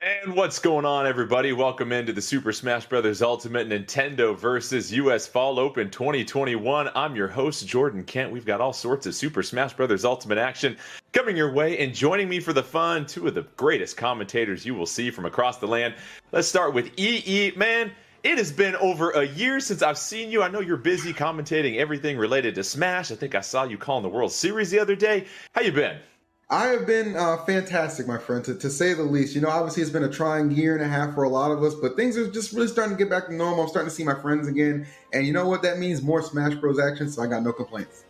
And what's going on, everybody? Welcome into the Super Smash Bros. Ultimate Nintendo versus US Fall Open 2021. I'm your host, Jordan Kent. We've got all sorts of Super Smash Bros. Ultimate action coming your way, and joining me for the fun, two of the greatest commentators you will see from across the land. Let's start with EE. Man, it has been over a year since I've seen you. I know you're busy commentating everything related to Smash. I think I saw you calling the World Series the other day. How you been? I have been fantastic, my friend, to say the least. You know, obviously it's been a trying year and a half for a lot of us, but things are just really starting to get back to normal. I'm starting to see my friends again, and you know what that means? More Smash Bros. Action, so I got no complaints.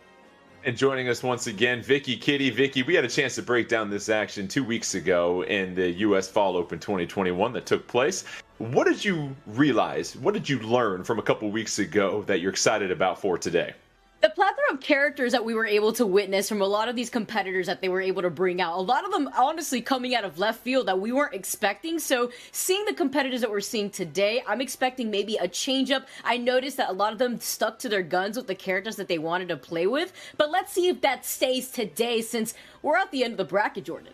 And joining us once again, Vicky Kitty. Vicky, we had a chance to break down this action 2 weeks ago in the US Fall Open 2021 that took place. What did you realize? What did you learn from a couple weeks ago that you're excited about for today? The plethora of characters that we were able to witness from a lot of these competitors that they were able to bring out, a lot of them honestly coming out of left field that we weren't expecting. So seeing the competitors that we're seeing today, I'm expecting maybe a change up. I noticed that a lot of them stuck to their guns with the characters that they wanted to play with, but let's see if that stays today since we're at the end of the bracket, Jordan.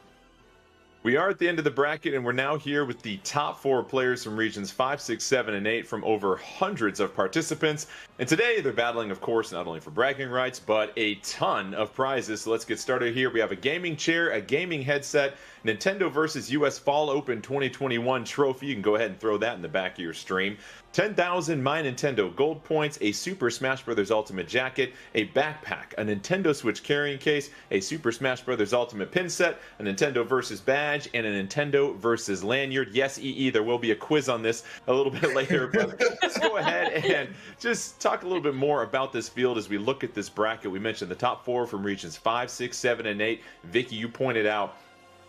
We are at the end of the bracket, and we're now here with the top 4 players from regions 5, 6, 7, and 8 from over hundreds of participants. And today they're battling, of course, not only for bragging rights, but a ton of prizes. So let's get started here. We have a gaming chair, a gaming headset, Nintendo versus US Fall Open 2021 trophy. You can go ahead and throw that in the back of your stream. 10,000 My Nintendo Gold Points, a Super Smash Bros. Ultimate Jacket, a backpack, a Nintendo Switch carrying case, a Super Smash Bros. Ultimate pin set, a Nintendo versus badge, and a Nintendo versus lanyard. Yes, EE, there will be a quiz on this a little bit later, but let's go ahead and just talk a little bit more about this field as we look at this bracket. We mentioned the top 4 from regions 5, 6, 7, and 8. Vicky, you pointed out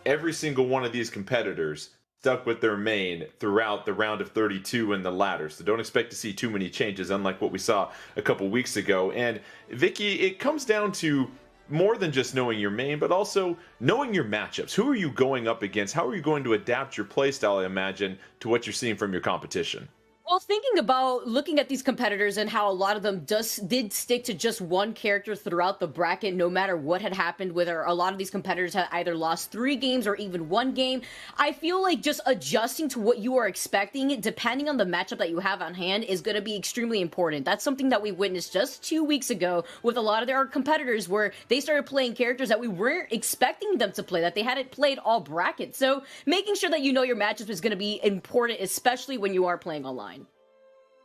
every single one of these competitors stuck with their main throughout the round of 32 and the ladder. So don't expect to see too many changes, unlike what we saw a couple weeks ago. And Vicky, it comes down to more than just knowing your main, but also knowing your matchups. Who are you going up against? How are you going to adapt your playstyle, I imagine, to what you're seeing from your competition? Well, thinking about looking at these competitors and how a lot of them did stick to just one character throughout the bracket, no matter what had happened, whether a lot of these competitors had either lost 3 games or even 1 game, I feel like just adjusting to what you are expecting, depending on the matchup that you have on hand, is going to be extremely important. That's something that we witnessed just 2 weeks ago with a lot of their competitors where they started playing characters that we weren't expecting them to play, that they hadn't played all brackets. So making sure that you know your matchup is going to be important, especially when you are playing online.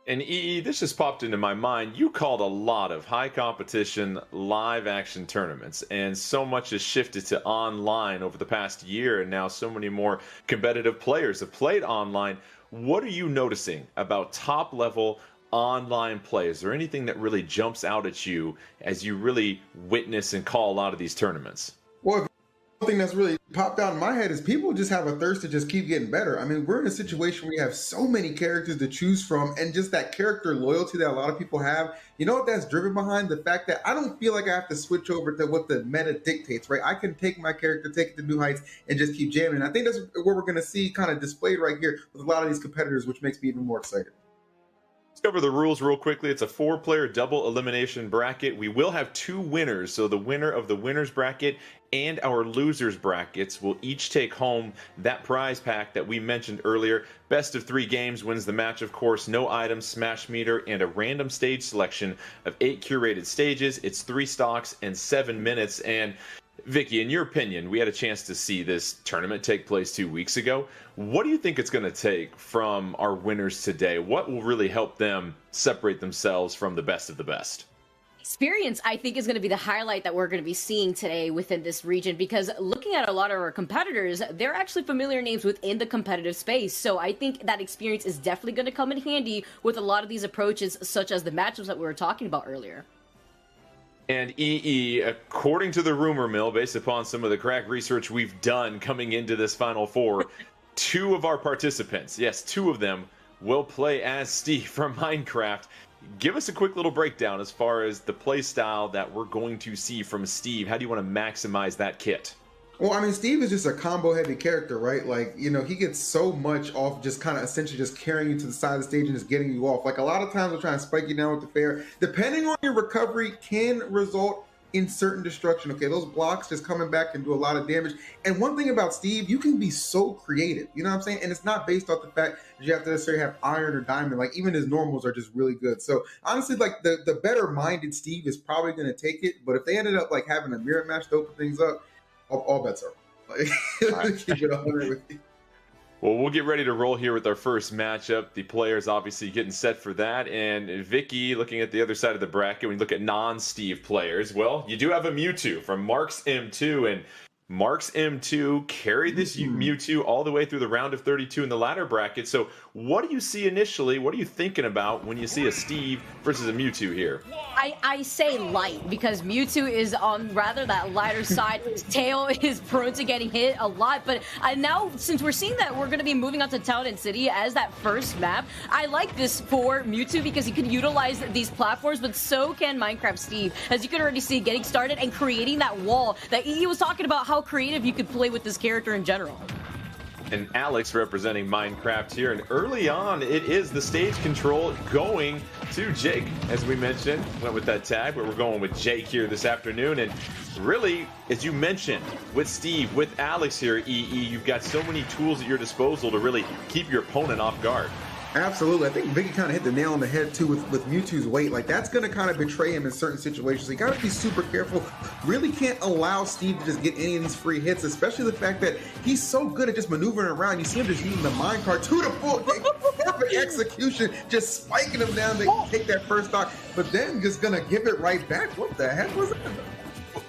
And EE, this just popped into my mind. You called a lot of high competition live action tournaments, and so much has shifted to online over the past year, and now so many more competitive players have played online. What are you noticing about top level online play? Is there anything that really jumps out at you as you really witness and call a lot of these tournaments? Well, one thing that's really popped out in my head is people just have a thirst to just keep getting better. I mean, we're in a situation where you have so many characters to choose from, and just that character loyalty that a lot of people have. You know what that's driven behind? The fact that I don't feel like I have to switch over to what the meta dictates, right? I can take my character, take it to new heights, and just keep jamming. And I think that's what we're going to see kind of displayed right here with a lot of these competitors, which makes me even more excited. Let's cover the rules real quickly. It's a 4-player double elimination bracket. We will have 2 winners, so the winner of the winner's bracket and our losers brackets will each take home that prize pack that we mentioned earlier. Best of 3 games wins the match, of course. No items, smash meter, and a random stage selection of 8 curated stages. It's 3 stocks and 7 minutes. And Vicky, in your opinion, we had a chance to see this tournament take place 2 weeks ago. What do you think it's going to take from our winners today? What will really help them separate themselves from the best of the best? Experience, I think, is going to be the highlight that we're going to be seeing today within this region, because looking at a lot of our competitors, they're actually familiar names within the competitive space. So I think that experience is definitely going to come in handy with a lot of these approaches, such as the matchups that we were talking about earlier. And EE, according to the rumor mill, based upon some of the crack research we've done coming into this Final Four, 2 of our participants, yes, 2 of them, will play as Steve from Minecraft. Give us a quick little breakdown as far as the play style that we're going to see from Steve. How do you want to maximize that kit? Well, I mean, Steve is just a combo-heavy character, right? Like, you know, he gets so much off just kind of essentially just carrying you to the side of the stage and just getting you off. Like, a lot of times we're trying to spike you down with the fair. Depending on your recovery, can result in certain destruction. Okay, those blocks just coming back and do a lot of damage. And one thing about Steve, you can be so creative, you know what I'm saying? And it's not based off the fact that you have to necessarily have iron or diamond. Like, even his normals are just really good. So honestly, like, the better minded Steve is probably going to take it. But if they ended up like having a mirror match to open things up, all bets are like, keep it 100 with you. Well, we'll get ready to roll here with our first matchup. The players obviously getting set for that. And Vicky, looking at the other side of the bracket, when you look at non-Steve players, well, you do have a Mewtwo from Marks M2. And Marks M2 carried this Mewtwo all the way through the round of 32 in the ladder bracket. So what do you see initially? What are you thinking about when you see a Steve versus a Mewtwo here? I say light because Mewtwo is on rather that lighter side. His tail is prone to getting hit a lot, but now since we're seeing that we're going to be moving on to Town and City as that first map, I like this for Mewtwo because he can utilize these platforms, but so can Minecraft Steve, as you can already see getting started and creating that wall that he was talking about how creative you could play with this character in general. And Alex representing Minecraft here, and early on it is the stage control going to Jake, as we mentioned. Went with that tag, but we're going with Jake here this afternoon. And really, as you mentioned, with Steve, with Alex here, you've got so many tools at your disposal to really keep your opponent off guard. Absolutely. I think Vicky kind of hit the nail on the head too with Mewtwo's weight. Like, that's going to kind of betray him in certain situations. So you got to be super careful. Really can't allow Steve to just get any of these free hits, especially the fact that he's so good at just maneuvering around. You see him just using the minecart to the full. Perfect execution, just spiking him down to take that first stock, but then just going to give it right back. What the heck was that?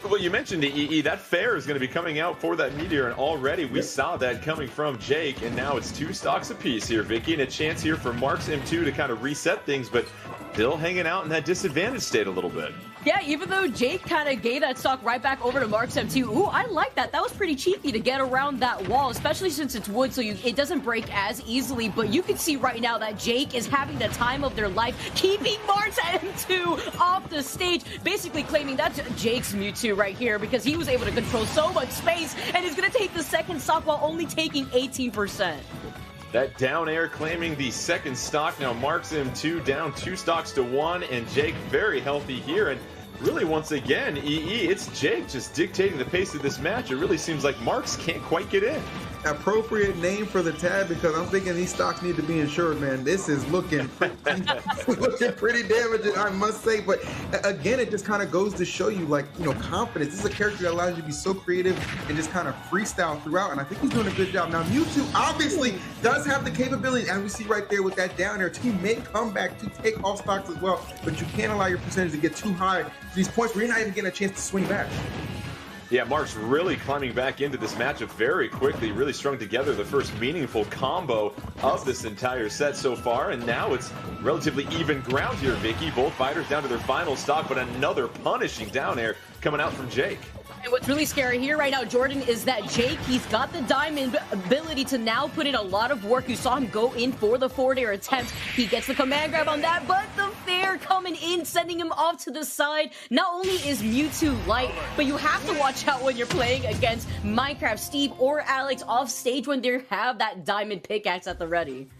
Well, you mentioned that fair is going to be coming out for that meteor, and already we saw that coming from Jake, and now it's 2 stocks apiece here, Vicky, and a chance here for Marks M2 to kind of reset things, but still hanging out in that disadvantage state a little bit. Yeah, even though Jake kind of gave that stock right back over to Marks M2. Ooh, I like that. That was pretty cheeky to get around that wall, especially since it's wood, so it doesn't break as easily. But you can see right now that Jake is having the time of their life, keeping Marks M2 off the stage, basically claiming that's Jake's Mewtwo right here because he was able to control so much space and is going to take the second stock while only taking 18%. That down air claiming the second stock. Now Marks M2 down 2 stocks to 1, and Jake very healthy here. And really, once again, it's Jake just dictating the pace of this match. It really seems like Marks can't quite get in. Appropriate name for the tab, because I'm thinking these stocks need to be insured, man. This is looking pretty damaging, I must say. But again, it just kind of goes to show you, like, you know, confidence. This is a character that allows you to be so creative and just kind of freestyle throughout, and I think he's doing a good job. Now, Mewtwo obviously does have the capability, as we see right there with that down air, to make comeback, to take off stocks as well, but you can't allow your percentage to get too high to these points where you're not even getting a chance to swing back. Yeah, Mark's really climbing back into this matchup very quickly, really strung together the first meaningful combo of this entire set so far, and now it's relatively even ground here, Vicky. Both fighters down to their final stock, but another punishing down air coming out from Jake. And what's really scary here right now, Jordan, is that Jake, he's got the diamond ability to now put in a lot of work. You saw him go in for the forward air attempt. He gets the command grab on that, but the fair coming in, sending him off to the side. Not only is Mewtwo light, but you have to watch out when you're playing against Minecraft Steve or Alex off stage when they have that diamond pickaxe at the ready.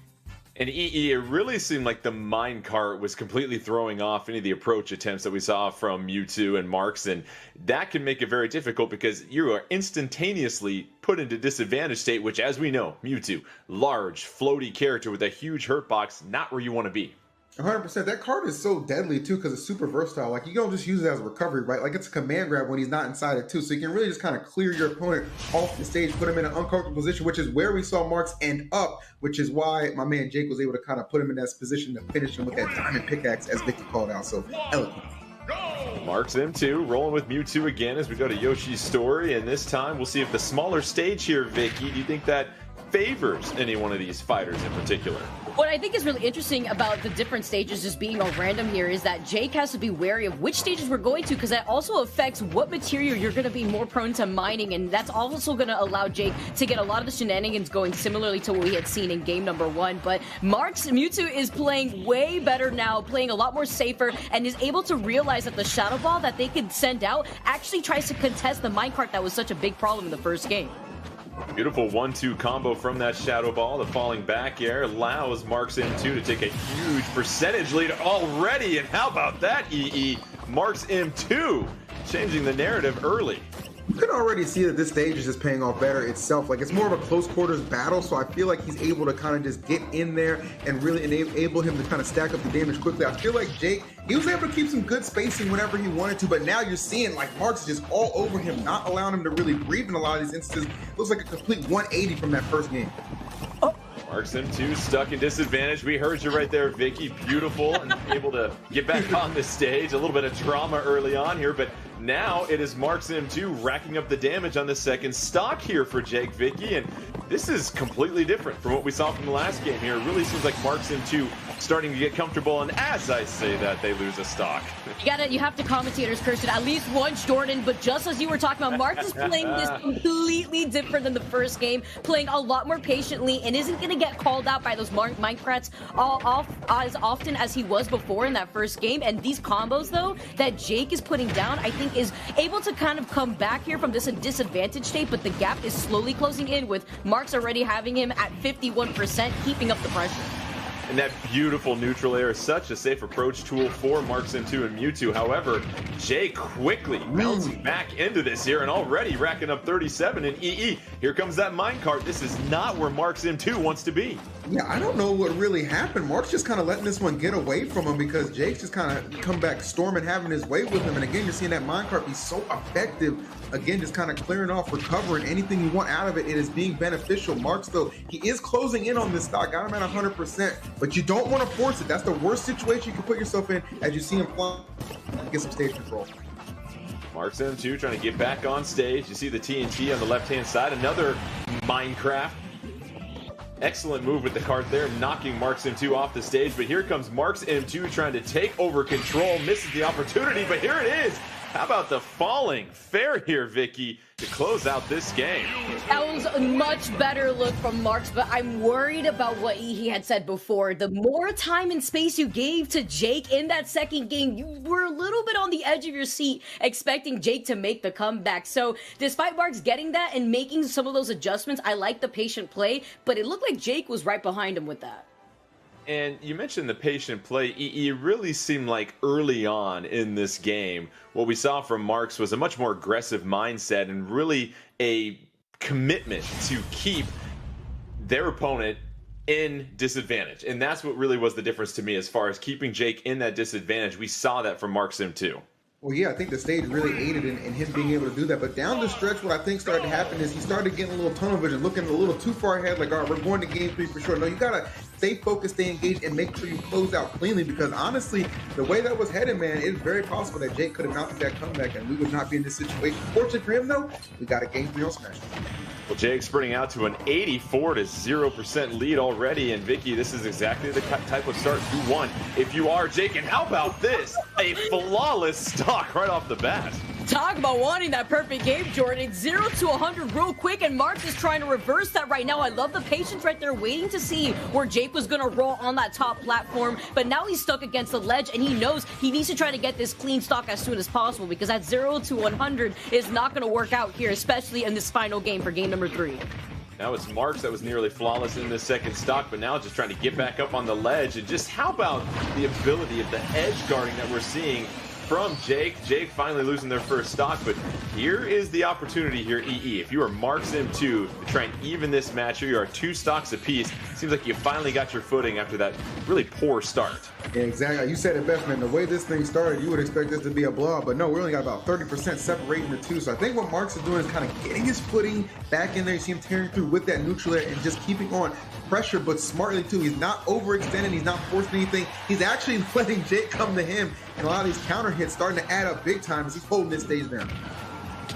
And it really seemed like the minecart was completely throwing off any of the approach attempts that we saw from Mewtwo and Marks, and that can make it very difficult because you are instantaneously put into disadvantage state, which, as we know, Mewtwo, large, floaty character with a huge hurt box, not where you want to be. 100%. That card is so deadly too because it's super versatile. Like, you don't just use it as a recovery, right? Like, it's a command grab when he's not inside it too. So you can really just kind of clear your opponent off the stage, put him in an uncomfortable position, which is where we saw Marks end up, which is why my man Jake was able to kind of put him in that position to finish him with that diamond pickaxe, as Vicky called out so eloquently. Marks M2 rolling with Mewtwo again as we go to Yoshi's story, and this time we'll see if the smaller stage here, Vicky, do you think that favors any one of these fighters in particular? What I think is really interesting about the different stages just being all random here is that Jake has to be wary of which stages we're going to, because that also affects what material you're going to be more prone to mining, and that's also going to allow Jake to get a lot of the shenanigans going similarly to what we had seen in game number 1. But Marks Mewtwo is playing way better now, playing a lot more safer, and is able to realize that the Shadow Ball that they could send out actually tries to contest the minecart that was such a big problem in the first game. Beautiful 1-2 combo from that Shadow Ball. The falling back air allows Marks M2 to take a huge percentage lead already. And how about that, Marks M2 changing the narrative early. You can already see that this stage is just paying off better itself. Like, it's more of a close quarters battle, so I feel like he's able to kind of just get in there and really enable him to kind of stack up the damage quickly. I feel like Jake, he was able to keep some good spacing whenever he wanted to, but now you're seeing like Marks is just all over him, not allowing him to really breathe in a lot of these instances. Looks like a complete 180 from that first game. Marks M2 stuck in disadvantage. We heard you right there, Vicky. Beautiful and able to get back on the stage. A little bit of drama early on here, but now it is Marks M2 racking up the damage on the second stock here for Jake, Vicky, and this is completely different from what we saw from the last game here. It really seems like Marks M2 starting to get comfortable, and as I say that, they lose a stock. You have to commentators, Kirsten, at least once, Jordan, but just as you were talking about, Marks is playing this completely different than the first game, playing a lot more patiently, and isn't going to get called out by those Minecrafts as often as he was before in that first game. And these combos, though, that Jake is putting down, I think is able to kind of come back here from this disadvantage state, but the gap is slowly closing in with Marks already having him at 51%, keeping up the pressure. And that beautiful neutral air is such a safe approach tool for Marks M2 and Mewtwo. However, Jay quickly bouncing back into this here and already racking up 37 in EE. Here comes that minecart. This is not where Marks M2 wants to be. Yeah, I don't know what really happened. Mark's just kind of letting this one get away from him because Jake's just kind of come back storming, having his way with him. And again, you're seeing that minecart be so effective. Again, just kind of clearing off, recovering anything you want out of it. It is being beneficial. Marks, though, he is closing in on this stock. Got him at 100%, but you don't want to force it. That's the worst situation you can put yourself in as you see him fly and get some stage control. Marks M2 trying to get back on stage. You see the TNT on the left-hand side. Another Minecraft. Excellent move with the cart there, knocking Marks M2 off the stage. But here comes Marks M2 trying to take over control. Misses the opportunity, but here it is. How about the falling fair here, Vicky, to close out this game? That was a much better look from Marks, but I'm worried about what he had said before. The more time and space you gave to Jake in that second game, you were a little bit on the edge of your seat expecting Jake to make the comeback. So despite Marks getting that and making some of those adjustments, I like the patient play, but it looked like Jake was right behind him with that. And you mentioned the patient play. It really seemed like early on in this game, what we saw from Marks was a much more aggressive mindset and really a commitment to keep their opponent in disadvantage. And that's what really was the difference to me as far as keeping Jake in that disadvantage. We saw that from Marks M2. Well, yeah, I think the stage really aided in him being able to do that. But down the stretch, what I think started to happen is he started getting a little tunnel vision, looking a little too far ahead, like, all right, we're going to game 3 for sure. No, you got to stay focused, stay engaged, and make sure you close out cleanly because, honestly, the way that was headed, man, it's very possible that Jake could have mounted that comeback and we would not be in this situation. Fortunately for him, though, we got a game 3 on Smash. Well, Jake sprinting out to an 84-0% lead already, and Vicky, this is exactly the type of start you want if you are Jake. And how about this? A flawless stock right off the bat. Talk about wanting that perfect game, Jordan. 0 to 100 real quick, and Marks is trying to reverse that right now. I love the patience right there, waiting to see where Jake was going to roll on that top platform, but now he's stuck against the ledge, and he knows he needs to try to get this clean stock as soon as possible because that 0 to 100 is not going to work out here, especially in this final game for game number 3. Now it's Marks that was nearly flawless in this second stock, but now just trying to get back up on the ledge. And just how about the ability of the edge guarding that we're seeing from Jake. Jake finally losing their first stock, but here is the opportunity here, EE. If you are Marks M2 to try and even this match, here you are 2 stocks apiece. Seems like you finally got your footing after that really poor start. Yeah, exactly. You said it best, man. The way this thing started, you would expect this to be a blowout, but no, we only got about 30% separating the two. So I think what Marks is doing is kind of getting his footing back in there. You see him tearing through with that neutral air and just keeping on pressure, but smartly too. He's not overextending. He's not forcing anything. He's actually letting Jake come to him, and a lot of these counter hits starting to add up big time as he's holding this stage down.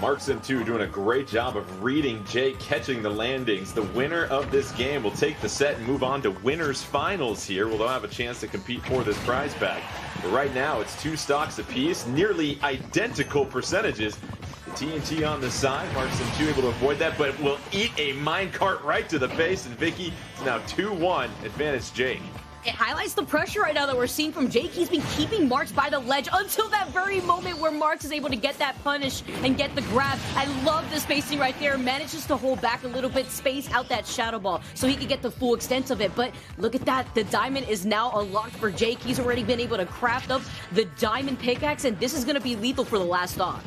Marks M2 doing a great job of reading Jake, catching the landings. The winner of this game will take the set and move on to winners finals here. Well, they'll have a chance to compete for this prize bag. But right now, it's 2 stocks apiece, nearly identical percentages. The TNT on the side, Marks M2 able to avoid that, but will eat a minecart right to the face. And Vicky, it's now 2-1, advantage Jake. It highlights the pressure right now that we're seeing from Jake. He's been keeping Marks by the ledge until that very moment where Marks is able to get that punish and get the grab. I love the spacing right there. Manages to hold back a little bit, space out that shadow ball so he can get the full extent of it. But look at that. The diamond is now unlocked for Jake. He's already been able to craft up the diamond pickaxe, and this is going to be lethal for the last stock.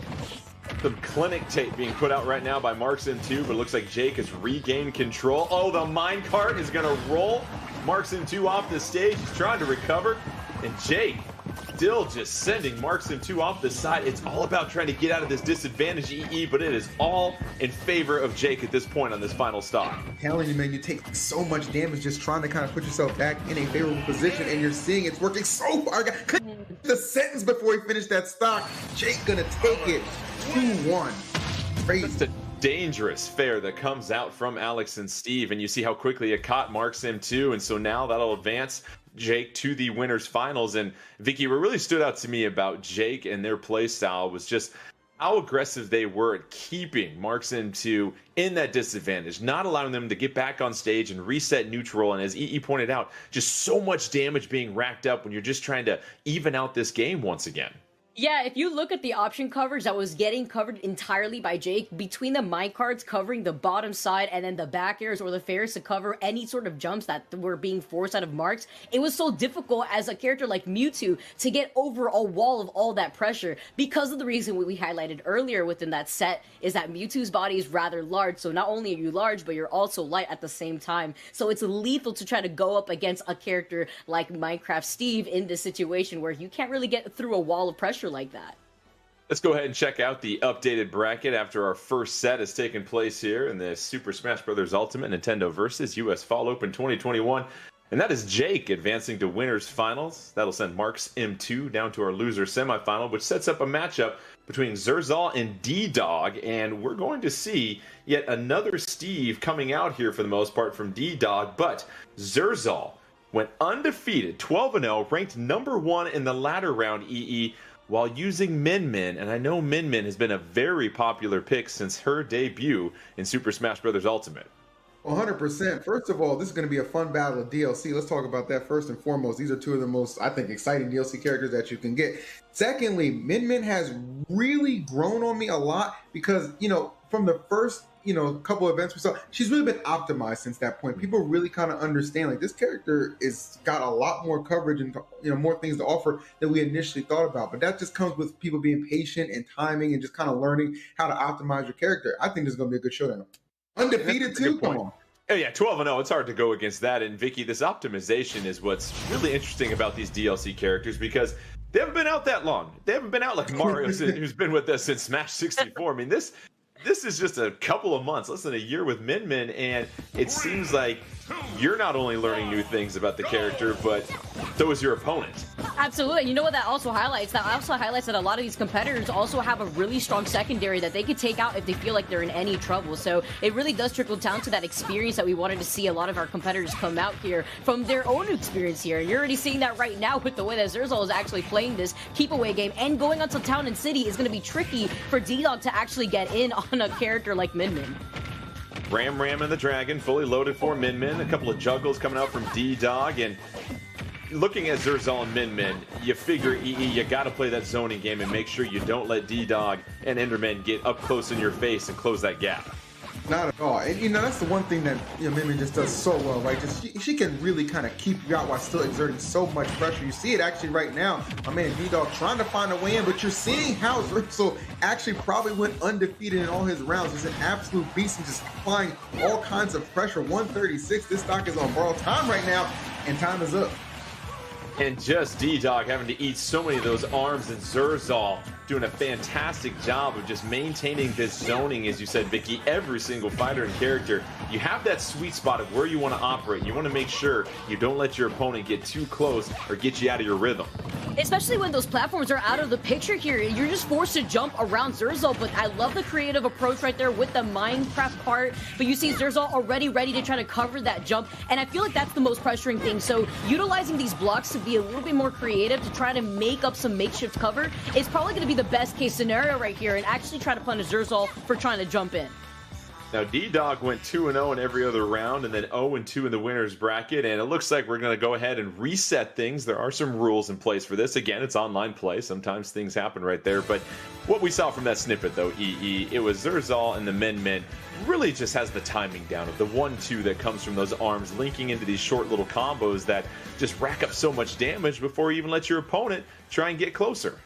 Some clinic tape being put out right now by Marksim2, but it looks like Jake has regained control. Oh, the minecart is going to roll Marksim2 off the stage. He's trying to recover, and Jake still just sending Marksim2 off the side. It's all about trying to get out of this disadvantage, EE, but it is all in favor of Jake at this point on this final stock. I'm telling you, man, you take so much damage just trying to kind of put yourself back in a favorable position, and you're seeing it's working so far. The sentence before he finished that stock, Jake gonna take it 2-1. Crazy. That's a dangerous fair that comes out from Alex and Steve, and you see how quickly it caught Marksim2, and so now that'll advance Jake to the winners finals. And Vicky, what really stood out to me about Jake and their play style was just how aggressive they were at keeping Marksim2 in that disadvantage, not allowing them to get back on stage and reset neutral. And as EE pointed out, just so much damage being racked up when you're just trying to even out this game once again. Yeah, if you look at the option coverage that was getting covered entirely by Jake, between the minecarts covering the bottom side and then the back airs or the fairs to cover any sort of jumps that were being forced out of Marks, it was so difficult as a character like Mewtwo to get over a wall of all that pressure because of the reason we highlighted earlier within that set is that Mewtwo's body is rather large, so not only are you large, but you're also light at the same time. So it's lethal to try to go up against a character like Minecraft Steve in this situation where you can't really get through a wall of pressure like that. Let's go ahead and check out the updated bracket after our first set has taken place here in the Super Smash Bros. Ultimate Nintendo vs. US Fall Open 2021. And that is Jake advancing to winners finals. That'll send Marksim2 down to our loser semifinal, which sets up a matchup between Zerzal and D-Dog. And we're going to see yet another Steve coming out here for the most part from D-Dog. But Zerzal went undefeated, 12-0, ranked number 1 in the ladder round, EE, while using Min Min. And I know Min Min has been a very popular pick since her debut in Super Smash Bros. Ultimate. 100%. First of all, this is going to be a fun battle of DLC. Let's talk about that first and foremost. These are two of the most, I think, exciting DLC characters that you can get. Secondly, Min Min has really grown on me a lot because, from the first, couple of events we saw, she's really been optimized since that point. People really kind of understand, like, this character is got a lot more coverage and, more things to offer than we initially thought about. But that just comes with people being patient and timing and just kind of learning how to optimize your character. I think this is going to be a good showdown. Undefeated too, come on. Oh yeah, 12-0, it's hard to go against that. And Vicky, this optimization is what's really interesting about these DLC characters because they haven't been out that long. They haven't been out like Mario, who's been with us since Smash 64. I mean, this is just a couple of months, less than a year with Min Min, and it seems like you're not only learning new things about the character, but so is your opponent. Absolutely. You know what that also highlights? That also highlights that a lot of these competitors also have a really strong secondary that they could take out if they feel like they're in any trouble. So it really does trickle down to that experience that we wanted to see a lot of our competitors come out here from their own experience here. And you're already seeing that right now with the way that Zerzal is actually playing this keep-away game, and going onto Town and City is going to be tricky for D-Dog to actually get in on a character like Min Min. Ram and the Dragon fully loaded for Min Min. A couple of juggles coming out from D-Dog, and looking at Zerzal and Min Min, you figure, EE, you got to play that zoning game and make sure you don't let D-Dog and Enderman get up close in your face and close that gap. Not at all. And that's the one thing that Min Min just does so well, right? Just she can really kind of keep you out while still exerting so much pressure. You see it actually right now. My man D-Dog trying to find a way in, but you're seeing how Zerzal actually probably went undefeated in all his rounds. He's an absolute beast and just applying all kinds of pressure. 136. This stock is on borrowed time right now, and time is up. And just D-Dog having to eat so many of those arms, and Zerzal doing a fantastic job of just maintaining this zoning, as you said, Vicky. Every single fighter and character, you have that sweet spot of where you want to operate. You want to make sure you don't let your opponent get too close or get you out of your rhythm. Especially when those platforms are out of the picture here. You're just forced to jump around Zerzal, but I love the creative approach right there with the Minecraft part. But you see Zerzal already ready to try to cover that jump, and I feel like that's the most pressuring thing. So utilizing these blocks to be a little bit more creative to try to make up some makeshift cover is probably going to be the best case scenario right here, and actually try to punish Zerzal for trying to jump in. Now, D-Dog went 2-0 in every other round and then 0-2 in the winner's bracket, and it looks like we're going to go ahead and reset things. There are some rules in place for this. Again, it's online play. Sometimes things happen right there, but what we saw from that snippet, though, EE, it was Zerzal and the Min Min really just has the timing down of the 1-2 that comes from those arms linking into these short little combos that just rack up so much damage before you even let your opponent try and get closer.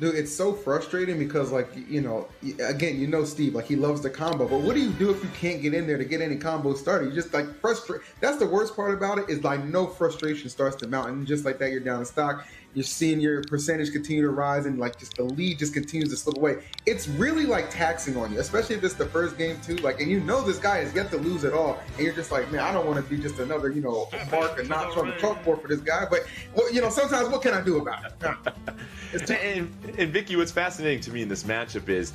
Dude, it's so frustrating because, like, you know, again, you know Steve, like, he loves the combo, but what do you do if you can't get in there to get any combos started? You just, like, frustrate. That's the worst part about it, is, like, no frustration starts to mount, and just like that, you're down in stock. You're seeing your percentage continue to rise, and, like, just the lead just continues to slip away. It's really, like, taxing on you, especially if it's the first game, too. Like, and you know this guy is yet to lose at all, and you're just like, man, I don't want to be just another, you know, mark and notch on the chalkboard for this guy, but, well, you know, sometimes what can I do about it? And Vicky, what's fascinating to me in this matchup is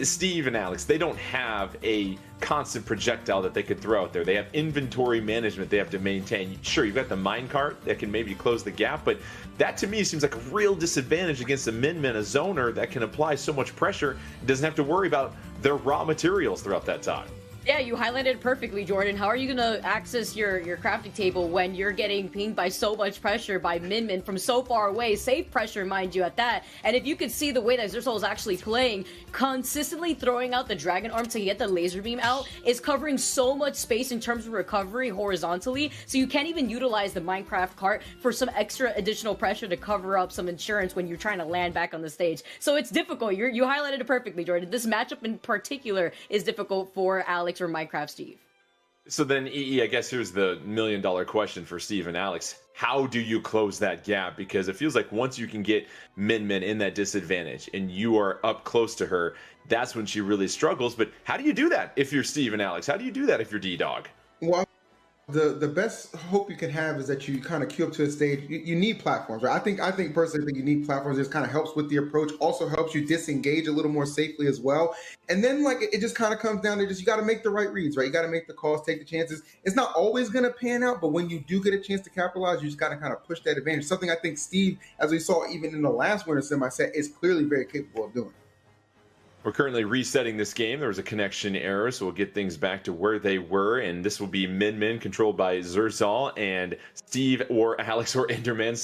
Steve and Alex, they don't have a constant projectile that they could throw out there. They have inventory management they have to maintain. Sure, you've got the minecart that can maybe close the gap, but that to me seems like a real disadvantage against a min-min, a zoner that can apply so much pressure, doesn't have to worry about their raw materials throughout that time. Yeah, you highlighted it perfectly, Jordan. How are you going to access your crafting table when you're getting pinged by so much pressure by Min from so far away? Safe pressure, mind you, at that. And if you could see the way that Zersol is actually playing, consistently throwing out the Dragon Arm to get the laser beam out is covering so much space in terms of recovery horizontally, so you can't even utilize the Minecraft cart for some extra additional pressure to cover up some insurance when you're trying to land back on the stage. So it's difficult. You highlighted it perfectly, Jordan. This matchup in particular is difficult for Alex or Minecraft Steve. So then, EE, I guess here's the million-dollar question for Steve and Alex. How do you close that gap? Because it feels like once you can get Min in that disadvantage and you are up close to her, that's when she really struggles. But how do you do that if you're Steve and Alex? How do you do that if you're D-Dog? Well, the best hope you can have is that you kind of queue up to a stage. You need platforms, right? I think personally that you need platforms. This kind of helps with the approach. Also helps you disengage a little more safely as well. And then, like, it just kind of comes down to just, you got to make the right reads, right? You got to make the calls, take the chances. It's not always going to pan out, but when you do get a chance to capitalize, you just got to kind of push that advantage. Something I think Steve, as we saw even in the last winter semi set, is clearly very capable of doing. We're currently resetting this game. There was a connection error, so we'll get things back to where they were, and this will be Min controlled by Zersol, and Steve or Alex or Enderman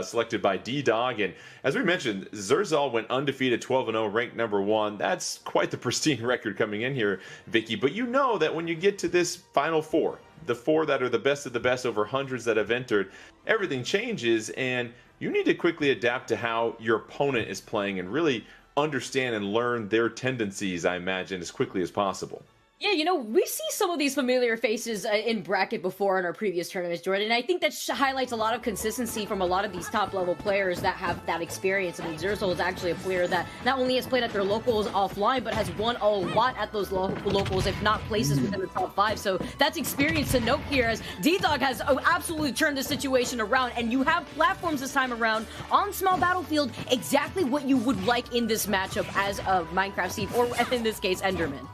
selected by D-Dog. And as we mentioned, Zersol went undefeated 12-0, ranked number 1. That's quite the pristine record coming in here, Vicky. But you know that when you get to this final four, the four that are the best of the best over hundreds that have entered, everything changes, and you need to quickly adapt to how your opponent is playing and really understand and learn their tendencies, I imagine, as quickly as possible. Yeah, you know, we see some of these familiar faces in bracket before in our previous tournaments, Jordan, and I think that highlights a lot of consistency from a lot of these top-level players that have that experience. I mean, Zersol is actually a player that not only has played at their locals offline, but has won a lot at those locals, if not places within the top 5. So that's experience to note here, as D-Dog has absolutely turned the situation around, and you have platforms this time around on small battlefield, exactly what you would like in this matchup as a Minecraft Steve, or in this case, Enderman.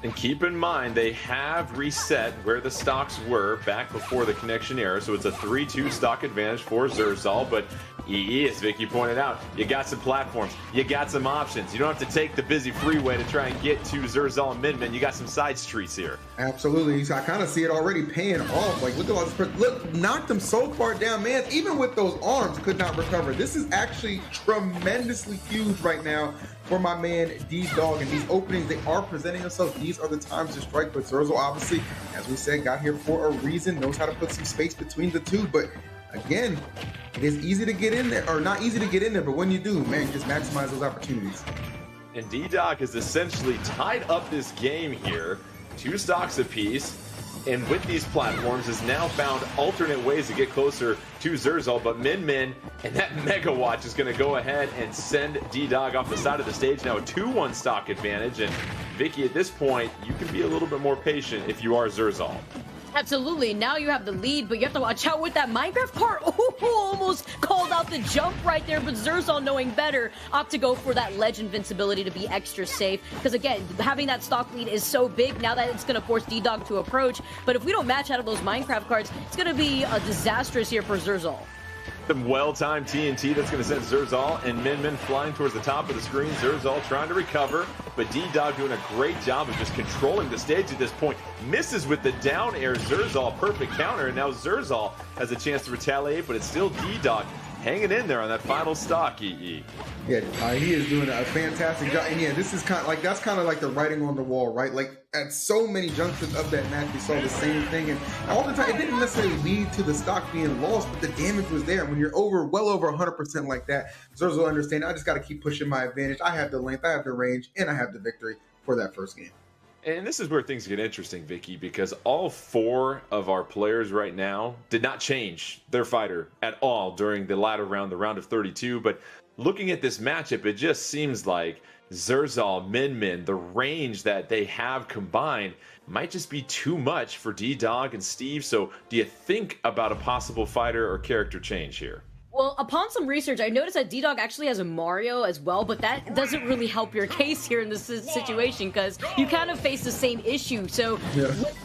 And keep in mind, they have reset where the stocks were back before the connection error, so it's a 3-2 stock advantage for Zersol. But EE, as Vicky pointed out, you got some platforms, you got some options. You don't have to take the busy freeway to try and get to Zersol and Min. You got some side streets here. Absolutely. So I kind of see it already paying off. Like, look at all this. Look, knocked them so far down, man. Even with those arms, could not recover. This is actually tremendously huge right now for my man D-Dog, and these openings, they are presenting themselves. These are the times to strike, but Zersol, obviously, as we said, got here for a reason, knows how to put some space between the two. But again, it is easy to get in there, or not easy to get in there, but when you do, man, you just maximize those opportunities. And D-Dog has essentially tied up this game here, 2 stocks apiece. And with these platforms, has now found alternate ways to get closer to Zersol. But Min and that Mega Watch is going to go ahead and send D-Dog off the side of the stage. Now a 2-1 stock advantage. And Vicky, at this point, you can be a little bit more patient if you are Zersol. Absolutely. Now you have the lead, but you have to watch out with that Minecraft part. Oh, almost called out the jump right there, but Zersol, knowing better, opt to go for that ledge invincibility to be extra safe. Because again, having that stock lead is so big now that it's going to force D-Dog to approach. But if we don't match out of those Minecraft cards, it's going to be disastrous here for Zersol. Some well-timed TNT that's going to send Zersol and Min flying towards the top of the screen. Zersol trying to recover, but D-Dog doing a great job of just controlling the stage at this point. Misses with the down air. Zersol, perfect counter, and now Zersol has a chance to retaliate, but it's still D-Dog hanging in there on that final stock, EE. Yeah, he is doing a fantastic job. And yeah, this is kind of like, that's kind of like the writing on the wall, right? Like at so many junctions of that match, we saw the same thing. And all the time, it didn't necessarily lead to the stock being lost, but the damage was there. When you're well over 100% like that, Zerz will understand, I just got to keep pushing my advantage. I have the length, I have the range, and I have the victory for that first game. And this is where things get interesting, Vicky, because all 4 of our players right now did not change their fighter at all during the latter round, the round of 32. But looking at this matchup, it just seems like Zerzal, Min, the range that they have combined might just be too much for D-Dog and Steve. So do you think about a possible fighter or character change here? Well, upon some research, I noticed that D-Dog actually has a Mario as well, but that doesn't really help your case here in this situation because you kind of face the same issue. So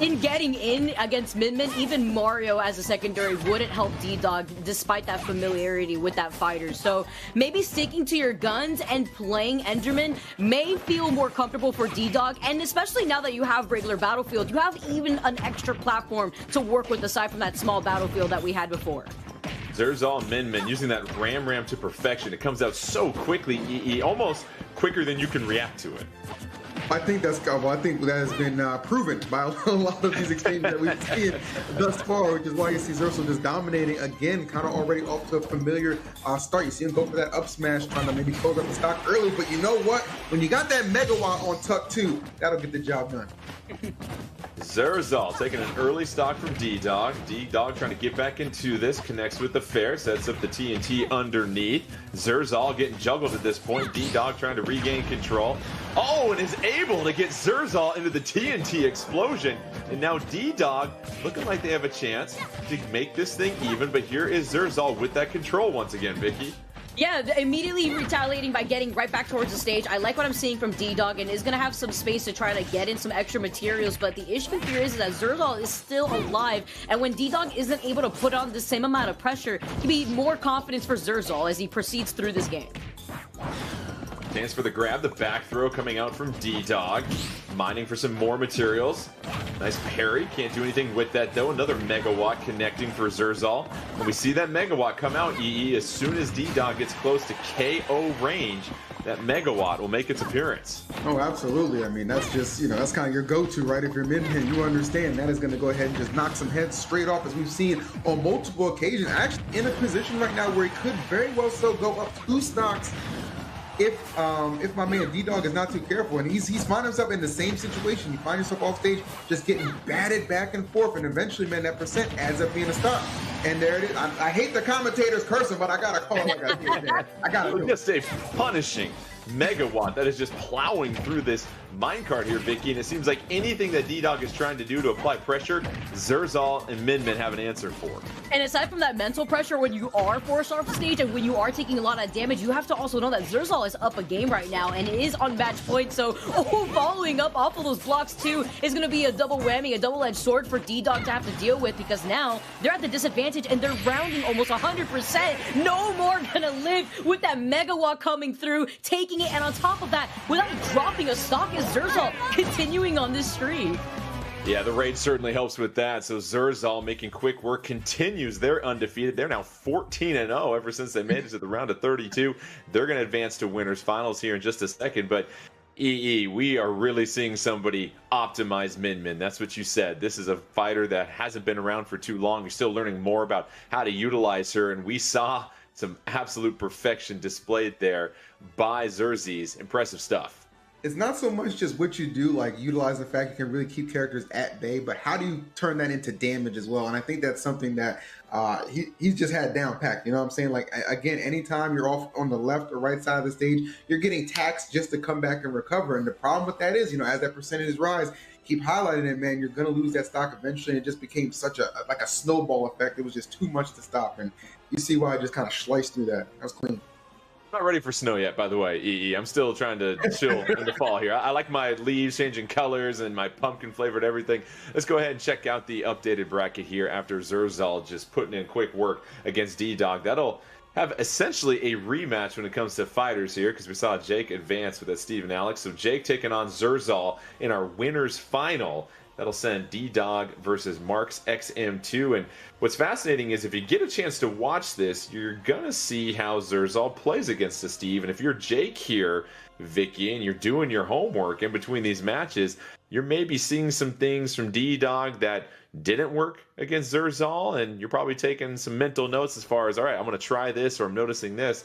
in getting in against Min, even Mario as a secondary wouldn't help D-Dog despite that familiarity with that fighter. So maybe sticking to your guns and playing Enderman may feel more comfortable for D-Dog, and especially now that you have regular Battlefield, you have even an extra platform to work with aside from that small Battlefield that we had before. Zerzal Min using that ram to perfection. It comes out so quickly, EE, almost quicker than you can react to it. I think that has been proven by a lot of these exchanges that we've seen thus far, which is why you see Zerzal just dominating again, kind of already off to a familiar start. You see him go for that up smash, trying to maybe close up the stock early, but you know what? When you got that megawatt on tuck 2, that'll get the job done. Zerzal taking an early stock from D-Dog. D-Dog trying to get back into this, connects with the fair, sets up the TNT underneath. Zerzal getting juggled at this point. D-Dog trying to regain control. Oh, and is able to get Zerzal into the TNT explosion. And now D-Dog looking like they have a chance to make this thing even, but here is Zerzal with that control once again, Vicky. Yeah, immediately retaliating by getting right back towards the stage. I like what I'm seeing from D-Dog and is going to have some space to try to get in some extra materials, but the issue here is that Zerzal is still alive, and when D-Dog isn't able to put on the same amount of pressure, it can be more confidence for Zerzal as he proceeds through this game. Chance for the grab, the back throw coming out from D-Dog. Mining for some more materials. Nice parry, can't do anything with that though. Another megawatt connecting for Zerzal. And we see that megawatt come out, EE, as soon as D-Dog gets close to KO range. That megawatt will make its appearance. Oh, absolutely. I mean, that's just, that's kind of your go-to, right? If you're Min, you understand that is going to go ahead and just knock some heads straight off, as we've seen on multiple occasions. Actually in a position right now where he could very well still go up 2 stocks if my man D-Dog is not too careful, and he's finding himself in the same situation. You find yourself off stage just getting batted back and forth, and eventually, man, that percent adds up being a stock. And there it is. I hate the commentators cursing, but I gotta call it like I see it. I gotta do it. Just a punishing megawatt that is just plowing through this minecart here, Vicky, and it seems like anything that D-Dog is trying to do to apply pressure, Zerzal and Min have an answer for. And aside from that mental pressure, when you are forced off the stage and when you are taking a lot of damage, you have to also know that Zerzal is up a game right now and is on match point. So following up off of those blocks too is going to be a double whammy, a double-edged sword for D-Dog to have to deal with, because now they're at the disadvantage and they're rounding almost 100%. No more gonna live with that megawatt coming through, taking it, and on top of that, without dropping a stock, is Zerzal continuing on this streak. Yeah, the raid certainly helps with that. So Zerzal making quick work, continues. They're undefeated. They're now 14-0 ever since they made it to the round of 32. They're going to advance to winners finals here in just a second. But EE, we are really seeing somebody optimize Min. That's what you said. This is a fighter that hasn't been around for too long. You're still learning more about how to utilize her, and we saw some absolute perfection displayed there by Zerzies. Impressive stuff. It's not so much just what you do, like utilize the fact you can really keep characters at bay, but how do you turn that into damage as well? And I think that's something that he's just had down packed. You know what I'm saying? Like, again, anytime you're off on the left or right side of the stage, you're getting taxed just to come back and recover. And the problem with that is, as that percentage rise, keep highlighting it, man, you're going to lose that stock eventually. It just became such a snowball effect. It was just too much to stop. And you see why I just kind of sliced through that. That was clean. Not ready for snow yet, by the way, EE. I'm still trying to chill in the fall here. I like my leaves changing colors and my pumpkin flavored everything. Let's go ahead and check out the updated bracket here after Zerzal just putting in quick work against D-Dog. That'll have essentially a rematch when it comes to fighters here, because we saw Jake advance with that Steve and Alex. So Jake taking on Zerzal in our winners final. That'll send D-Dog versus Marks XM2. And what's fascinating is if you get a chance to watch this, you're going to see how Zerzal plays against the Steve. And if you're Jake here, Vicky, and you're doing your homework in between these matches, you're maybe seeing some things from D-Dog that didn't work against Zerzal, and you're probably taking some mental notes as far as, all right, I'm going to try this, or I'm noticing this.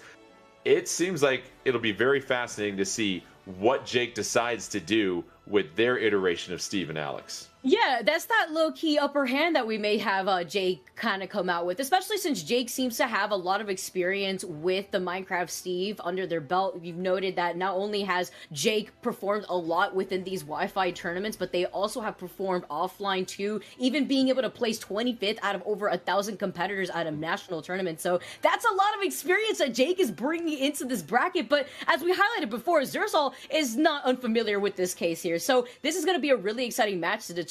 It seems like it'll be very fascinating to see what Jake decides to do with their iteration of Steve and Alex. Yeah, that's that low-key upper hand that we may have Jake kind of come out with, especially since Jake seems to have a lot of experience with the Minecraft Steve under their belt. You've noted that not only has Jake performed a lot within these Wi-Fi tournaments, but they also have performed offline too, even being able to place 25th out of over 1,000 competitors at a national tournament. So that's a lot of experience that Jake is bringing into this bracket. But as we highlighted before, Zerzal is not unfamiliar with this case here. So this is going to be a really exciting match to determine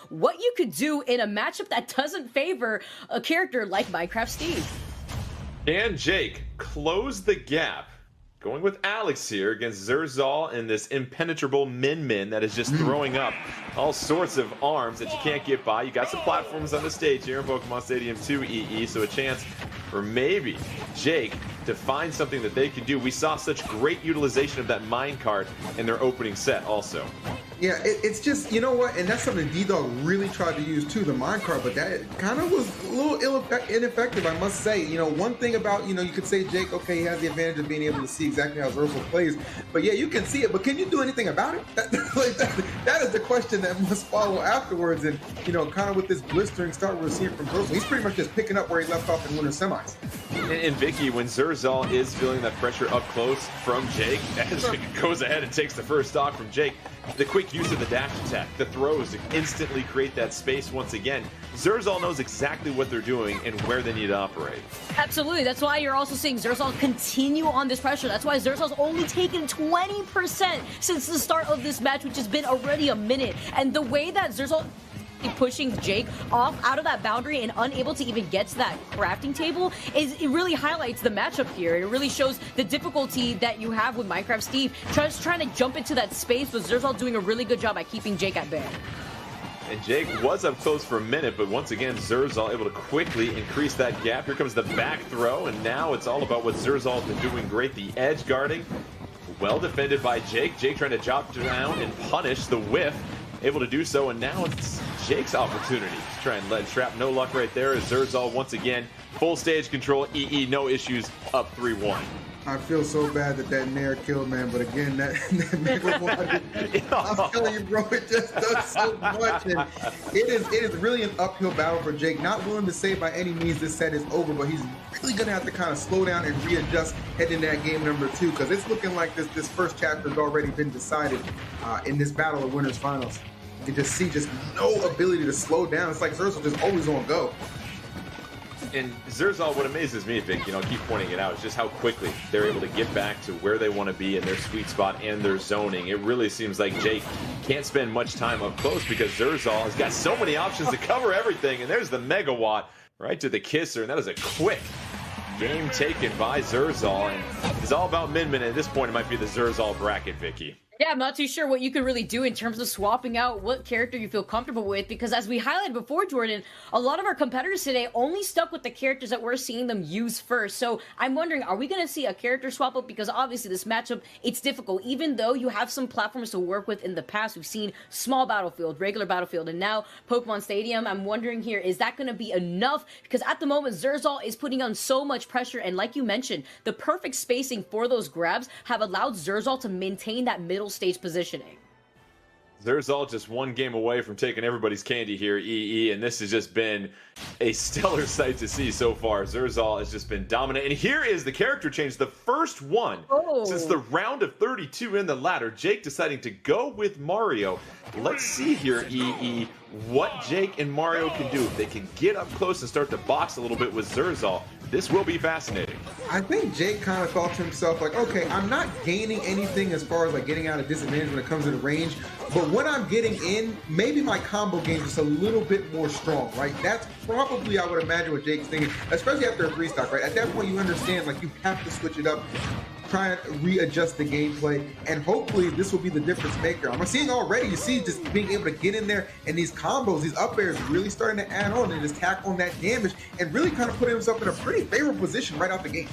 what you could do in a matchup that doesn't favor a character like Minecraft Steve. And Jake close the gap, going with Alex here against Zerzal in this impenetrable Min that is just throwing up all sorts of arms that you can't get by. You got some platforms on the stage here in Pokemon Stadium 2 EE, so a chance for maybe Jake to find something that they can do. We saw such great utilization of that minecart in their opening set also. Yeah, it's just, you know what, and that's something D-Dog really tried to use too, the minecart, but that kind of was a little ineffective, I must say. You know, one thing about, you know, you could say Jake, okay, he has the advantage of being able to see exactly how Zerzal plays, but yeah, you can see it, but can you do anything about it? That is the question that must follow afterwards, and, you know, kind of with this blistering start we're seeing from Zerzal, he's pretty much just picking up where he left off in winter semis. And Vicky, when Zerzal is feeling that pressure up close from Jake, as he goes ahead and takes the first stock from Jake, the quick use of the dash attack, the throws to instantly create that space once again. Zerzal knows exactly what they're doing and where they need to operate. Absolutely. That's why you're also seeing Zerzal continue on this pressure. That's why Zerzal's only taken 20% since the start of this match, which has been already a minute. And the way that Zerzal pushing Jake off out of that boundary and unable to even get to that crafting table it really highlights the matchup here. It really shows the difficulty that you have with Minecraft Steve just trying to jump into that space, with Zerzal doing a really good job at keeping Jake at bay. And Jake was up close for a minute, but once again, Zerzal able to quickly increase that gap. Here comes the back throw, and now it's all about what Zerzal's been doing great. The edge guarding, well defended by Jake. Jake trying to drop down and punish the whiff. Able to do so, and now it's Jake's opportunity to try and let trap. No luck right there as Zerzal once again full stage control. EE no issues, up 3-1. I feel so bad that Nair killed, man, but again, that Mega I'm telling you, bro, it just does so much, and it is really an uphill battle for Jake. Not willing to say by any means this set is over, but he's really gonna have to kind of slow down and readjust heading into that game number 2, because it's looking like this first chapter has already been decided in this battle of winners finals. You can just see no ability to slow down. It's like Zerzal just always on go. And Zerzal, what amazes me, Vic, you know, I keep pointing it out, is just how quickly they're able to get back to where they want to be in their sweet spot and their zoning. It really seems like Jake can't spend much time up close because Zerzal has got so many options to cover everything. And there's the megawatt right to the kisser, and that is a quick game taken by Zerzal. And it's all about Min. At this point, it might be the Zerzal bracket, Vicky. Yeah, I'm not too sure what you can really do in terms of swapping out what character you feel comfortable with, because as we highlighted before, Jordan, a lot of our competitors today only stuck with the characters that we're seeing them use first. So I'm wondering, are we going to see a character swap up? Because obviously this matchup, it's difficult. Even though you have some platforms to work with in the past, we've seen small battlefield, regular battlefield, and now Pokemon Stadium. I'm wondering here, is that going to be enough? Because at the moment, Zerzal is putting on so much pressure, and like you mentioned, the perfect spacing for those grabs have allowed Zerzal to maintain that middle stage positioning. Zerzal just one game away from taking everybody's candy here, EE, and this has just been a stellar sight to see so far. Zerzal has just been dominant, and here is the character change, the first one since the round of 32 in the ladder. Jake deciding to go with Mario. Let's see here, EE, what Jake and Mario can do. If they can get up close and start to box a little bit with Zerzal, This will be fascinating. I think Jake kind of thought to himself, like, okay, I'm not gaining anything as far as like getting out of disadvantage when it comes to the range, but when I'm getting in, maybe my combo game is just a little bit more strong, right? That's probably, I would imagine, what Jake's thinking, especially after a 3-stock, right? At that point, you understand, like, you have to switch it up, try and readjust the gameplay, and hopefully this will be the difference maker. I'm seeing already, you see, just being able to get in there, and these combos, these up airs really starting to add on and just tack on that damage, and really kind of putting himself in a pretty favorable position right out the gate.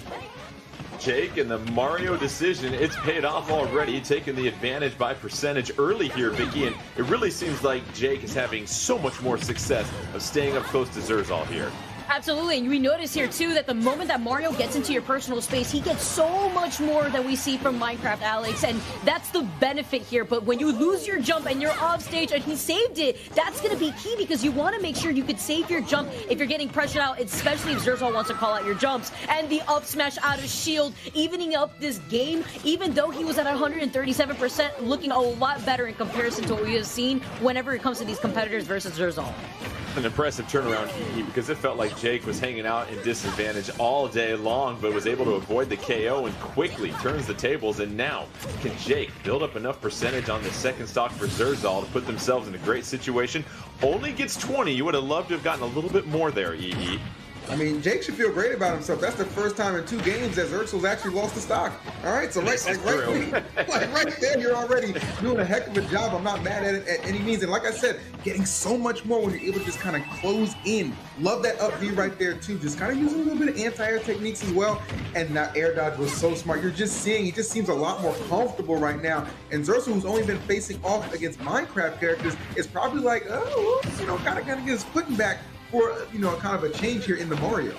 Jake and the Mario decision, it's paid off already, taking the advantage by percentage early here, Vicky, and it really seems like Jake is having so much more success of staying up close to Zerzal here. Absolutely, and we notice here too that the moment that Mario gets into your personal space, he gets so much more than we see from Minecraft Alex, and that's the benefit here. But when you lose your jump and you're off stage and he saved it, that's going to be key because you want to make sure you could save your jump if you're getting pressured out, especially if Zerzal wants to call out your jumps. And the up smash out of shield, evening up this game, even though he was at 137%, looking a lot better in comparison to what we have seen whenever it comes to these competitors versus Zerzal. An impressive turnaround because it felt like Jake was hanging out in disadvantage all day long, but was able to avoid the KO and quickly turns the tables. And now, can Jake build up enough percentage on the second stock for Zerzal to put themselves in a great situation? Only gets 20. You would have loved to have gotten a little bit more there, EE. I mean, Jake should feel great about himself. That's the first time in 2 games that Zerzal's actually lost the stock. All right, so right there, you're already doing a heck of a job. I'm not mad at it at any means. And like I said, getting so much more when you're able to just kind of close in. Love that up B right there, too. Just kind of using a little bit of anti-air techniques as well. And that air dodge was so smart. You're just seeing, he just seems a lot more comfortable right now. And Zerzal, who's only been facing off against Minecraft characters, is probably like, oh, kind of get his footing back for, kind of a change here in the Mario.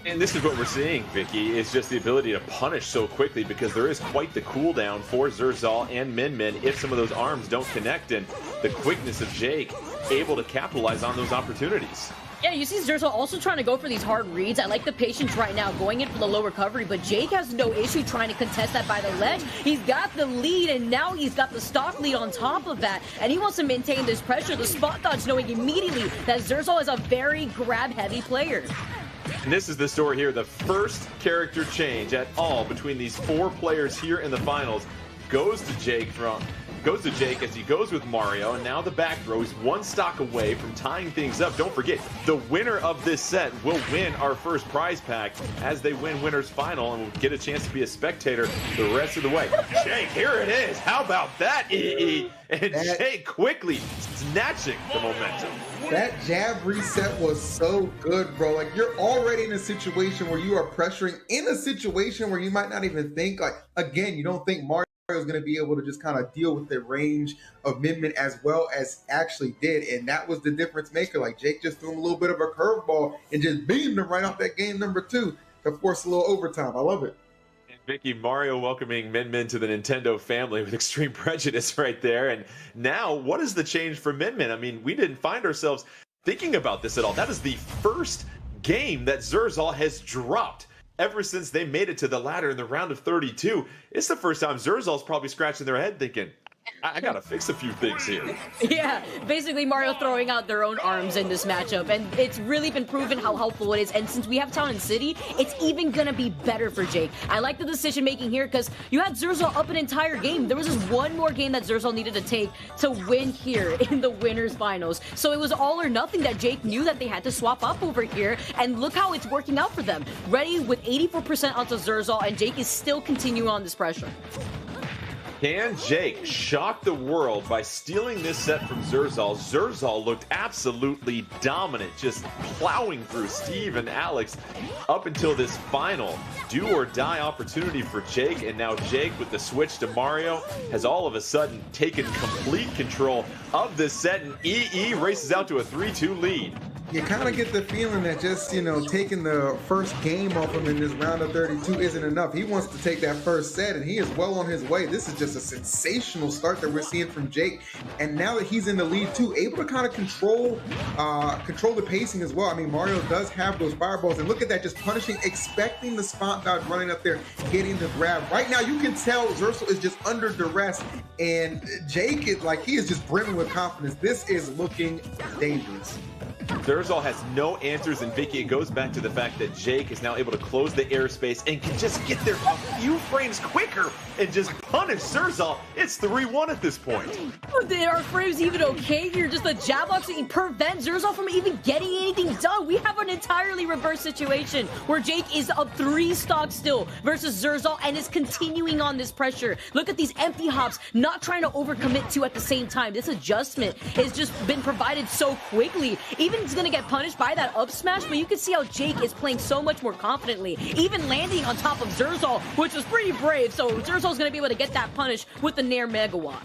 And this is what we're seeing, Vicky, is just the ability to punish so quickly because there is quite the cooldown for Zerzal and Min Min if some of those arms don't connect, and the quickness of Jake able to capitalize on those opportunities. Yeah, you see Zerzal also trying to go for these hard reads. I like the patience right now, going in for the low recovery, but Jake has no issue trying to contest that by the ledge. He's got the lead, and now he's got the stock lead on top of that, and he wants to maintain this pressure. The spot dodge, knowing immediately that Zerzal is a very grab-heavy player. And this is the story here. The first character change at all between these 4 players here in the finals goes to Jake as he goes with Mario, and now the back throw is 1 stock away from tying things up. Don't forget, the winner of this set will win our first prize pack as they win winner's final and will get a chance to be a spectator the rest of the way. Jake, here it is. How about that, EE? And Jake quickly snatching the momentum. That jab reset was so good, bro. Like, you're already in a situation where you are pressuring in a situation where you might not even think, like, again, you don't think Mario is going to be able to just kind of deal with the range of Min Min as well as actually did, and that was the difference maker. Like, Jake just threw him a little bit of a curveball and just beamed him right off that game number 2 to force a little overtime. I love it. And Vicky, Mario welcoming Min Min to the Nintendo family with extreme prejudice right there. And now, what is the change for Min Min? I mean, we didn't find ourselves thinking about this at all. That is the first game that Zerzal has dropped ever since they made it to the ladder in the round of 32. It's the first time Zerzal's probably scratching their head thinking, I gotta fix a few things here. Yeah, basically Mario throwing out their own arms in this matchup, and it's really been proven how helpful it is. And since we have Town and City, it's even gonna be better for Jake. I like the decision making here because you had Zerzal up an entire game. There was just 1 more game that Zerzal needed to take to win here in the winners finals. So it was all or nothing that Jake knew that they had to swap up over here, and look how it's working out for them. Ready with 84% onto Zerzal, and Jake is still continuing on this pressure. Can Jake shock the world by stealing this set from Zerzal? Zerzal looked absolutely dominant, just plowing through Steve and Alex up until this final do-or-die opportunity for Jake. And now Jake, with the switch to Mario, has all of a sudden taken complete control of this set, and EE races out to a 3-2 lead. You kind of get the feeling that just, taking the first game off him in this round of 32 isn't enough. He wants to take that first set, and he is well on his way. This is just a sensational start that we're seeing from Jake. And now that he's in the lead too, able to kind of control the pacing as well. I mean, Mario does have those fireballs, and look at that, just punishing, expecting the spot dodge, running up there, getting the grab. Right now, you can tell Zerzal is just under duress, and Jake is like, he is just brimming with confidence. This is looking dangerous. Zerzal has no answers, and Vicky, it goes back to the fact that Jake is now able to close the airspace and can just get there a few frames quicker and just punish Zerzal. It's 3-1 at this point. Are frames even okay here? Just the jab box to prevent Zerzal from even getting anything done. We have an entirely reverse situation where Jake is up 3 stocks still versus Zerzal and is continuing on this pressure. Look at these empty hops, not trying to overcommit to at the same time. This adjustment has just been provided so quickly. Even he's going to get punished by that up smash, but you can see how Jake is playing so much more confidently, even landing on top of Zerzal, which was pretty brave. So Zerzal's going to be able to get that punish with the Nair Megawatt.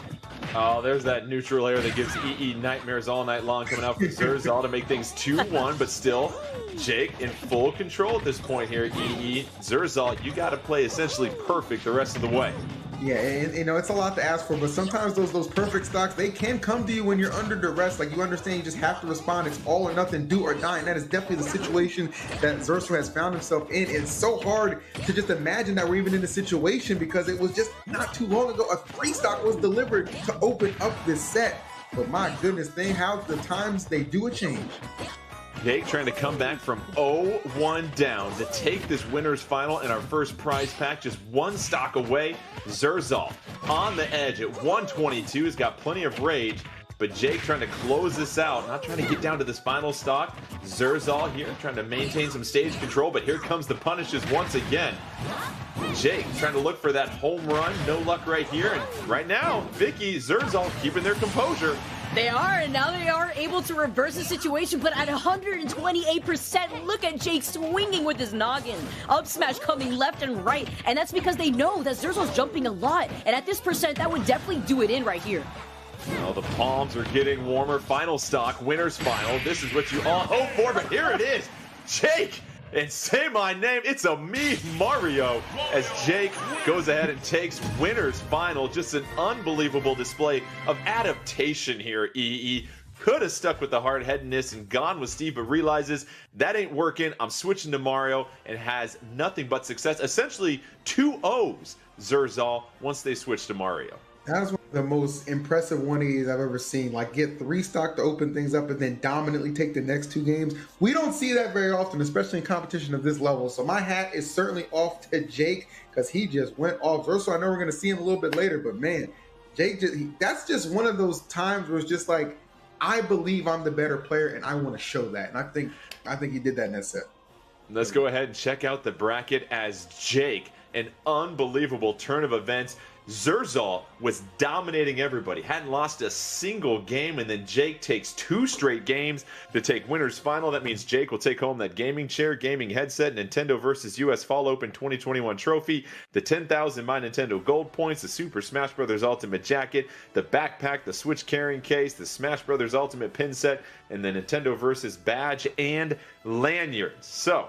Oh, there's that neutral air that gives EE nightmares all night long coming out from Zerzal to make things 2-1, but still, Jake in full control at this point here, EE. Zerzal, you got to play essentially perfect the rest of the way. Yeah, and you know, it's a lot to ask for, but sometimes those perfect stocks, they can come to you when you're under duress. Like, you understand you just have to respond. It's all or nothing, do or die, and that is definitely the situation that Zerzal has found himself in. It's so hard to just imagine that we're even in this situation because it was just not too long ago a 3 stock was delivered to open up this set. But my goodness, how the times they do a change. Jake trying to come back from 0-1 down to take this winner's final in our first prize pack, just 1 stock away. Zerzal on the edge at 122 has got plenty of rage, but Jake trying to close this out, not trying to get down to this final stock. Zerzal here trying to maintain some stage control, but here comes the punishes once again. Jake trying to look for that home run, no luck right here, and right now, Vicky, Zerzal keeping their composure. They are, and now they are able to reverse the situation, but at 128%, look at Jake swinging with his noggin. Up smash coming left and right, and that's because they know that Zerzal's jumping a lot, and at this percent, that would definitely do it in right here. Well, the palms are getting warmer. Final stock, winner's final. This is what you all hope for, but here it is. Jake, and say my name, it's a me, Mario, as Jake goes ahead and takes winner's final. Just an unbelievable display of adaptation here, EE. Could have stuck with the hard-headedness and gone with Steve, but realizes that ain't working. I'm switching to Mario and has nothing but success. Essentially 2 O's, Zerzal, once they switch to Mario. That is one of the most impressive 180s I've ever seen. Like, get 3 stock to open things up and then dominantly take the next 2 games. We don't see that very often, especially in competition of this level. So my hat is certainly off to Jake because he just went off. Zerzal, I know we're going to see him a little bit later, but man, Jake, that's just one of those times where it's just like, I believe I'm the better player and I want to show that. And I think he did that in that set. Let's go ahead and check out the bracket as Jake, an unbelievable turn of events. Zerzal was dominating everybody, hadn't lost a single game, and then Jake takes 2 straight games to take winner's final. That means Jake will take home that gaming chair, gaming headset, Nintendo vs. US Fall Open 2021 trophy, the 10,000 My Nintendo Gold points, the Super Smash Bros. Ultimate jacket, the backpack, the Switch carrying case, the Smash Bros. Ultimate pin set, and the Nintendo vs. badge and lanyards. So,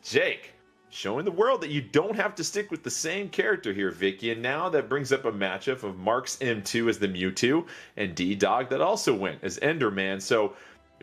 Jake, showing the world that you don't have to stick with the same character here, Vicky. And now that brings up a matchup of Mark's M2 as the Mewtwo and D-Dog that also went as Enderman. So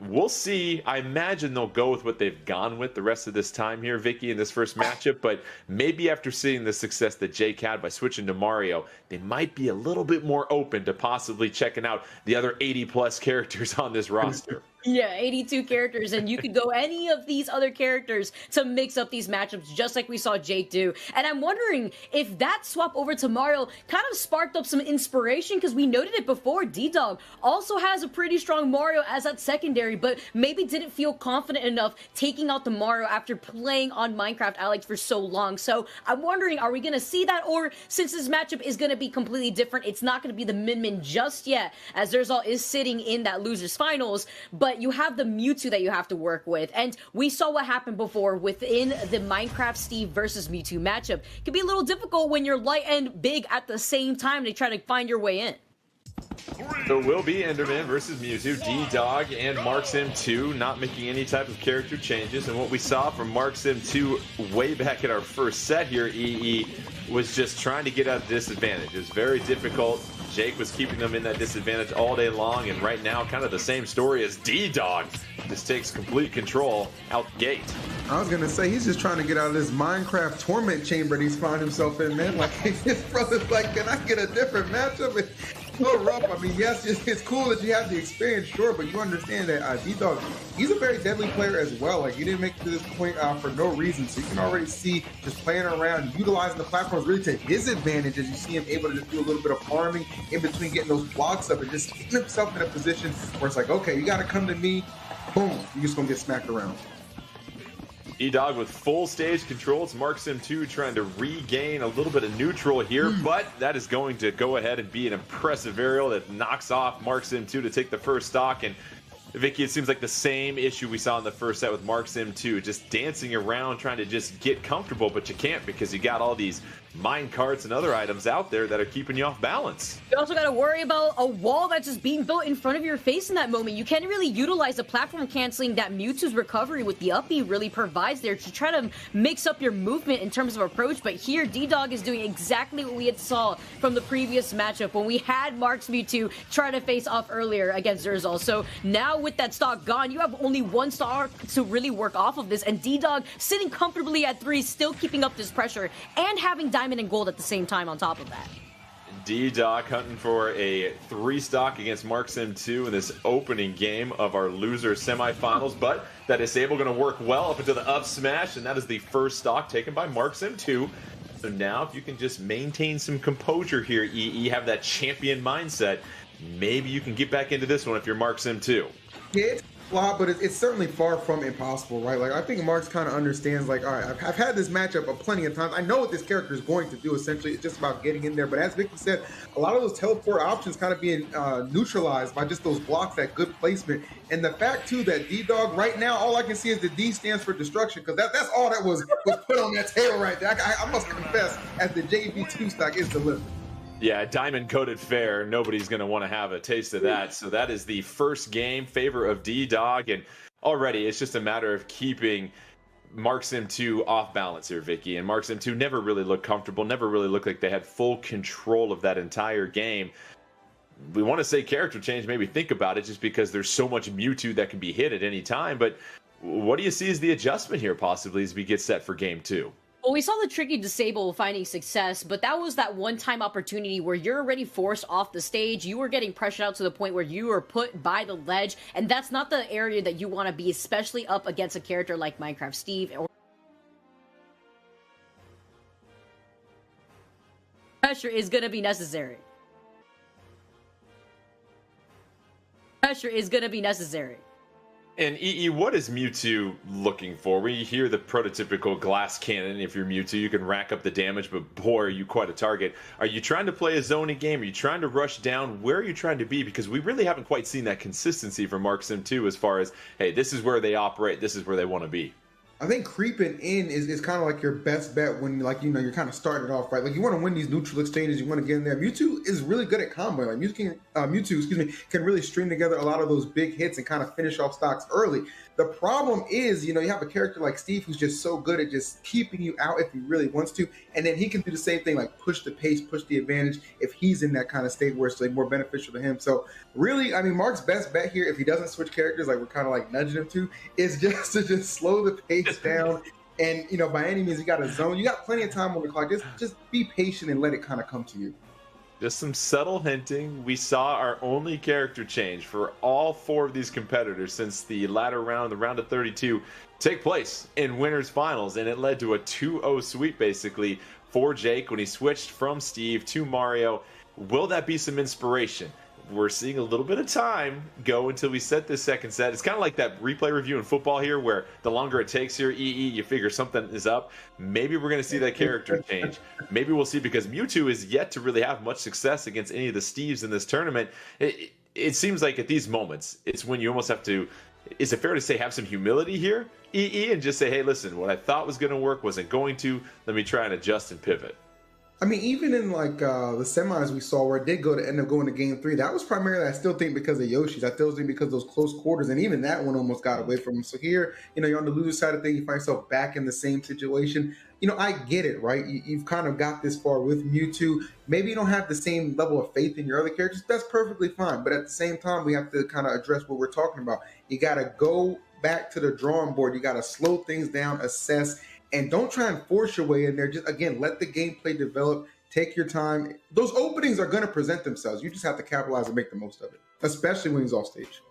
we'll see. I imagine they'll go with what they've gone with the rest of this time here, Vicky, in this first matchup. But maybe after seeing the success that Jake had by switching to Mario, they might be a little bit more open to possibly checking out the other 80-plus characters on this roster. Yeah, 82 characters, and you could go any of these other characters to mix up these matchups, just like we saw Jake do. And I'm wondering if that swap over to Mario kind of sparked up some inspiration, because we noted it before, D-Dog also has a pretty strong Mario as that secondary, but maybe didn't feel confident enough taking out the Mario after playing on Minecraft Alex for so long. So I'm wondering, are we going to see that, or since this matchup is going to be completely different, it's not going to be the Min-Min just yet, as Zerzal is sitting in that loser's finals, but you have the Mewtwo that you have to work with. And we saw what happened before within the Minecraft Steve versus Mewtwo matchup. It can be a little difficult when you're light and big at the same time to try to find your way in. So it will be Enderman versus Mewtwo, D-Dog and Mark Sim 2 not making any type of character changes. And what we saw from Mark Sim 2 way back at our first set here, EE, was just trying to get out of disadvantage. It was very difficult. Jake was keeping them in that disadvantage all day long, and right now, kind of the same story as D-Dog. Just takes complete control out the gate. I was gonna say, he's just trying to get out of this Minecraft torment chamber that he's found himself in, man. Like, his brother's like, can I get a different matchup? so rough. I mean, yes, it's cool that you have the experience, sure, but you understand that D-Dog, he's a very deadly player as well. Like, he didn't make it to this point for no reason. So you can already see just playing around, utilizing the platforms really to his advantage as you see him able to just do a little bit of farming in between getting those blocks up and just getting himself in a position where it's like, okay, you got to come to me. Boom, you're just going to get smacked around. D-Dog with full stage control. It's MarkSim2 trying to regain a little bit of neutral here, but that is going to go ahead and be an impressive aerial that knocks off MarkSim2 to take the first stock. And Vicky, it seems like the same issue we saw in the first set with MarkSim2, just dancing around trying to just get comfortable, but you can't because you got all these mine carts and other items out there that are keeping you off balance. You also got to worry about a wall that's just being built in front of your face in that moment. You can't really utilize the platform canceling that Mewtwo's recovery with the up B really provides there to try to mix up your movement in terms of approach. But here, D-Dog is doing exactly what we had saw from the previous matchup when we had Mark's Mewtwo try to face off earlier against Zerzal. So now with that stock gone, you have only one stock to really work off of this. And D-Dog sitting comfortably at 3, still keeping up this pressure and having Diamond and Gold at the same time on top of that. D-Dog hunting for a 3 stock against MarkSim2 in this opening game of our loser semifinals, but that disable going to work well up into the up smash, and that is the first stock taken by MarkSim2. So now if you can just maintain some composure here, EE, have that champion mindset, maybe you can get back into this one if you're MarkSim2. Yeah, it's a lot, but it's certainly far from impossible, right? Like, I think Marks kind of understands, like, all right, I've had this matchup plenty of times. I know what this character is going to do, essentially. It's just about getting in there. But as Vicky said, a lot of those teleport options kind of being neutralized by just those blocks, that good placement. And the fact, too, that D-Dog, right now, all I can see is the D stands for destruction, because that's all that was put on that tail right there. I must confess, as the JV2 stock is delivered. Yeah, diamond coated fair. Nobody's going to want to have a taste of that. So that is the first game, favor of D-Dog. And already it's just a matter of keeping MarkSim2 off balance here, Vicky. And MarkSim2 never really looked comfortable, never really looked like they had full control of that entire game. We want to say character change, maybe think about it, just because there's so much Mewtwo that can be hit at any time. But what do you see as the adjustment here, possibly, as we get set for game 2? Well, we saw the tricky disable finding success, but that was that one-time opportunity where you're already forced off the stage. You were getting pressured out to the point where you were put by the ledge, and that's not the area that you want to be, especially up against a character like Minecraft Steve. Pressure is going to be necessary. Pressure is going to be necessary. And EE, what is Mewtwo looking for? When you hear the prototypical glass cannon, if you're Mewtwo, you can rack up the damage, but boy, are you quite a target. Are you trying to play a zoning game? Are you trying to rush down? Where are you trying to be? Because we really haven't quite seen that consistency from MarkSim2 as far as, hey, this is where they operate, this is where they want to be. I think creeping in is kind of like your best bet when, like, you know, you're kind of starting off, right? Like, you want to win these neutral exchanges, you want to get in there. Mewtwo is really good at comboing. Like, Mewtwo, can really string together a lot of those big hits and kind of finish off stocks early. The problem is, you know, you have a character like Steve who's just so good at just keeping you out if he really wants to, and then he can do the same thing, like push the pace, push the advantage if he's in that kind of state where it's like more beneficial to him. So really, I mean, Mark's best bet here, if he doesn't switch characters, like we're kind of like nudging him to, is just to just slow the pace down. And, you know, by any means, you got a zone. You got plenty of time on the clock. Just be patient and let it kind of come to you. Just some subtle hinting. We saw our only character change for all 4 of these competitors since the latter round, the round of 32, take place in winners finals, and it led to a 2-0 sweep basically for Jake when he switched from Steve to Mario. Will that be some inspiration? We're seeing a little bit of time go until we set this second set. It's kind of like that replay review in football here, where the longer it takes here, you figure something is up. Maybe we're going to see that character change. Maybe we'll see, because Mewtwo is yet to really have much success against any of the Steves in this tournament. It seems like at these moments, it's when you almost have to, is it fair to say, have some humility here, EE, and just say, hey, listen, what I thought was going to work wasn't going to. Let me try and adjust and pivot. I mean, even in like the semis we saw where it did end up going to game 3, that was primarily, I still think, because of Yoshi's. I still think because of those close quarters, and even that one almost got away from him. So here, you know, you're on the loser side of things, you find yourself back in the same situation. You know, I get it, right? You've kind of got this far with Mewtwo. Maybe you don't have the same level of faith in your other characters. That's perfectly fine. But at the same time, we have to kind of address what we're talking about. You got to go back to the drawing board. You got to slow things down, assess, and don't try and force your way in there. Just, again, let the gameplay develop. Take your time. Those openings are going to present themselves. You just have to capitalize and make the most of it, especially when he's off stage.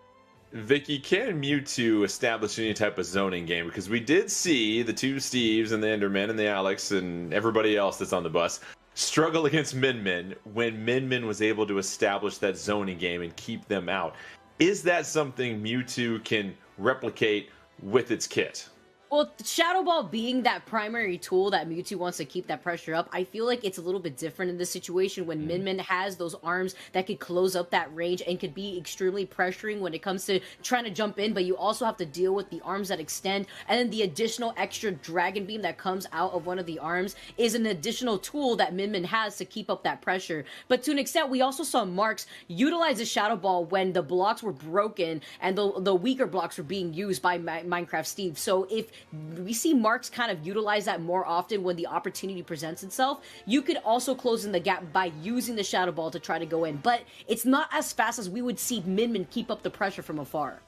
Vicky, can Mewtwo establish any type of zoning game? Because we did see the two Steves and the Enderman and the Alex and everybody else that's on the bus struggle against Min Min when Min Min was able to establish that zoning game and keep them out. Is that something Mewtwo can replicate with its kit? Well, Shadow Ball being that primary tool that Mewtwo wants to keep that pressure up, I feel like it's a little bit different in this situation when Min Min has those arms that could close up that range and could be extremely pressuring when it comes to trying to jump in, but you also have to deal with the arms that extend, and then the additional extra Dragon Beam that comes out of one of the arms is an additional tool that Min Min has to keep up that pressure. But to an extent, we also saw Marks utilize the Shadow Ball when the blocks were broken and the weaker blocks were being used by Minecraft Steve. So if we see Marks kind of utilize that more often when the opportunity presents itself, you could also close in the gap by using the Shadow Ball to try to go in. But it's not as fast as we would see Min Min keep up the pressure from afar.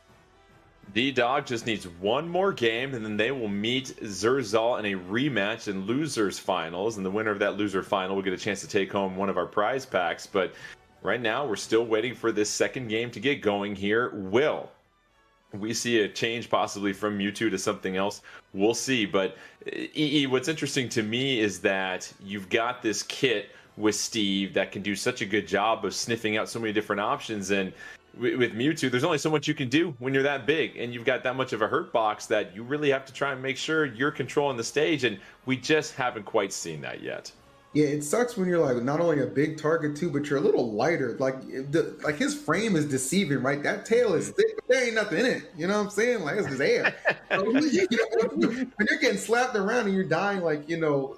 D-Dog just needs one more game, and then they will meet Zerzal in a rematch in losers finals, and the winner of that loser final will get a chance to take home one of our prize packs. But right now, we're still waiting for this second game to get going here. Will we see a change possibly from Mewtwo to something else? We'll see. But EE, what's interesting to me is that you've got this kit with Steve that can do such a good job of sniffing out so many different options. And with Mewtwo, there's only so much you can do when you're that big, and you've got that much of a hurt box that you really have to try and make sure you're controlling the stage. And we just haven't quite seen that yet. Yeah, it sucks when you're like not only a big target too, but you're a little lighter. Like his frame is deceiving, right? That tail is thick, but there ain't nothing in it. You know what I'm saying? Like it's his air. So, when you're getting slapped around and you're dying like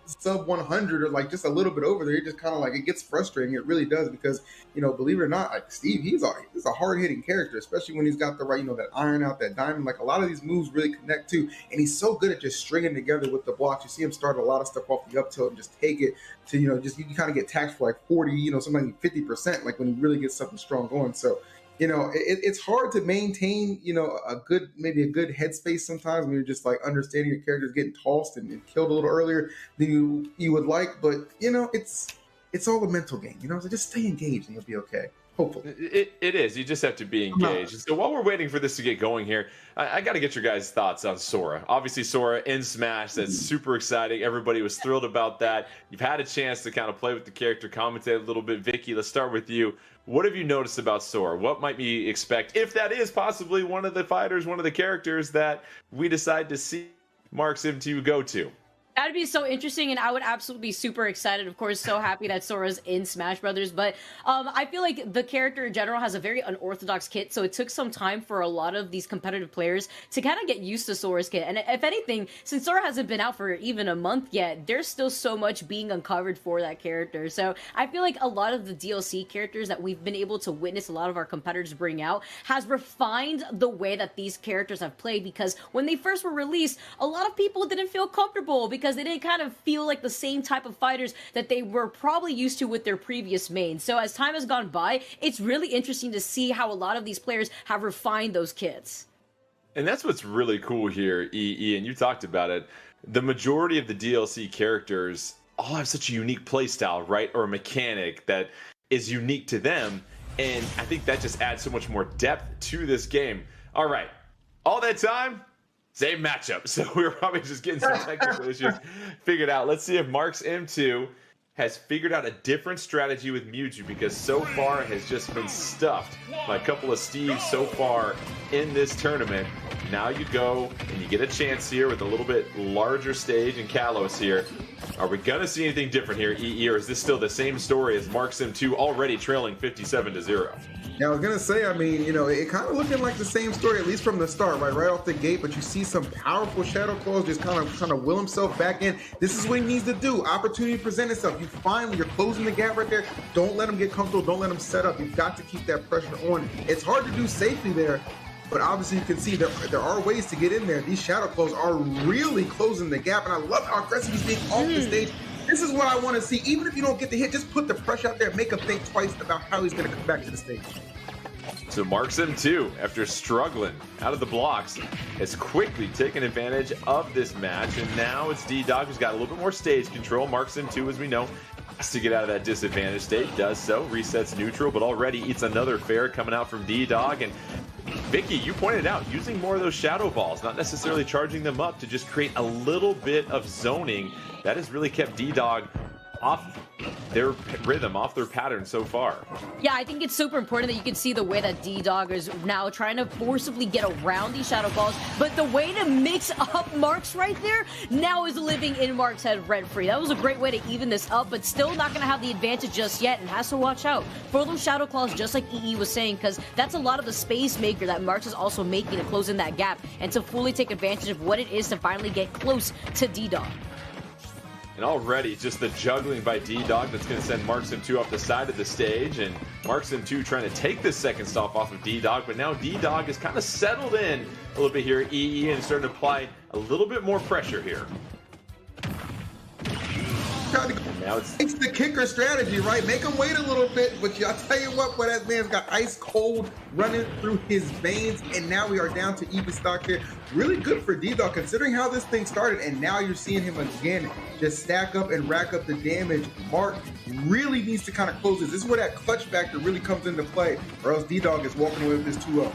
sub 100 or like just a little bit over there, you're just kind of like, it gets frustrating. It really does, because believe it or not, like Steve, he's a hard hitting character, especially when he's got the right that iron out, that diamond. Like a lot of these moves really connect too, and he's so good at just stringing together with the blocks. You see him start a lot of stuff off the up tilt and just take it to just you kind of get taxed for like 40, something like 50%, like when you really get something strong going. So it's hard to maintain maybe a good headspace sometimes when you're just like understanding your character's getting tossed and killed a little earlier than you would like. But it's all a mental game, so just stay engaged and you'll be okay. Hopefully. It is. You just have to be engaged. So while we're waiting for this to get going here, I got to get your guys' thoughts on Sora. Obviously, Sora in Smash, that's super exciting. Everybody was thrilled about that. You've had a chance to kind of play with the character, commentate a little bit. Vicky, let's start with you. What have you noticed about Sora? What might we expect, if that is possibly one of the fighters, one of the characters that we decide to see Marks M2 go to? That'd be so interesting, and I would absolutely be super excited. Of course, so happy that Sora's in Smash Brothers. But I feel like the character in general has a very unorthodox kit, so it took some time for a lot of these competitive players to kind of get used to Sora's kit. And if anything, since Sora hasn't been out for even a month yet, there's still so much being uncovered for that character. So I feel like a lot of the DLC characters that we've been able to witness a lot of our competitors bring out has refined the way that these characters have played, because when they first were released, a lot of people didn't feel comfortable because they didn't kind of feel like the same type of fighters that they were probably used to with their previous mains. So as time has gone by, it's really interesting to see how a lot of these players have refined those kits. And that's what's really cool here, EE, and you talked about it. The majority of the DLC characters all have such a unique playstyle, right? Or a mechanic that is unique to them. And I think that just adds so much more depth to this game. All right, all that time, same matchup. So we were probably just getting some technical issues figured out. Let's see if Marks M2 has figured out a different strategy with Mewtwo, because so far it has just been stuffed by a couple of Steves so far in this tournament. Now you go and you get a chance here with a little bit larger stage and Kalos here. Are we going to see anything different here, EE, or is this still the same story as Marks M2 already trailing 57-0? Yeah, I was gonna say, I mean, it kind of looking like the same story, at least from the start, right off the gate. But you see some powerful Shadow Claws just kind of trying to will himself back in. This is what he needs to do. Opportunity to present itself. You're closing the gap right there. Don't let him get comfortable. Don't let him set up. You've got to keep that pressure on. It's hard to do safely there, but obviously you can see there are ways to get in there. These Shadow Claws are really closing the gap, and I love how aggressive he's being off the stage. This is what I want to see. Even if you don't get the hit, just put the pressure out there. Make him think twice about how he's going to come back to the stage. So Marks M2, after struggling out of the blocks, has quickly taken advantage of this match. And now it's D-Dog who's got a little bit more stage control. Marks M2, as we know, has to get out of that disadvantage state. Does so, resets neutral, but already eats another fair coming out from D-Dog. And Vicky, you pointed out, using more of those shadow balls, not necessarily charging them up to just create a little bit of zoning. That has really kept D-Dog off their rhythm, off their pattern so far. Yeah, I think it's super important that you can see the way that D-Dog is now trying to forcibly get around these shadow balls, but the way to mix up Marks right there now is living in Marks' head rent-free. That was a great way to even this up, but still not going to have the advantage just yet, and has to watch out for those shadow claws, just like EE was saying, because that's a lot of the space maker that Marks is also making to close in that gap and to fully take advantage of what it is to finally get close to D-Dog. And already, just the juggling by D-Dog that's going to send Marksim2 off the side of the stage. And Marksim2 trying to take this second stop off of D-Dog. But now D-Dog is kind of settled in a little bit here. EE and starting to apply a little bit more pressure here. And now it's the kicker strategy, right? Make him wait a little bit, but I'll tell you what, boy, that man's got ice cold running through his veins, and now we are down to even stock here. Really good for D-Dog, considering how this thing started, and now you're seeing him again just stack up and rack up the damage. Mark really needs to kind of close this. This is where that clutch factor really comes into play, or else D-Dog is walking away with this 2-0.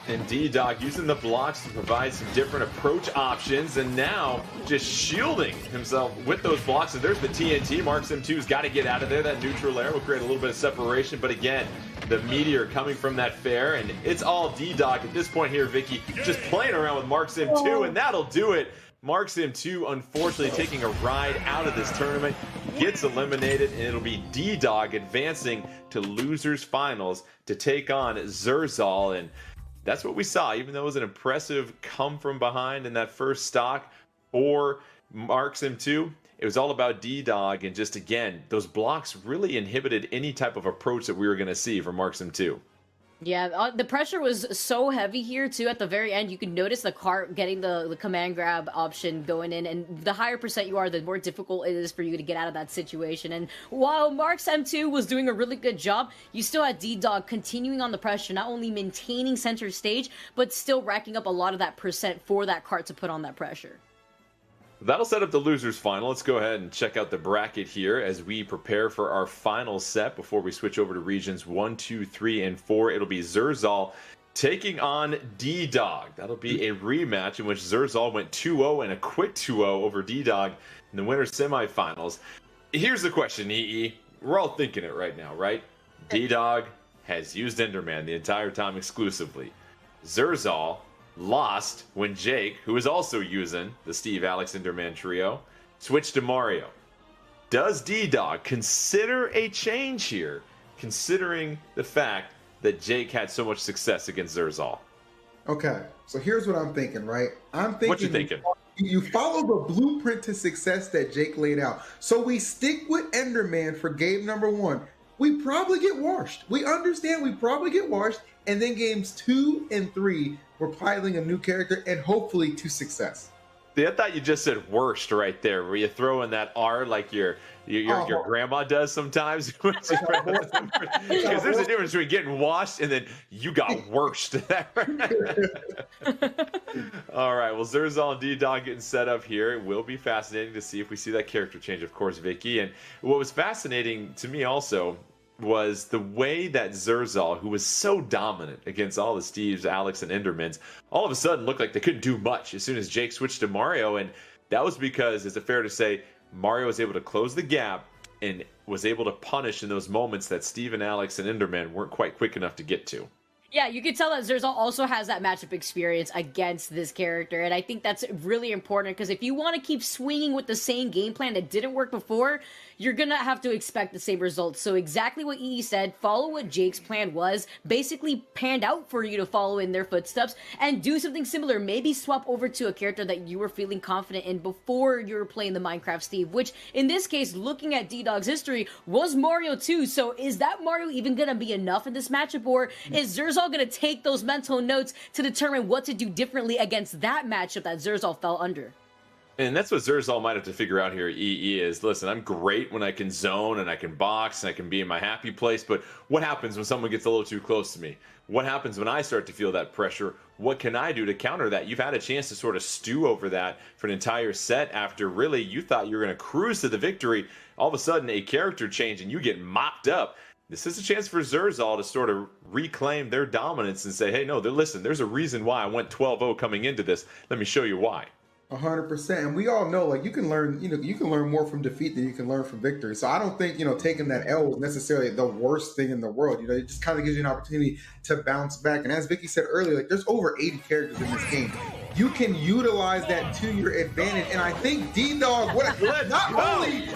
And D-Dog using the blocks to provide some different approach options, and now just shielding himself with those blocks. And there's the TNT. Marksim2's got to get out of there. That neutral layer will create a little bit of separation, but again, the meteor coming from that fair, and it's all D-Dog at this point here, Vicky, just playing around with Marksim2, and that'll do it. Marksim2, unfortunately, taking a ride out of this tournament, gets eliminated, and it'll be D-Dog advancing to losers finals to take on Zerzal. And that's what we saw, even though it was an impressive come from behind in that first stock for Marksim2. It was all about D-Dog, and just, again, those blocks really inhibited any type of approach that we were going to see from Marksim2. Yeah, the pressure was so heavy here, too. At the very end, you can notice the cart getting the command grab option going in, and the higher percent you are, the more difficult it is for you to get out of that situation. And while Marksim2 was doing a really good job, you still had D-Dog continuing on the pressure, not only maintaining center stage, but still racking up a lot of that percent for that cart to put on that pressure. That'll set up the losers final. Let's go ahead and check out the bracket here as we prepare for our final set before we switch over to regions 1, 2, 3, and 4. It'll be Zerzal taking on D-Dog. That'll be a rematch in which Zerzal went 2-0 and a quick 2-0 over D-Dog in the winter semifinals. Here's the question, EE. We're all thinking it right now, right? D-Dog has used Enderman the entire time exclusively. Zerzal lost when Jake, who is also using the Steve Alex Enderman trio, switched to Mario. Does D-Dog consider a change here, considering the fact that Jake had so much success against Zerzal? Okay, so here's what I'm thinking, right? I'm thinking. What you thinking? You follow the blueprint to success that Jake laid out. So we stick with Enderman for game number 1. We probably get washed. We understand we probably get washed, and then games 2 and 3, we're piling a new character and hopefully to success. See, I thought you just said worst right there, where you throw in that R like your grandma does sometimes. Because there's a difference between getting washed and then you got worst. All right, well, Zerzal and D-Dog getting set up here. It will be fascinating to see if we see that character change, of course, Vicky. And what was fascinating to me also was the way that Zerzal, who was so dominant against all the Steves, Alex, and Endermans, all of a sudden looked like they couldn't do much as soon as Jake switched to Mario. And that was because, is it fair to say, Mario was able to close the gap and was able to punish in those moments that Steve and Alex and Enderman weren't quite quick enough to get to. Yeah, you can tell that Zerzal also has that matchup experience against this character, and I think that's really important, because if you want to keep swinging with the same game plan that didn't work before, you're gonna have to expect the same results. So exactly what EE said, follow what Jake's plan was, basically panned out for you to follow in their footsteps, and do something similar. Maybe swap over to a character that you were feeling confident in before you were playing the Minecraft Steve, which in this case, looking at D-Dog's history, was Mario too. So is that Mario even gonna be enough in this matchup, or is Zerzal going to take those mental notes to determine what to do differently against that matchup that Zerzal fell under? And that's what Zerzal might have to figure out here, EE, is, listen, I'm great when I can zone and I can box and I can be in my happy place, but what happens when someone gets a little too close to me? What happens when I start to feel that pressure? What can I do to counter that? You've had a chance to sort of stew over that for an entire set after really you thought you were going to cruise to the victory. All of a sudden, a character change and you get mopped up. This is a chance for Zerzal to sort of reclaim their dominance and say, hey, no, listen, there's a reason why I went 12-0 coming into this. Let me show you why. 100%. And we all know, like, you can learn more from defeat than you can learn from victory. So I don't think, taking that L was necessarily the worst thing in the world. It just kind of gives you an opportunity to bounce back. And as Vicky said earlier, like, there's over 80 characters in this game. You can utilize that to your advantage. And I think D-Dog, not only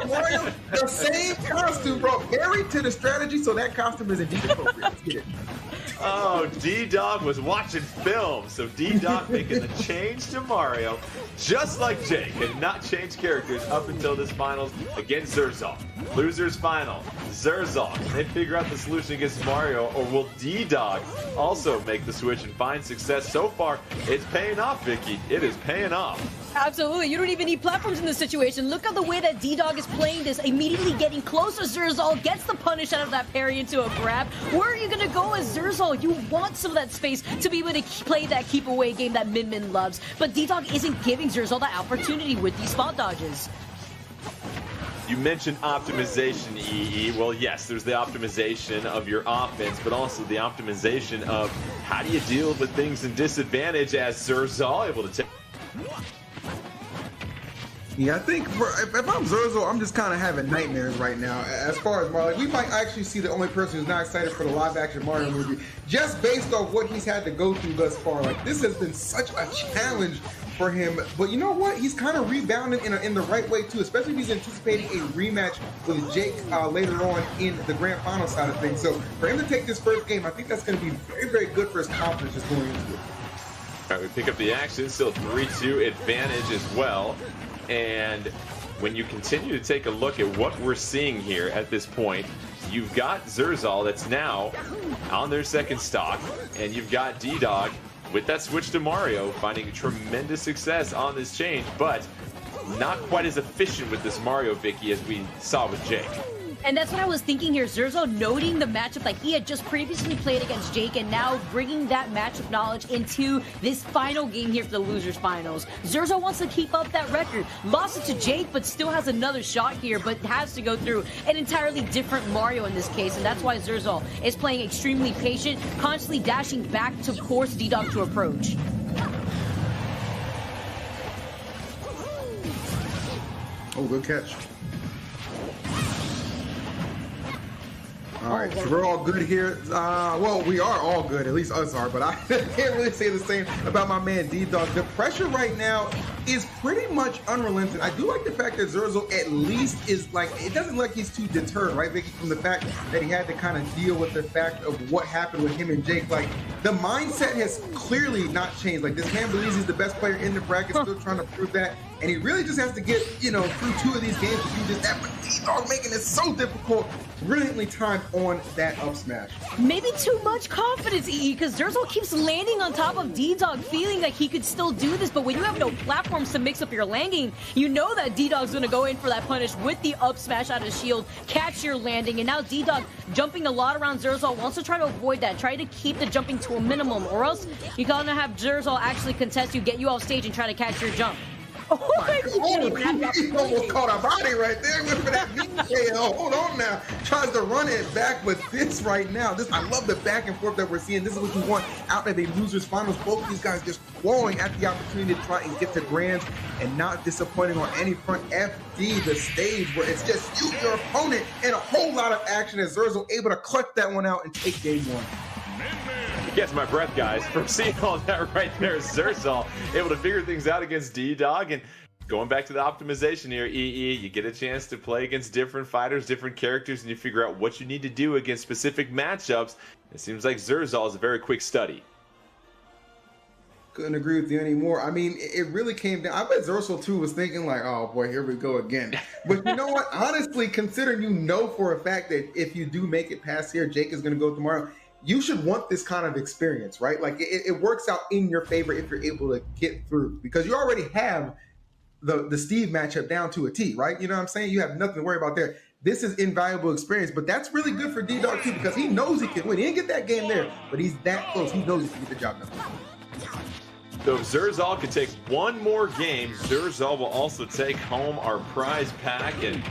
Mario, the same costume, bro, married to the strategy, so that costume is indeed appropriate. Let's get it. Oh, D-Dog was watching film, so D-Dog making the change to Mario, just like Jake, had not changed characters up until this finals against Zerzal. Losers final, Zerzal. Can they figure out the solution against Mario, or will D-Dog also make the switch and find success? So far, it's paying off, Vicky. It is paying off. Absolutely. You don't even need platforms in this situation. Look at the way that D-Dog is playing this. Immediately getting close to Zerzal, gets the punish out of that parry into a grab. Where are you going to go as Zerzal? You want some of that space to be able to play that keep away game that Min Min loves. But D-Dog isn't giving Zerzal that opportunity with these spot dodges. You mentioned optimization, EE. Well, yes, there's the optimization of your offense, but also the optimization of how do you deal with things in disadvantage as Zerzal able to take. Yeah, I think if I'm Zerzal, I'm just kind of having nightmares right now. As far as Mario, like, we might actually see the only person who's not excited for the live-action Mario movie, just based off what he's had to go through thus far. Like, this has been such a challenge for him. But you know what? He's kind of rebounded in the right way too, especially if he's anticipating a rematch with Jake later on in the grand final side of things. So for him to take this first game, I think that's going to be very, very good for his confidence just going into it. All right, we pick up the action. Still 3-2 advantage as well. And when you continue to take a look at what we're seeing here at this point, you've got Zerzal that's now on their second stock, and you've got D-Dog with that switch to Mario finding tremendous success on this change, but not quite as efficient with this Mario, Vicky, as we saw with Jake. And that's what I was thinking here. Zerzal noting the matchup, like he had just previously played against Jake, and now bringing that matchup knowledge into this final game here for the losers finals. Zerzal wants to keep up that record. Lost it to Jake, but still has another shot here, but has to go through an entirely different Mario in this case, and that's why Zerzal is playing extremely patient, constantly dashing back to force D-Dog to approach. Oh, good catch. All right, so we're all good here. Well, we are all good, at least us are, but I can't really say the same about my man D-Dog. The pressure right now is pretty much unrelenting. I do like the fact that Zerzal at least is like, it doesn't look like he's too deterred, right, Vicky, from the fact that he had to kind of deal with the fact of what happened with him and Jake. Like, the mindset has clearly not changed. Like, this man believes he's the best player in the bracket, still trying to prove that. And he really just has to get, through 2 of these games to do just that. But D-Dog making it so difficult, brilliantly timed on that up smash. Maybe too much confidence, EE, because Zerzal keeps landing on top of D-Dog, feeling like he could still do this. But when you have no platforms to mix up your landing, you know that D-Dog's going to go in for that punish with the up smash out of shield, catch your landing. And now D-Dog jumping a lot around Zerzal, wants to try to avoid that, try to keep the jumping to a minimum, or else you're going to have Zerzal actually contest you, get you off stage, and try to catch your jump. He almost caught a body right there. Went for that knee. Hold on now. Tries to run it back, but this right now, I love the back and forth that we're seeing. This is what you want out of the losers finals. Both of these guys just clawing at the opportunity to try and get to grands and not disappointing on any front. FD, the stage where it's just you, your opponent, and a whole lot of action as Zerzal able to clutch that one out and take game 1. Gets my breath, guys, from seeing all that right there. Zerzal able to figure things out against D-Dog. And going back to the optimization here, EE, you get a chance to play against different fighters, different characters, and you figure out what you need to do against specific matchups. It seems like Zerzal is a very quick study. Couldn't agree with you anymore. I mean, it really came down. I bet Zerzal too was thinking like, oh boy, here we go again. But you know what? Honestly, considering for a fact that if you do make it past here, Jake is going to go tomorrow. you should want this kind of experience, right? Like it works out in your favor if you're able to get through, because you already have the Steve matchup down to a T, right? You know what I'm saying? You have nothing to worry about there. This is invaluable experience, but that's really good for D-Dog too, because he knows he can win. He didn't get that game there, but he's that close. He knows he can get the job done. So if Zerzal can take one more game, Zerzal will also take home our prize pack. And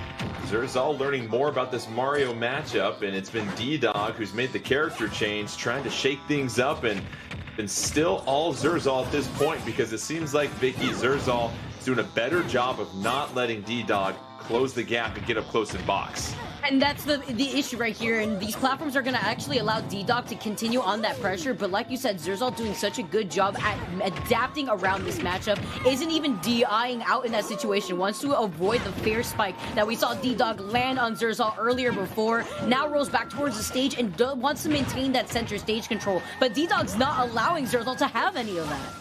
Zerzal learning more about this Mario matchup, and it's been D-Dog who's made the character change, trying to shake things up, and still all Zerzal at this point, because it seems like Vicky Zerzal is doing a better job of not letting D-Dog close the gap and get up close and box. And that's the issue right here, and these platforms are going to actually allow D-Dog to continue on that pressure, but like you said, Zerzal doing such a good job at adapting around this matchup, isn't even DIing out in that situation, wants to avoid the fair spike that we saw D-Dog land on Zerzal earlier before, now rolls back towards the stage and wants to maintain that center stage control, but D-Dog's not allowing Zerzal to have any of that.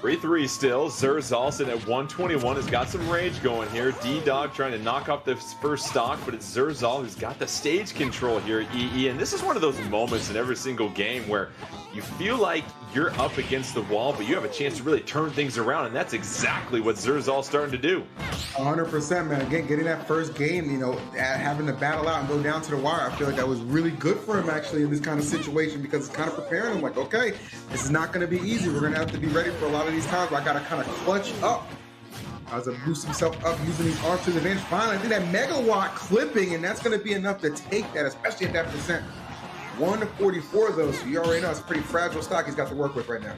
3-3 still. Zerzal sitting at 121 has got some rage going here. D-Dog trying to knock off the first stock, but it's Zerzal who's got the stage control here at EE. And this is one of those moments in every single game where you feel like you're up against the wall, but you have a chance to really turn things around, and that's exactly what Zerzal's starting to do. 100%, man. Again, getting that first game, you know, having to battle out and go down to the wire, I feel like that was really good for him, actually, in this kind of situation, because it's kind of preparing him, like, okay, this is not going to be easy. We're going to have to be ready for a lot of these times where I got to kind of clutch up. As to boost himself up using these arms to his advantage. Finally, I think that megawatt clipping, and that's going to be enough to take that, especially at that percent. 1-44 though, so you already know it's a pretty fragile stock he's got to work with right now.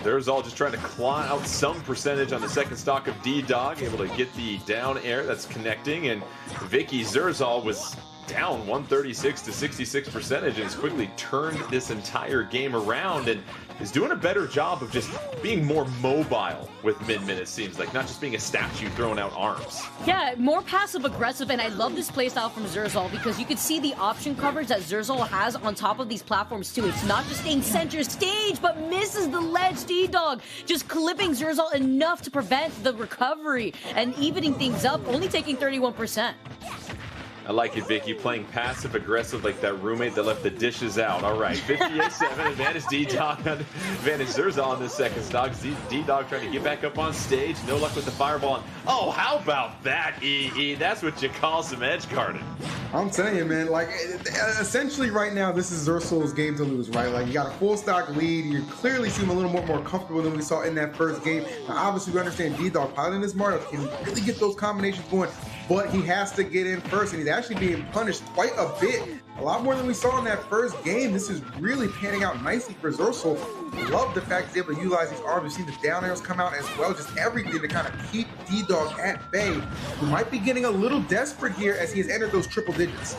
Zerzal just trying to claw out some percentage on the second stock of D-Dog, able to get the down air that's connecting, and Vicky Zerzal was down 136 to 66% and has quickly turned this entire game around and is doing a better job of just being more mobile with Min-Min, it seems like, not just being a statue throwing out arms. Yeah, more passive aggressive, and I love this playstyle from Zerzal because you can see the option coverage that Zerzal has on top of these platforms too. It's not just staying center stage, but misses the ledge. D-Dog just clipping Zerzal enough to prevent the recovery and evening things up, only taking 31%. I like it, Vicky, playing passive-aggressive like that roommate that left the dishes out. All right, 58-7, advantage D-Dog, advantage Zerzal on this second stock. D-Dog trying to get back up on stage. No luck with the fireball. And, oh, how about that, EE? That's what you call some edge guarding. I'm telling you, man, like, essentially right now, this is Zerzal's game to lose, right? Like, you got a full stock lead. You clearly seem a little more comfortable than we saw in that first game. Now, obviously, we understand D-Dog piloting this Mario can really get those combinations going, but he has to get in first, and he's actually being punished quite a bit. A lot more than we saw in that first game. This is really panning out nicely for Zerzal. Love the fact he's able to utilize these arms. We've seen the down arrows come out as well. Just everything to kind of keep D-Dog at bay. He might be getting a little desperate here as he has entered those triple digits.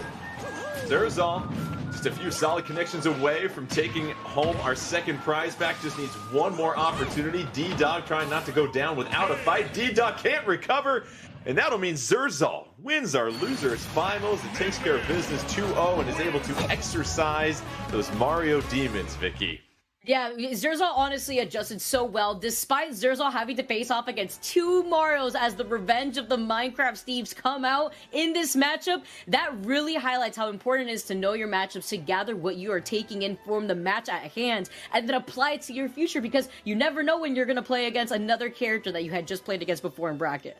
Zerzal, just a few solid connections away from taking home our second prize pack. Just needs one more opportunity. D-Dog trying not to go down without a fight. D-Dog can't recover. And that'll mean Zerzal wins our losers finals and takes care of business 2-0 and is able to exercise those Mario demons, Vicky. Yeah, Zerzal honestly adjusted so well, despite Zerzal having to face off against two Marios as the revenge of the Minecraft Steves come out in this matchup. That really highlights how important it is to know your matchups, to gather what you are taking in from the match at hand, and then apply it to your future, because you never know when you're going to play against another character that you had just played against before in bracket.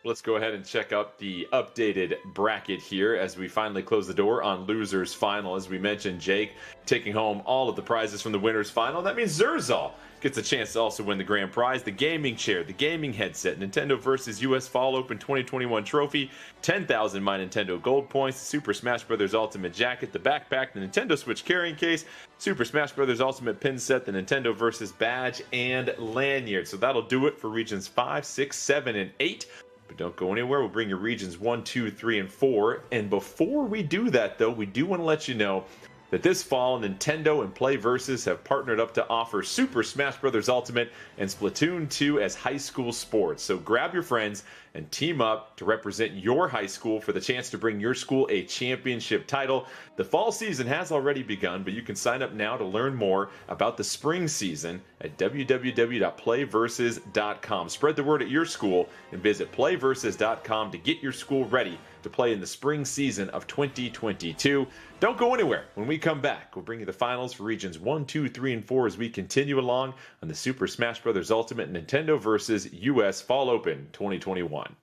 Let's go ahead and check out the updated bracket here as we finally close the door on Losers Final. As we mentioned, Jake taking home all of the prizes from the Winners Final. That means Zerzal gets a chance to also win the grand prize, the gaming chair, the gaming headset, Nintendo vs. US Fall Open 2021 trophy, 10,000 My Nintendo Gold points, the Super Smash Bros. Ultimate jacket, the backpack, the Nintendo Switch carrying case, Super Smash Bros. Ultimate pin set, the Nintendo vs. badge, and lanyard. So that'll do it for regions 5, 6, 7, and 8. But don't go anywhere. We'll bring you regions 1, 2, 3, and 4. And before we do that, though, we do want to let you know that this fall, Nintendo and PlayVS have partnered up to offer Super Smash Bros. Ultimate and Splatoon 2 as high school sports. So grab your friends and team up to represent your high school for the chance to bring your school a championship title. The fall season has already begun, but you can sign up now to learn more about the spring season at www.playversus.com. Spread the word at your school and visit playversus.com to get your school ready to play in the spring season of 2022. Don't go anywhere. When we come back, we'll bring you the finals for regions 1, 2, 3, and 4 as we continue along on the Super Smash Bros. Ultimate Nintendo vs. US Fall Open 2021.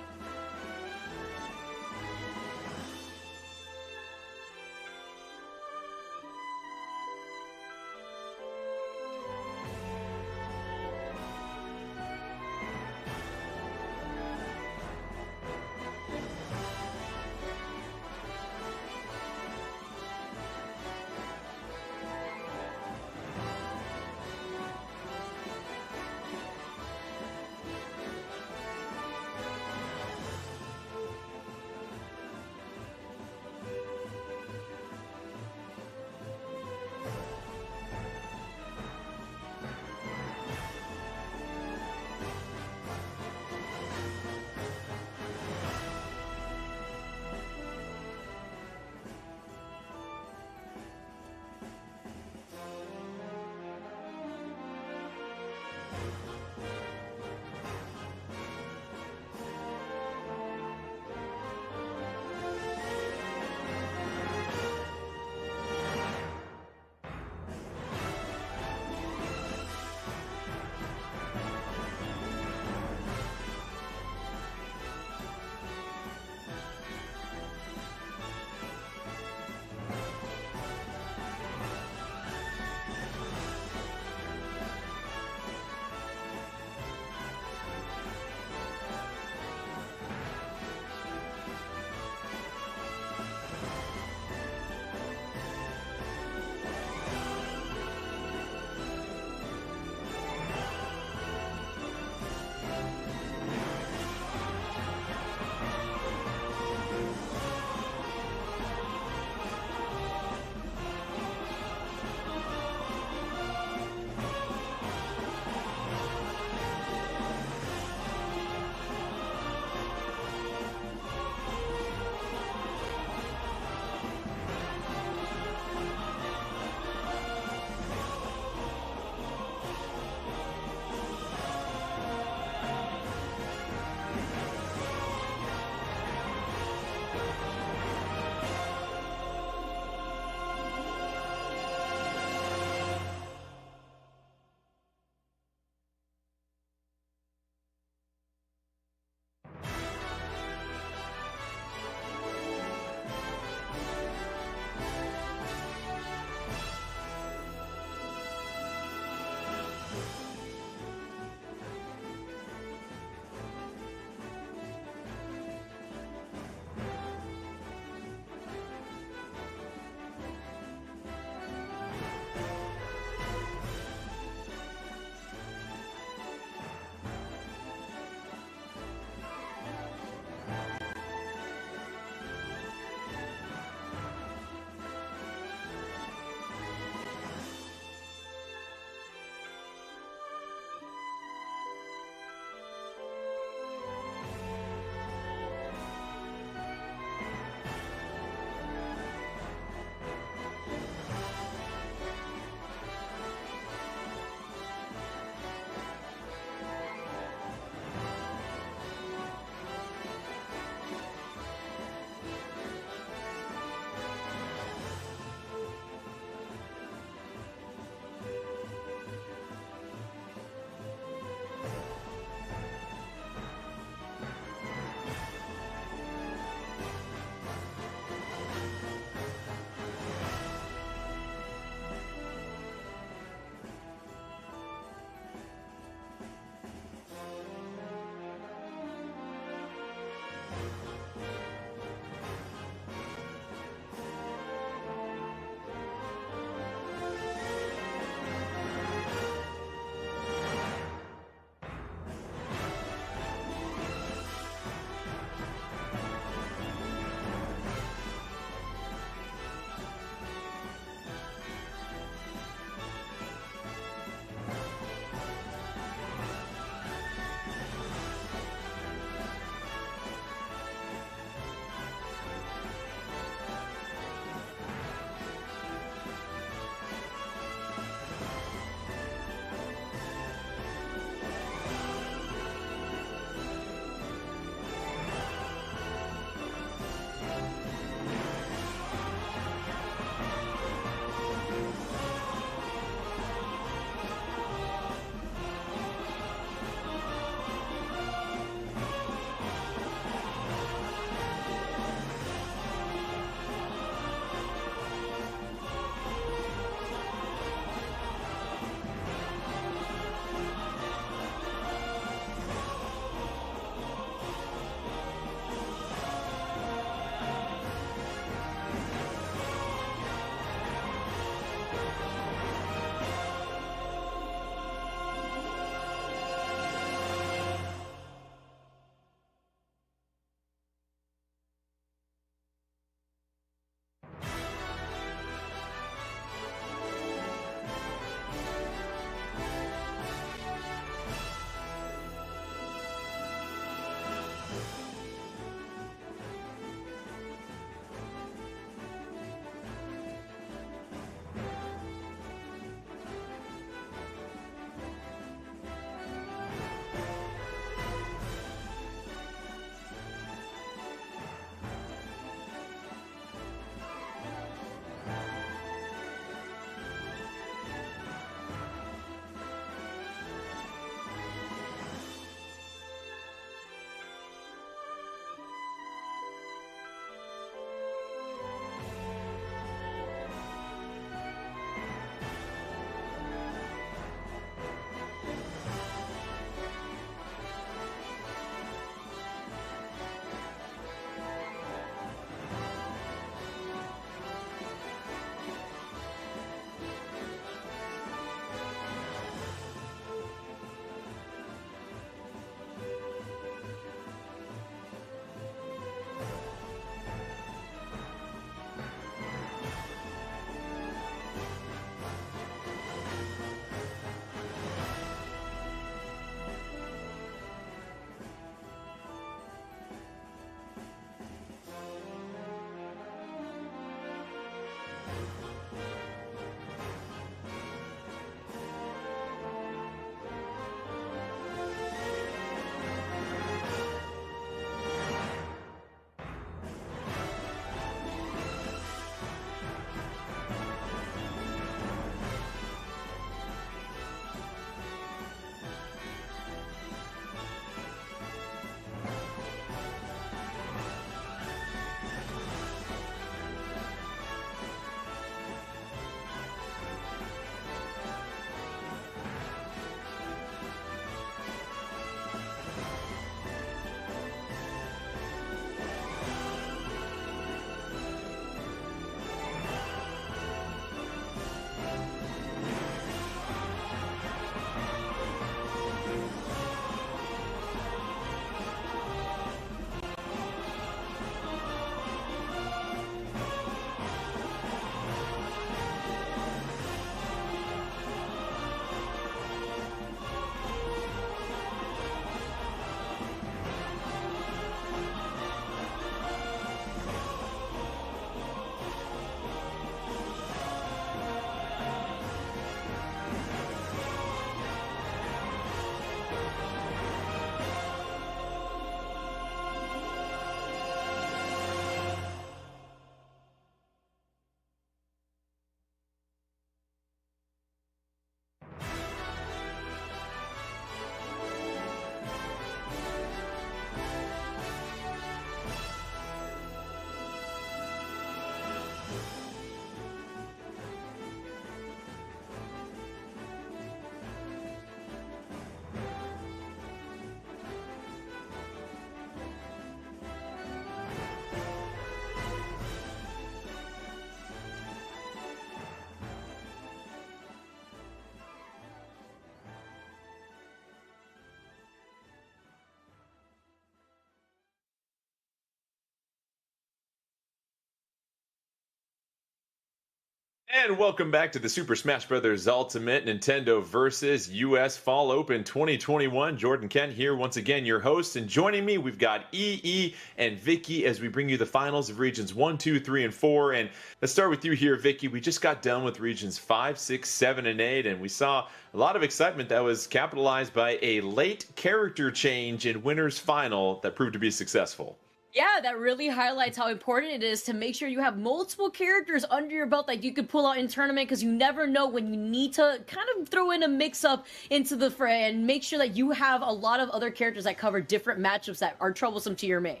And welcome back to the Super Smash Bros. Ultimate Nintendo vs. US Fall Open 2021. Jordan Kent here, once again, your host. And joining me, we've got EE and Vicky as we bring you the finals of Regions 1, 2, 3, and 4. And let's start with you here, Vicky. We just got done with Regions 5, 6, 7, and 8, and we saw a lot of excitement that was capitalized by a late character change in Winner's Final that proved to be successful. Yeah, that really highlights how important it is to make sure you have multiple characters under your belt that you could pull out in tournament, because you never know when you need to kind of throw in a mix-up into the fray and make sure that you have a lot of other characters that cover different matchups that are troublesome to your main.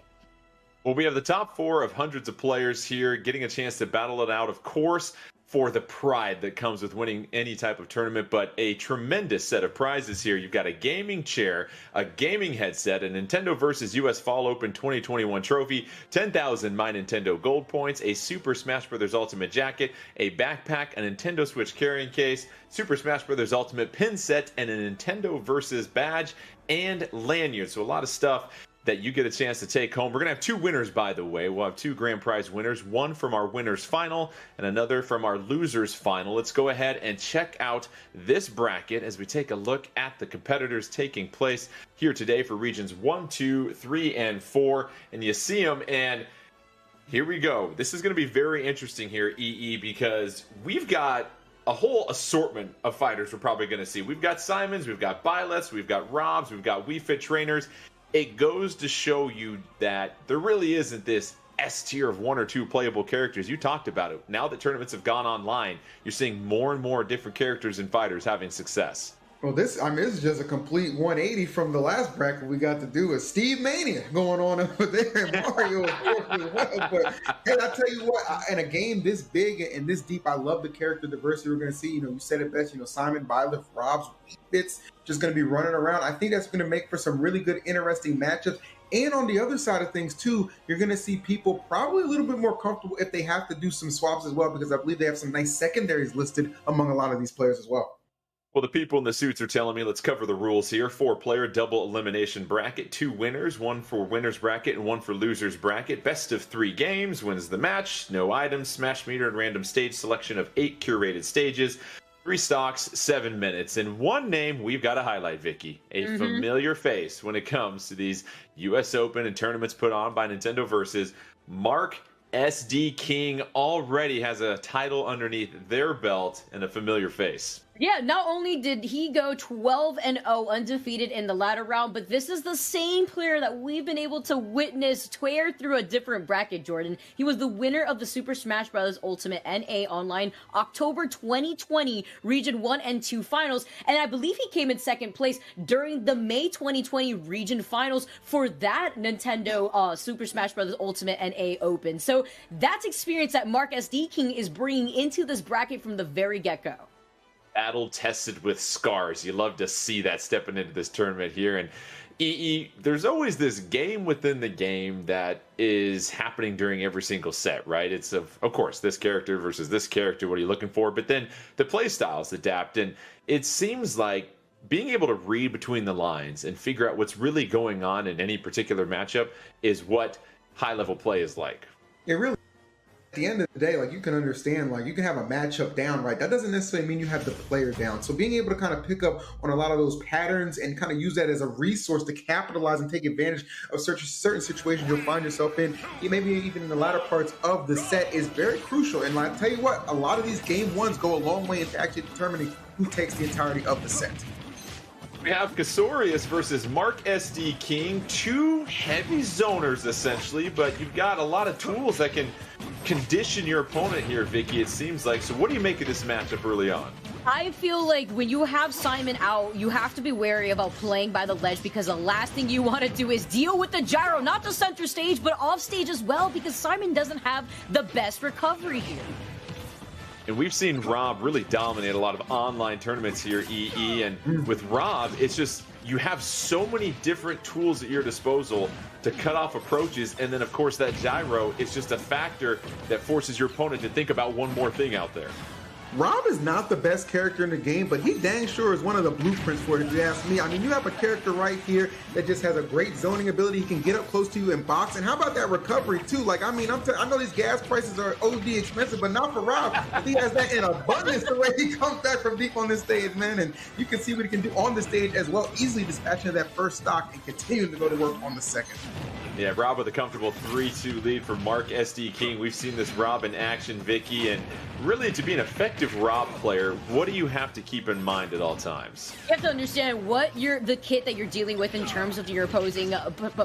Well, we have the top 4 of hundreds of players here getting a chance to battle it out, of course, for the pride that comes with winning any type of tournament, but a tremendous set of prizes here. You've got a gaming chair, a gaming headset, a Nintendo vs. US Fall Open 2021 trophy, 10,000 My Nintendo Gold points, a Super Smash Bros. Ultimate jacket, a backpack, a Nintendo Switch carrying case, Super Smash Bros. Ultimate pin set, and a Nintendo vs. badge and lanyard. So a lot of stuff that you get a chance to take home. We're going to have 2 winners, by the way. We'll have 2 grand prize winners, one from our winners final and another from our losers final. Let's go ahead and check out this bracket as we take a look at the competitors taking place here today for regions 1, 2, 3, and 4. And you see them, and here we go. This is going to be very interesting here, EE, because we've got a whole assortment of fighters we're probably going to see. We've got Simons, we've got Byleths, we've got Robs, we've got Wii Fit trainers. It goes to show you that there really isn't this S tier of 1 or 2 playable characters. You talked about it. Now that tournaments have gone online, you're seeing more and more different characters and fighters having success. Well, this is just a complete 180 from the last bracket we got to do with Steve Mania going on over there, and Mario, of course, as well. But hey, I tell you what, in a game this big and this deep, I love the character diversity we're going to see. You said it best. Simon, Byleth, Robs, Fitz, just going to be running around. I think that's going to make for some really good, interesting matchups. And on the other side of things, too, you're going to see people probably a little bit more comfortable if they have to do some swaps as well, because I believe they have some nice secondaries listed among a lot of these players as well. Well, the people in the suits are telling me let's cover the rules here. 4-player double elimination bracket, 2 winners, 1 for winners bracket and 1 for losers bracket. Best of 3 games wins the match. No items, smash meter, and random stage selection of 8 curated stages. 3 stocks, 7 minutes. And one name we've got to highlight, Vicky. A familiar face when it comes to these US Open and tournaments put on by Nintendo Versus. Mark SD King already has a title underneath their belt and a familiar face. Yeah, not only did he go 12-0 undefeated in the latter round, but this is the same player that we've been able to witness tear through a different bracket, Jordan. He was the winner of the Super Smash Bros. Ultimate NA Online October 2020 Region 1 and 2 finals, and I believe he came in second place during the May 2020 Region Finals for that Nintendo Super Smash Bros. Ultimate NA Open. So that's experience that Mark SD King is bringing into this bracket from the very get-go. Battle tested with scars. You love to see that stepping into this tournament here. And EE, there's always this game within the game that is happening during every single set, right? It's of course this character versus this character. What are you looking for? But then the play styles adapt, and it seems like being able to read between the lines and figure out what's really going on in any particular matchup is what high-level play is like. It really. At the end of the day, you can understand, you can have a matchup down, right? That doesn't necessarily mean you have the player down. So being able to kind of pick up on a lot of those patterns and kind of use that as a resource to capitalize and take advantage of certain situations you'll find yourself in, maybe even in the latter parts of the set, is very crucial. And I tell you what, a lot of these game ones go a long way into actually determining who takes the entirety of the set. We have Casorius versus Mark SD King, 2 heavy zoners essentially, but you've got a lot of tools that can condition your opponent here, Vicky, it seems like. So what do you make of this matchup early on? I feel like when you have Simon out, you have to be wary about playing by the ledge, because the last thing you want to do is deal with the gyro, not the center stage, but off stage as well, because Simon doesn't have the best recovery here. And we've seen Rob really dominate a lot of online tournaments here, EE. And with Rob, it's just you have so many different tools at your disposal to cut off approaches. And then, of course, that gyro is just a factor that forces your opponent to think about one more thing out there. Rob is not the best character in the game, but he dang sure is one of the blueprints for it, if you ask me. I mean, you have a character right here that just has a great zoning ability. He can get up close to you and box. And how about that recovery, too? Like, I mean, I know these gas prices are OD expensive, but not for Rob. He has that in abundance the way he comes back from deep on this stage, man. And you can see what he can do on the stage as well, easily dispatching that first stock and continuing to go to work on the second. Yeah, Rob with a comfortable 3-2 lead for Mark SD King. We've seen this Rob in action, Vicky, and really to be an effective Rob player, what do you have to keep in mind at all times? You have to understand what the kit that you're dealing with in terms of your opposing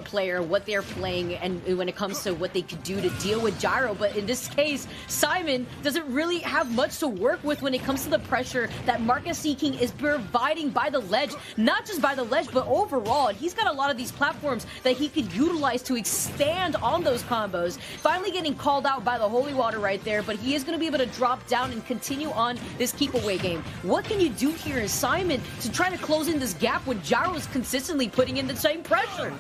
player, what they're playing, and when it comes to what they could do to deal with Gyro. But in this case, Simon doesn't really have much to work with when it comes to the pressure that Mark SD King is providing by the ledge. Not just by the ledge, but overall. And he's got a lot of these platforms that he could utilize to expand on those combos. Finally getting called out by the Holy Water right there, but he is going to be able to drop down and continue on this keep away game. What can you do here as Simon to try to close in this gap when Gyro is consistently putting in the same pressure?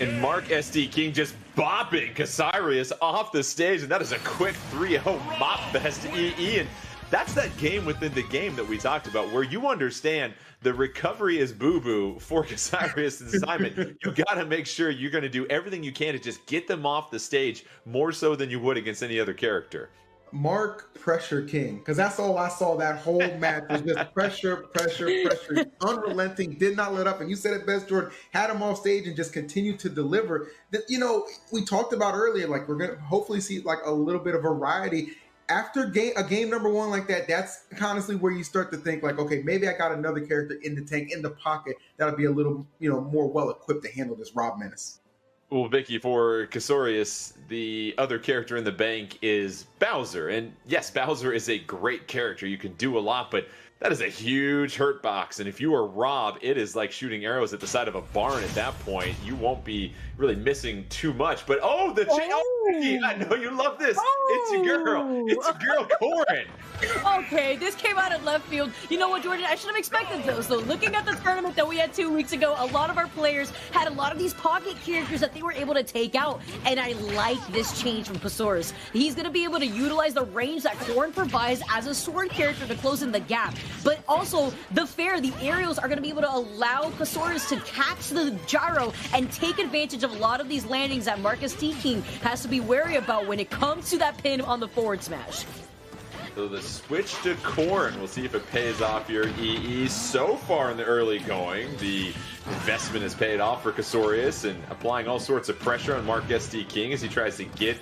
And Mark SD King just bopping Casarius off the stage, and that is a quick 3-0 mop fest EE. And that's that game within the game that we talked about, where you understand the recovery is boo-boo for Casarius and Simon. You got to make sure you're going to do everything you can to just get them off the stage, more so than you would against any other character. Mark Pressure King, because that's all I saw that whole match was just pressure, unrelenting, did not let up. And you said it best, Jordan, had him off stage and just continued to deliver. That, you know, we talked about earlier, like we're going to hopefully see like a little bit of variety. After a game number one like that, that's honestly where you start to think like, okay, maybe I got another character in the tank, in the pocket, that'll be a little, more well-equipped to handle this Rob menace. Well, Vicky, for Casarius, the other character in the bank is Bowser. And yes, Bowser is a great character. You can do a lot, but that is a huge hurt box. And if you are Rob, it is like shooting arrows at the side of a barn at that point. You won't be really missing too much. But Vicky, I know you love this. It's your girl. It's your girl, Corin. Okay, this came out of left field. You know what, Jordan? I should have expected those. So looking at the tournament that we had 2 weeks ago, a lot of our players had a lot of these pocket characters that they were able to take out. And I like this change from Casarius. He's going to be able to utilize the range that Corin provides as a sword character to close in the gap. But also, the aerials are going to be able to allow Casarius to catch the Gyro and take advantage of a lot of these landings that Mark SD King has to be wary about when it comes to that pin on the forward smash. So the switch to Corn, we'll see if it pays off here. EE so far in the early going, the investment has paid off for Casarius and applying all sorts of pressure on Mark SD King as he tries to get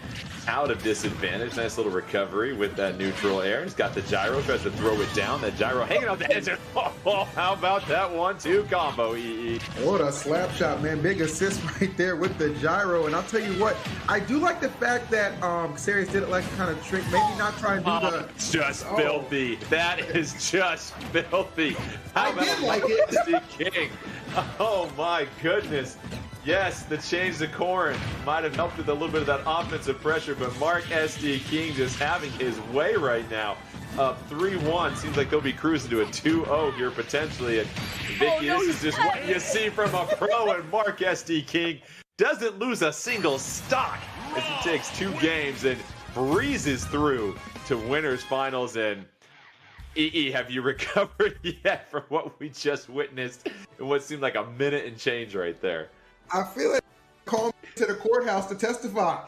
out of disadvantage. Nice little recovery with that neutral air. He's got the gyro, tries to throw it down. That gyro hanging off the edge. Oh, how about that 1-2 combo, EE? What a slap shot, man. Big assist right there with the gyro. And I'll tell you what, I do like the fact that Casarius did it like kind of trick, maybe not try and do the... Just filthy. That is just filthy. How I did like it. SD King. Oh my goodness. Yes, the change to Corn might have helped with a little bit of that offensive pressure, but Mark SD King just having his way right now. Up 3-1. Seems like they'll be cruising to a 2-0 here potentially. And Vicky, this is just what you see from a pro, and Mark SD King doesn't lose a single stock as he takes 2 games and breezes through to winners finals. And EE, have you recovered yet from what we just witnessed in what seemed like a minute and change right there? I feel like call me to the courthouse to testify.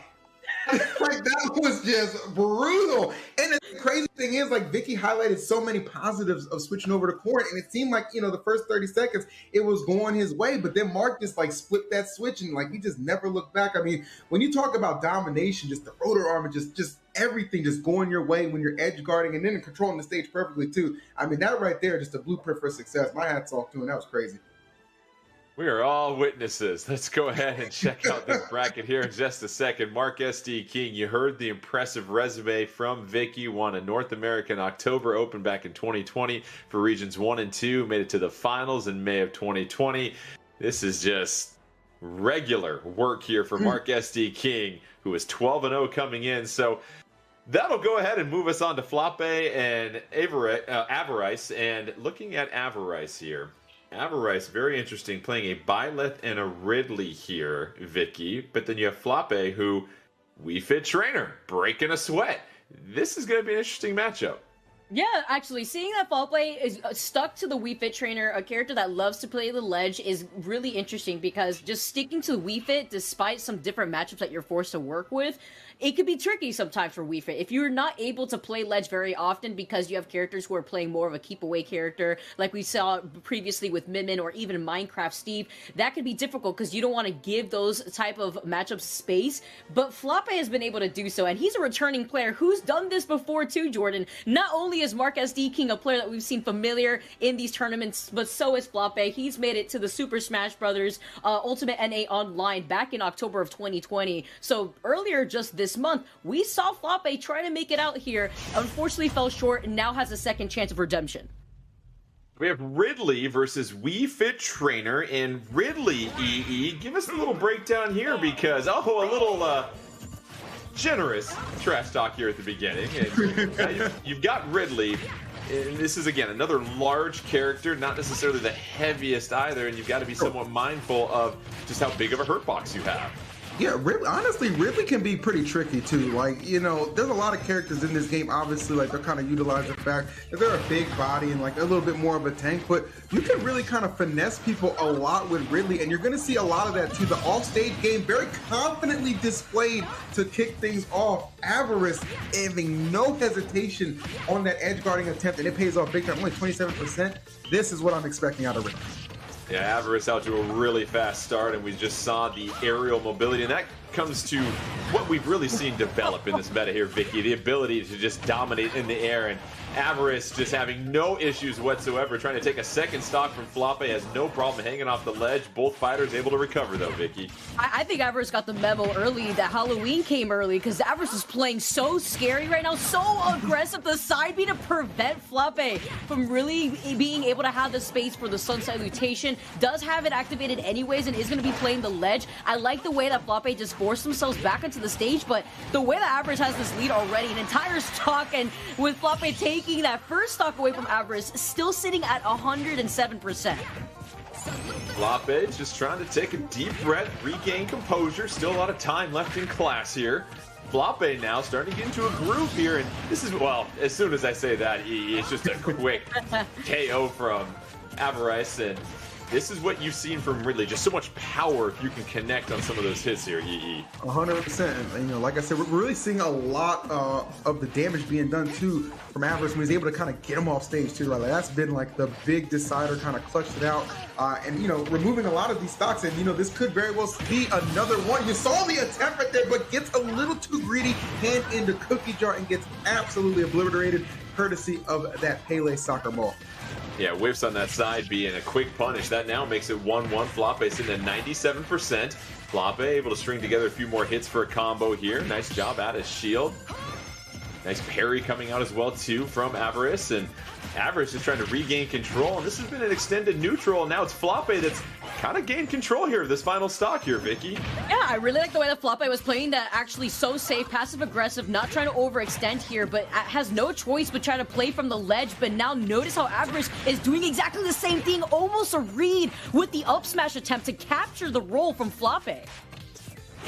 Like, that was just brutal. And the crazy thing is, like, Vicky highlighted so many positives of switching over to Corn, and it seemed like, the first 30 seconds it was going his way, but then Mark just like split that switch and like he just never looked back. I mean, when you talk about domination, just the rotor armor, just everything just going your way when you're edge guarding and then controlling the stage perfectly too. I mean, that right there, just a blueprint for success. My hat's off to him. That was crazy. We are all witnesses. Let's go ahead and check out this bracket here in just a second. Mark SD King, you heard the impressive resume from Vicky. Won a North American October Open back in 2020 for Regions 1 and 2. Made it to the finals in May of 2020. This is just regular work here for Mark SD King, who is 12-0 coming in. So that'll go ahead and move us on to Flappe and Avarice. And looking at Avarice here. Avarice, very interesting, playing a Byleth and a Ridley here, Vicky. But then you have Flappe, who Wii Fit trainer, breaking a sweat. This is going to be an interesting matchup. Yeah, actually, seeing that Fallplay is stuck to the Wii Fit trainer, a character that loves to play the ledge, is really interesting because just sticking to Wii Fit, despite some different matchups that you're forced to work with, it could be tricky sometimes for Wii Fit. If you're not able to play ledge very often because you have characters who are playing more of a keep away character, like we saw previously with Min or even Minecraft Steve, that could be difficult because you don't want to give those type of matchups space. But Flappe has been able to do so, and he's a returning player who's done this before too, Jordan. Not only is Mark SD King a player that we've seen familiar in these tournaments, but so is Flappe. He's made it to the Super Smash Bros. Ultimate NA Online back in October of 2020. So earlier just this month, we saw Flappe try to make it out here. Unfortunately fell short and now has a second chance of redemption. We have Ridley versus Wii Fit Trainer, and Ridley, EE, give us a little breakdown here because, a little generous trash talk here at the beginning. And you've got Ridley, and this is, again, another large character, not necessarily the heaviest either, and you've got to be somewhat mindful of just how big of a hurt box you have. Yeah, honestly, Ridley can be pretty tricky too. Like, you know, there's a lot of characters in this game, obviously, like they're kind of utilizing the fact that they're a big body and like a little bit more of a tank, but you can really kind of finesse people a lot with Ridley, and you're going to see a lot of that too. The off-stage game very confidently displayed to kick things off. Avarice having no hesitation on that edge guarding attempt, and it pays off big time, only 27%. This is what I'm expecting out of Ridley. Yeah, Avarice out to a really fast start, and we just saw the aerial mobility, and that comes to what we've really seen develop in this meta here, Vicky, the ability to just dominate in the air, and Avarice just having no issues whatsoever, trying to take a second stock from Flappe, has no problem hanging off the ledge. Both fighters able to recover, though, Vicky. I think Avarice got the memo early that Halloween came early because Avarice is playing so scary right now, so aggressive. The side B to prevent Flappe from really being able to have the space for the Sun Salutation. Does have it activated anyways and is going to be playing the ledge. I like the way that Flappe just forced themselves back into the stage, but the way that Avarice has this lead already, an entire stock, and with Flappe taking that first stock away from Avarice, still sitting at 107%. Flappe just trying to take a deep breath, regain composure. Still a lot of time left in class here. Flappe now starting to get into a groove here, and this is, well, as soon as I say that, it's just a quick KO from Avarice, and this is what you've seen from Ridley. Just so much power if you can connect on some of those hits here, EE. 100%. And, you know, like I said, we're really seeing a lot of the damage being done, too, from Avarice when he's able to kind of get him off stage, too. Right? Like, that's been, like, the big decider, kind of clutched it out. And, you know, removing a lot of these stocks. And, you know, this could very well be another one. You saw the attempt right there, but gets a little too greedy, hand in the cookie jar, and gets absolutely obliterated, courtesy of that Pele soccer ball. Yeah, whiffs on that side B and a quick punish. That now makes it 1-1. Flappe sitting at 97%. Flappe able to string together a few more hits for a combo here. Nice job out of shield. Nice parry coming out as well, too, from Avarice. And Avarice is trying to regain control. And this has been an extended neutral. And now it's Flappe that's kind of gained control here of this final stock here, Vicky. Yeah, I really like the way that Flappe was playing that, actually so safe, passive-aggressive, not trying to overextend here, but has no choice but try to play from the ledge. But now notice how Avarice is doing exactly the same thing, almost a read with the up smash attempt to capture the roll from Flappe.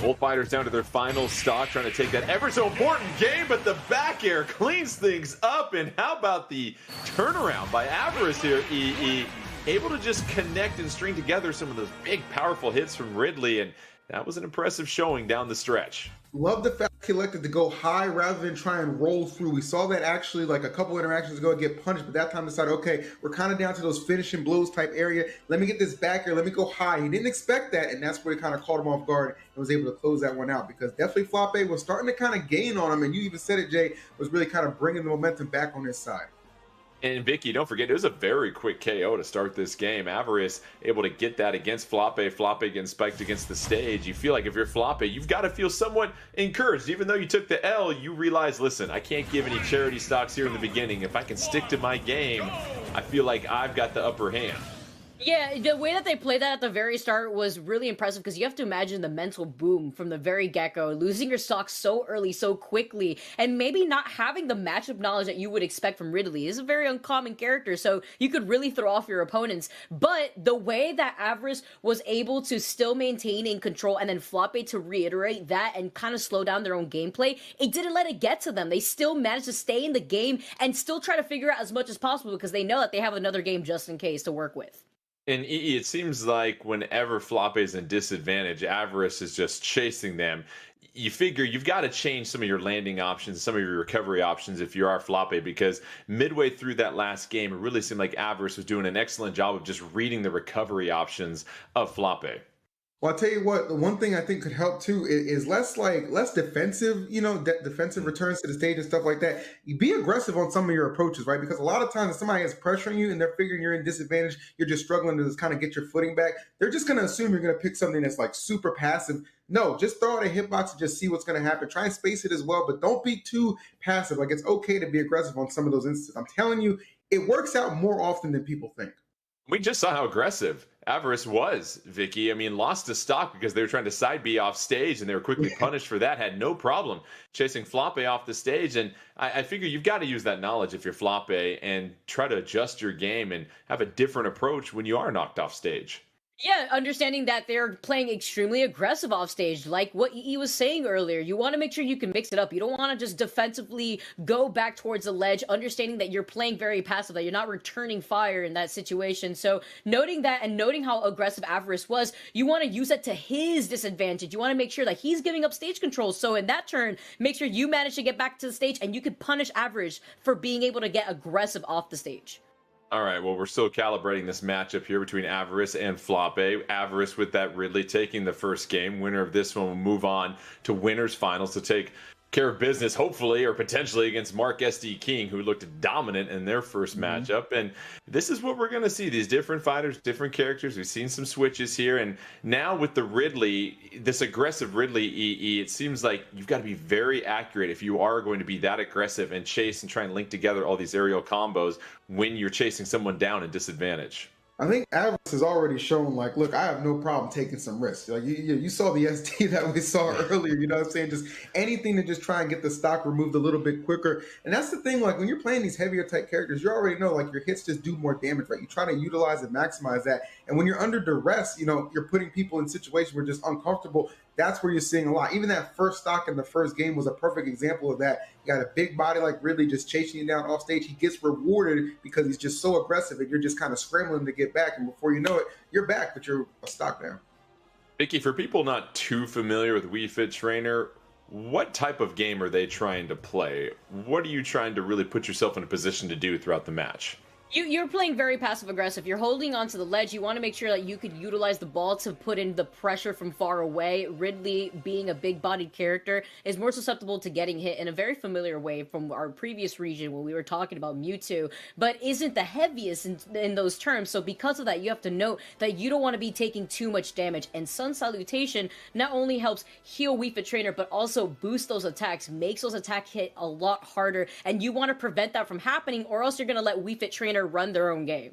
Both fighters down to their final stock, trying to take that ever so important game, but the back air cleans things up. And how about the turnaround by Avarice here, EE? Able to just connect and string together some of those big, powerful hits from Ridley, and that was an impressive showing down the stretch. Love the fact he elected to go high rather than try and roll through. We saw that actually like a couple interactions ago get punished, but that time decided, okay, we're kind of down to those finishing blows type area. Let me get this back here. Let me go high. He didn't expect that, and that's where he kind of caught him off guard and was able to close that one out, because definitely Flappe was starting to kind of gain on him, and you even said it, Jay, was really kind of bringing the momentum back on his side. And Vicky, don't forget, it was a very quick KO to start this game. Avarice able to get that against Flappe. Flappe getting spiked against the stage. You feel like if you're Flappe, you've got to feel somewhat encouraged. Even though you took the L, you realize, listen, I can't give any charity stocks here in the beginning. If I can stick to my game, I feel like I've got the upper hand. Yeah, the way that they played that at the very start was really impressive because you have to imagine the mental boom from the very get-go, losing your stock so early, so quickly, and maybe not having the matchup knowledge that you would expect from Ridley. He's a very uncommon character, so you could really throw off your opponents. But the way that Avarice was able to still maintain in control and then Floppe to reiterate that and kind of slow down their own gameplay, it didn't let it get to them. They still managed to stay in the game and still try to figure out as much as possible because they know that they have another game just in case to work with. In EE, it seems like whenever Floppe is in disadvantage, Avarice is just chasing them. You figure you've got to change some of your landing options, some of your recovery options if you are Floppe, because midway through that last game, it really seemed like Avarice was doing an excellent job of just reading the recovery options of Floppe. Well, I'll tell you what, the one thing I think could help too is less defensive, defensive returns to the stage and stuff like that. You be aggressive on some of your approaches, right? Because a lot of times if somebody has pressure on you and they're figuring you're in disadvantage, you're just struggling to just kind of get your footing back. They're just going to assume you're going to pick something that's like super passive. No, just throw out a hitbox and just see what's going to happen. Try and space it as well, but don't be too passive. Like it's okay to be aggressive on some of those instances. I'm telling you, it works out more often than people think. We just saw how aggressive Avarice was, Vicky. I mean, lost to stock because they were trying to side B off stage and they were quickly punished for that. Had no problem chasing Floppe off the stage. And I figure you've got to use that knowledge if you're Floppe and try to adjust your game and have a different approach when you are knocked off stage. Yeah, understanding that they're playing extremely aggressive off stage, like what EE was saying earlier. You want to make sure you can mix it up. You don't want to just defensively go back towards the ledge, understanding that you're playing very passive, that you're not returning fire in that situation. So noting that and noting how aggressive Avarice was, you want to use that to his disadvantage. You want to make sure that he's giving up stage control. So in that turn, make sure you manage to get back to the stage and you can punish Avarice for being able to get aggressive off the stage. All right, well, we're still calibrating this matchup here between Avarice and Floppe. Avarice with that Ridley taking the first game. Winner of this one will move on to winners finals to take care of business, hopefully, or potentially against Mark SD King, who looked dominant in their first matchup. And this is what we're going to see. These different fighters, different characters. We've seen some switches here. And now with the Ridley, this aggressive Ridley EE, it seems like you've got to be very accurate if you are going to be that aggressive and chase and try and link together all these aerial combos when you're chasing someone down at disadvantage. I think Avarice has already shown, like, look, I have no problem taking some risks. Like, you saw the SD that we saw earlier, you know what I'm saying? Just anything to just try and get the stock removed a little bit quicker. And that's the thing, like, when you're playing these heavier type characters, you already know, like, your hits just do more damage, right? You try to utilize and maximize that. And when you're under duress, you know, you're putting people in situations where just uncomfortable. That's where you're seeing a lot. Even that first stock in the first game was a perfect example of that. You got a big body like Ridley just chasing you down off stage. He gets rewarded because he's just so aggressive and you're just kind of scrambling to get back. And before you know it, you're back, but you're a stock down. Vicky, for people not too familiar with Wii Fit Trainer, what type of game are they trying to play? What are you trying to really put yourself in a position to do throughout the match? You're playing very passive-aggressive. You're holding onto the ledge. You want to make sure that you could utilize the ball to put in the pressure from far away. Ridley, being a big-bodied character, is more susceptible to getting hit in a very familiar way from our previous region when we were talking about Mewtwo, but isn't the heaviest in those terms. So because of that, you have to note that you don't want to be taking too much damage. And Sun Salutation not only helps heal Wii Fit Trainer, but also boosts those attacks, makes those attacks hit a lot harder, and you want to prevent that from happening, or else you're going to let Wii Fit Trainer run their own game.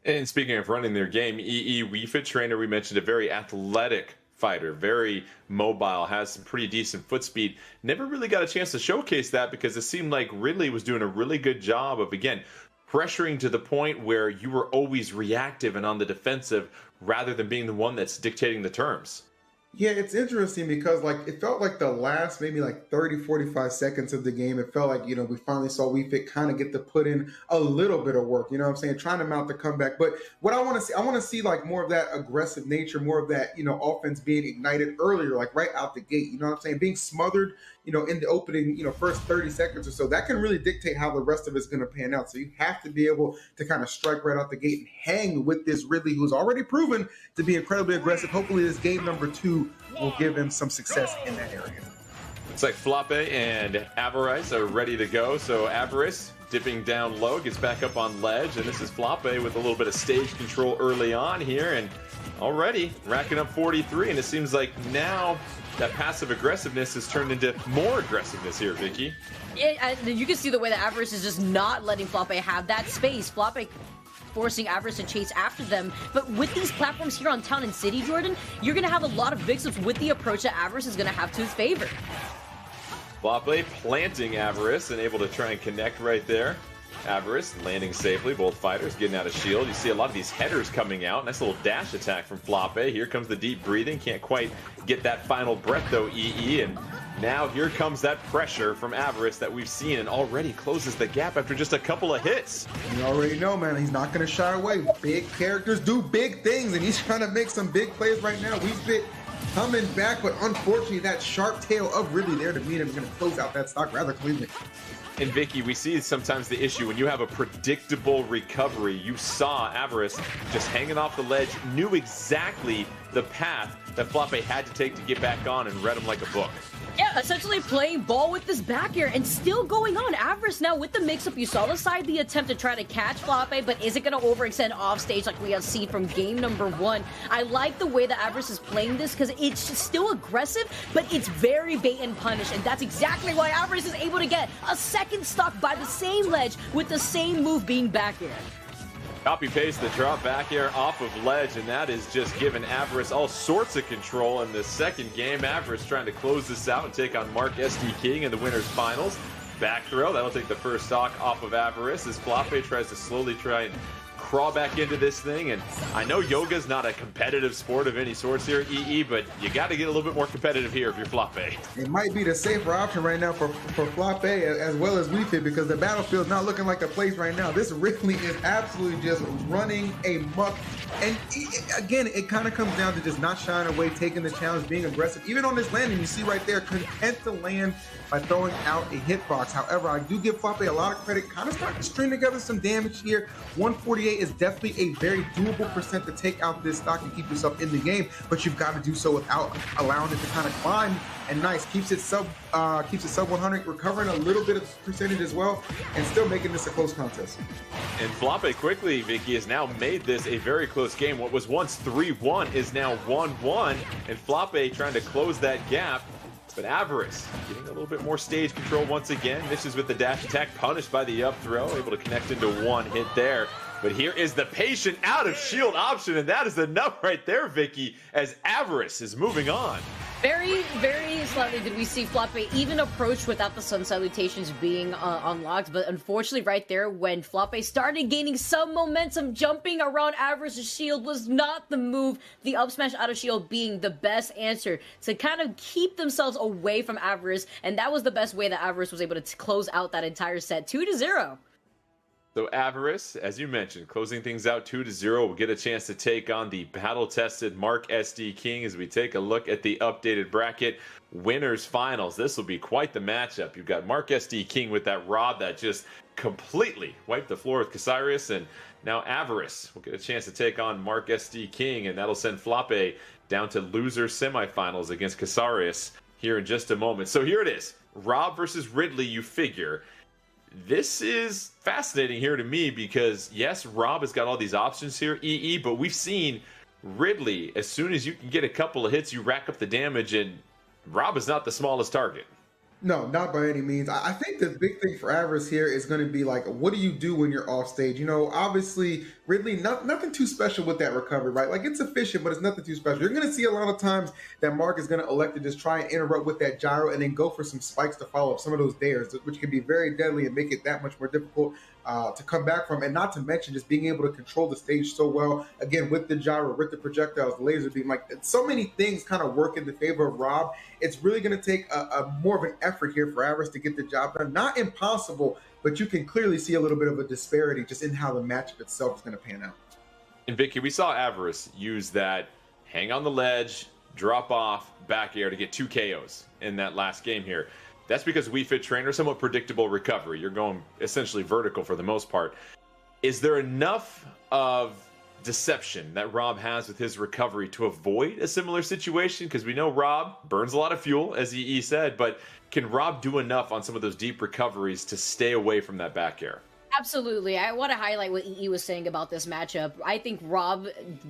And speaking of running their game, EE Wii Fit Trainer, we mentioned a very athletic fighter, very mobile, has some pretty decent foot speed. Never really got a chance to showcase that because it seemed like Ridley was doing a really good job of, again, pressuring to the point where you were always reactive and on the defensive rather than being the one that's dictating the terms. Yeah, it's interesting because, like, it felt like the last maybe like 30, 45 seconds of the game, it felt like, you know, we finally saw Wii Fit kind of get to put in a little bit of work, you know what I'm saying, trying to mount the comeback. But what I want to see like more of that aggressive nature, more of that, you know, offense being ignited earlier, like right out the gate, you know what I'm saying, being smothered, you know, in the opening, you know, first 30 seconds or so. That can really dictate how the rest of it's going to pan out. So you have to be able to kind of strike right out the gate and hang with this Ridley, who's already proven to be incredibly aggressive. Hopefully this game number 2 will give him some success in that area. Looks like Floppe and Avarice are ready to go. So Avarice dipping down low, gets back up on ledge, and this is Floppe with a little bit of stage control early on here, and already racking up 43, and it seems like now that passive aggressiveness has turned into more aggressiveness here, Vicky. You can see the way that Avarice is just not letting Floppe have that space. Floppe forcing Avarice to chase after them. But with these platforms here on Town and City, Jordan, you're going to have a lot of mix-ups with the approach that Avarice is going to have to his favor. Flappe planting Avarice and able to try and connect right there. Avarice landing safely, both fighters getting out of shield. You see a lot of these headers coming out. Nice little dash attack from Flappe. Here comes the deep breathing. Can't quite get that final breath though, EE. And now here comes that pressure from Avarice that we've seen and already closes the gap after just a couple of hits. You already know, man, he's not going to shy away. Big characters do big things, and he's trying to make some big plays right now. We've been coming back, but unfortunately that sharp tail of Ridley there to meet him is going to close out that stock rather cleanly. And Vicky, we see sometimes the issue when you have a predictable recovery. You saw Avarice just hanging off the ledge, knew exactly the path that Flappe had to take to get back on, and read him like a book. Yeah, essentially playing ball with this back air and still going on. Avarice now with the mix-up. You saw the side the attempt to try to catch Flappe, but is it going to overextend off stage like we have seen from game number 1? I like the way that Avarice is playing this because it's still aggressive, but it's very bait and punish, and that's exactly why Avarice is able to get a second stock by the same ledge with the same move being back air. Copy-paste the drop back air off of ledge, and that is just giving Avarice all sorts of control in the second game. Avarice trying to close this out and take on Mark SD King in the winners finals. Back throw, that'll take the first stock off of Avarice as Flappe tries to slowly try and crawl back into this thing. And I know yoga's not a competitive sport of any sorts here, EE, but you got to get a little bit more competitive here if you're Flappe. It might be the safer option right now for Flappe as well as we fit, because the battlefield's not looking like a place right now. This Ridley is absolutely just running amok. And again, it kind of comes down to just not shying away, taking the challenge, being aggressive. Even on this landing, you see right there, content to land by throwing out a hitbox. However, I do give Flappe a lot of credit, kind of starting to string together some damage here. 148 is definitely a very doable percent to take out this stock and keep yourself in the game, but you've got to do so without allowing it to kind of climb. And nice, keeps it sub 100, recovering a little bit of percentage as well, and still making this a close contest. And Flappe quickly, Vicky, has now made this a very close game. What was once 3-1 is now 1-1, and Flappe trying to close that gap. But Avarice getting a little bit more stage control once again. Misses with the dash attack, punished by the up throw, able to connect into one hit there. But here is the patient out of shield option, and that is enough right there, Vicky, as Avarice is moving on. Very, very slightly did we see Flappe even approach without the sun salutations being unlocked, but unfortunately right there when Flappe started gaining some momentum, jumping around Avarice's shield was not the move. The up smash out of shield being the best answer to kind of keep themselves away from Avarice, and that was the best way that Avarice was able to close out that entire set, 2-0. So Avarice, as you mentioned, closing things out 2-0. We'll get a chance to take on the battle-tested Mark SD King as we take a look at the updated bracket winners finals. This will be quite the matchup. You've got Mark SD King with that Rob that just completely wiped the floor with Caesarius, and now Avarice will get a chance to take on Mark SD King, and that'll send Flappe down to loser semifinals against Caesarius here in just a moment. So here it is, Rob versus Ridley, you figure. This is fascinating here to me because, yes, Rob has got all these options here, EE, but we've seen Ridley, as soon as you can get a couple of hits, you rack up the damage, and Rob is not the smallest target. No, not by any means. I think the big thing for Avarice here is going to be like, what do you do when you're off stage? You know, obviously, Ridley, nothing too special with that recovery, right? Like, it's efficient, but it's nothing too special. You're going to see a lot of times that Mark is going to elect to just try and interrupt with that gyro and then go for some spikes to follow up some of those dares, which can be very deadly and make it that much more difficult to come back from. And not to mention just being able to control the stage so well, again, with the gyro, with the projectiles, the laser beam, like so many things kind of work in the favor of Rob. It's really going to take a more of an effort here for Avarice to get the job done. Not impossible, but you can clearly see a little bit of a disparity just in how the matchup itself is going to pan out. And Vicky, we saw Avarice use that hang on the ledge, drop off, back air to get 2 KOs in that last game here. That's because Wii Fit Trainer, somewhat predictable recovery. You're going essentially vertical for the most part. Is there enough of deception that Rob has with his recovery to avoid a similar situation? Because we know Rob burns a lot of fuel, as EE said, but can Rob do enough on some of those deep recoveries to stay away from that back air? Absolutely. I want to highlight what EE was saying about this matchup. I think Rob